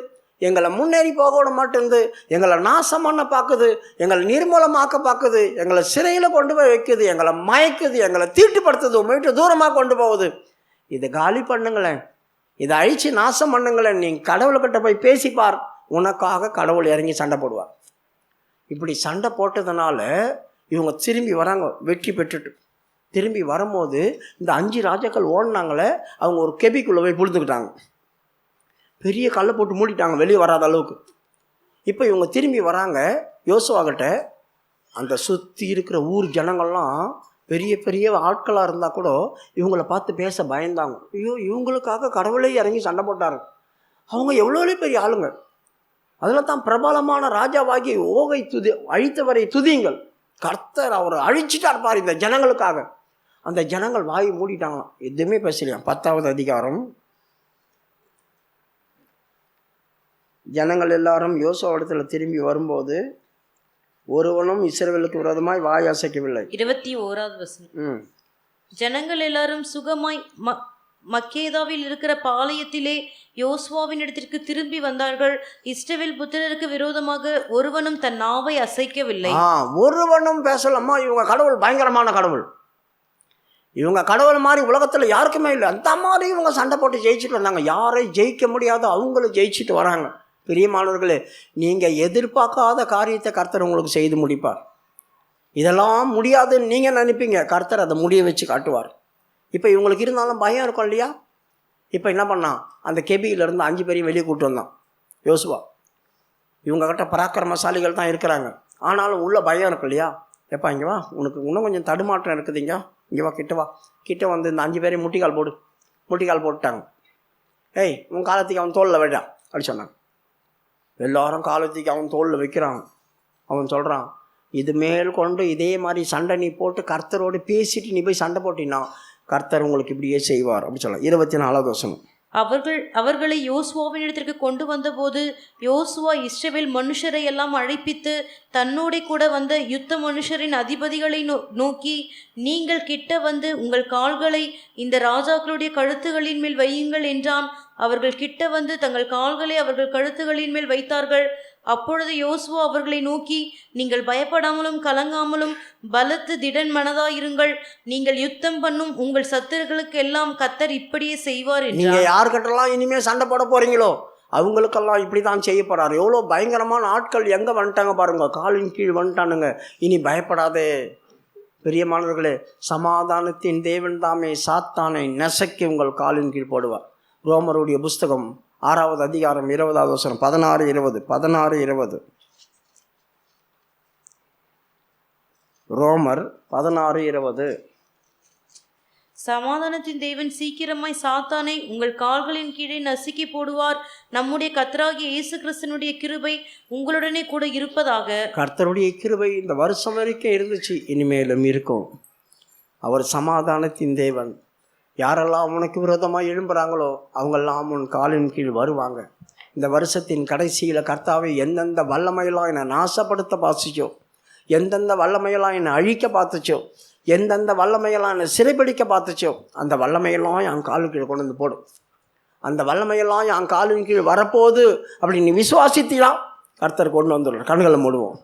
எங்களை முன்னேறி போக விட மாட்டேங்குது, எங்களை நாசம் பண்ண பார்க்குது, எங்களை நிர்மூலமாக்க பார்க்குது, எங்களை சிறையில் கொண்டு போய் வைக்குது, எங்களை மயக்குது, எங்களை தீட்டுப்படுத்துது, உங்கள்கிட்ட தூரமாக கொண்டு போகுது, இதை காலி பண்ணுங்களேன், இதை அழித்து நாசம் பண்ணுங்களேன், நீங்கள் கடவுள்கிட்ட போய் பேசிப்பார், உனக்காக கடவுள் இறங்கி சண்டை போடுவார். இப்படி சண்டை போட்டதுனால இவங்க திரும்பி வராங்க. வெற்றி பெற்றுட்டு திரும்பி வரும்போது இந்த 5 ராஜாக்கள் ஓடினாங்களே, அவங்க ஒரு கெபிக்குள்ளே போய் புழுந்துக்கிட்டாங்க. பெரிய கல்லை போட்டு மூடிட்டாங்க வெளியே வராத அளவுக்கு. இப்போ இவங்க திரும்பி வராங்க யோசுவாக்கிட்ட. அந்த சுற்றி இருக்கிற ஊர் ஜனங்கள்லாம் பெரிய பெரிய ஆட்களாக இருந்தால் கூட இவங்கள பார்த்து பேச பயந்தாங்க. ஐயோ, இவங்களுக்காக கடவுளே இறங்கி சண்டை போட்டார். அவங்க எவ்வளோ பெரிய ஆளுங்க. அதில் தான் பிரபலமான ராஜாவாகி ஓகை அழித்தவரை துதியுங்கள், கர்த்தர் அவர் அழிச்சிட்டார் பார் இந்த ஜனங்களுக்காக. அந்த ஜனங்கள் வாய் மூடிட்டாங்களாம், எதுவுமே பேசலையா. 10வது அதிகாரம். ஜனங்கள் எல்லாரும் யோசுவாவிடத்தில் திரும்பி வரும்போது ஒருவனும் இஸ்ரவேலுக்கு விரோதமாய் வாய் அசைக்கவில்லை. 21வது வசனம். ஜனங்கள் எல்லாரும் சுகமாய் மக்கேதாவில் இருக்கிற பாளையத்திலே யோசுவாவின் இடத்திற்கு திரும்பி வந்தார்கள். இஸ்ரவேல் புத்திரருக்கு விரோதமாக ஒருவனும் தன் நாவை அசைக்கவில்லை. ஒருவனும் பேசலாமா. இவங்க கடவுள் பயங்கரமான கடவுள், இவங்க கடவுள் மாதிரி உலகத்தில் யாருக்குமே இல்லை. அந்த மாதிரி இவங்க சண்டை போட்டு ஜெயிச்சுட்டு வந்தாங்க. யாரை ஜெயிக்க முடியாத அவங்களும் ஜெயிச்சுட்டு வராங்க. பிரியமானவர்களே, நீங்கள் எதிர்பார்க்காத காரியத்தை கர்த்தர் உங்களுக்கு செய்து முடிப்பார். இதெல்லாம் முடியாதுன்னு நீங்கள் நினைப்பீங்க, கர்த்தர் அதை முடிய வச்சு காட்டுவார். இப்போ இவங்களுக்கு இருந்தாலும் பயம் இருக்கும் இல்லையா. இப்போ என்ன பண்ணான், அந்த கெபியிலேருந்து 5 பேரையும் வெளியே கூப்பிட்டு வந்தான் யோசுவா. இவங்ககிட்ட பராக்கிரமசாலிகள் தான் இருக்கிறாங்க, ஆனாலும் உள்ள பயம் இருக்கும் இல்லையா. எப்பா இங்கே வா, உனக்கு இன்னும் கொஞ்சம் தடுமாற்றம் இருக்குதுங்க, இங்கே வா, கிட்ட வா. கிட்ட வந்து இந்த 5 பேரையும் முட்டிக்கால் போடு. முட்டிக்கால் போட்டுட்டாங்க. ஏய், உன் காலத்துக்கு அவன் தோளில் வைடா அப்படி சொன்னாங்க. எல்லாரும் காலத்துக்கு அவன் தோளில் வைக்கிறான். அவன் சொல்கிறான், இது மேல் கொண்டு இதே மாதிரி சண்டை நீ போட்டு கர்த்தரோடு பேசிட்டு நீ போய் சண்டை போட்டினா கர்த்தர் உங்களுக்கு இப்படியே செய்வார் அப்படி சொல்லலாம். 24வது வசனம். அவர்களை யோசுவாவின் இடத்திற்கு கொண்டு வந்தபோது யோசுவா இஸ்ரவேல் மனுஷரை எல்லாம் அழைப்பித்து தன்னோட கூட வந்த யுத்த மனுஷரின் அதிபதிகளை நோக்கி, நீங்கள் கிட்ட வந்து உங்கள் கால்களை இந்த ராஜாக்களுடைய கழுத்துகளின் மேல் வையுங்கள் என்றான். அவர்கள் கிட்ட வந்து தங்கள் கால்களை அவர்கள் கழுத்துகளின் மேல் வைத்தார்கள். அப்பொழுது யோசுவா அவர்களை நோக்கி, நீங்கள் பயப்படாமலும் கலங்காமலும் பலத்து திடன் மனதாயிருங்கள். நீங்கள் யுத்தம் பண்ணும் உங்கள் சத்துருக்களுக்கு எல்லாம் கர்த்தர் இப்படியே செய்வார். நீங்கள் யாருக்கிட்டலாம் இனிமேல் சண்டை போட போகிறீங்களோ அவங்களுக்கெல்லாம் இப்படி தான் செய்ய போகிறார். எவ்வளோ பயங்கரமான ஆட்கள் எங்கே வந்துட்டாங்க பாருங்க, காலின் கீழ் வந்துட்டானுங்க. இனி பயப்படாதே. பெரியமானவர்களே, சமாதானத்தின் தேவன் தாமே சாத்தானை நெசக்கி உங்கள் காலின் கீழ் போடுவார். ரோமருடைய புஸ்தகம் 6வது அதிகாரம் 20வது வசனம். 16:20 ரோமர் 16:20. சமாதானத்தின் தேவன் சீக்கிரமாய் சாத்தானை உங்கள் கால்களின் கீழே நசுக்கி போடுவார். நம்முடைய கர்த்தராகிய இயேசு கிறிஸ்துவினுடைய கிருபை உங்களுடனே கூட இருப்பதாக. கர்த்தருடைய கிருபை இந்த வருஷம் வரைக்கும் இருந்துச்சு, இனிமேலும் இருக்கும். அவர் சமாதானத்தின் தேவன். யாரெல்லாம் உனக்கு விரோதமாக எழும்புகிறாங்களோ அவங்கெல்லாம் உன் காலின் கீழ் வருவாங்க. இந்த வருஷத்தின் கடைசியில் கர்த்தாவை எந்தெந்த வல்லமையெல்லாம் என்னை நாசப்படுத்த பார்த்துச்சோ, எந்தெந்த வல்லமையெல்லாம் என்னை அழிக்க பார்த்துச்சோ, எந்தெந்த வல்லமையெல்லாம் என்னை சிறைப்பிடிக்க பார்த்துச்சோ, அந்த வல்லமையெல்லாம் என் காலின் கீழ் கொண்டு வந்து போடும். அந்த வல்லமையெல்லாம் என் காலின் கீழ் வரப்போகுது அப்படி நீ விசுவாசித்தீனா கர்த்தர் கொண்டு வந்துடுவார். கண்களை மூடுவோம்.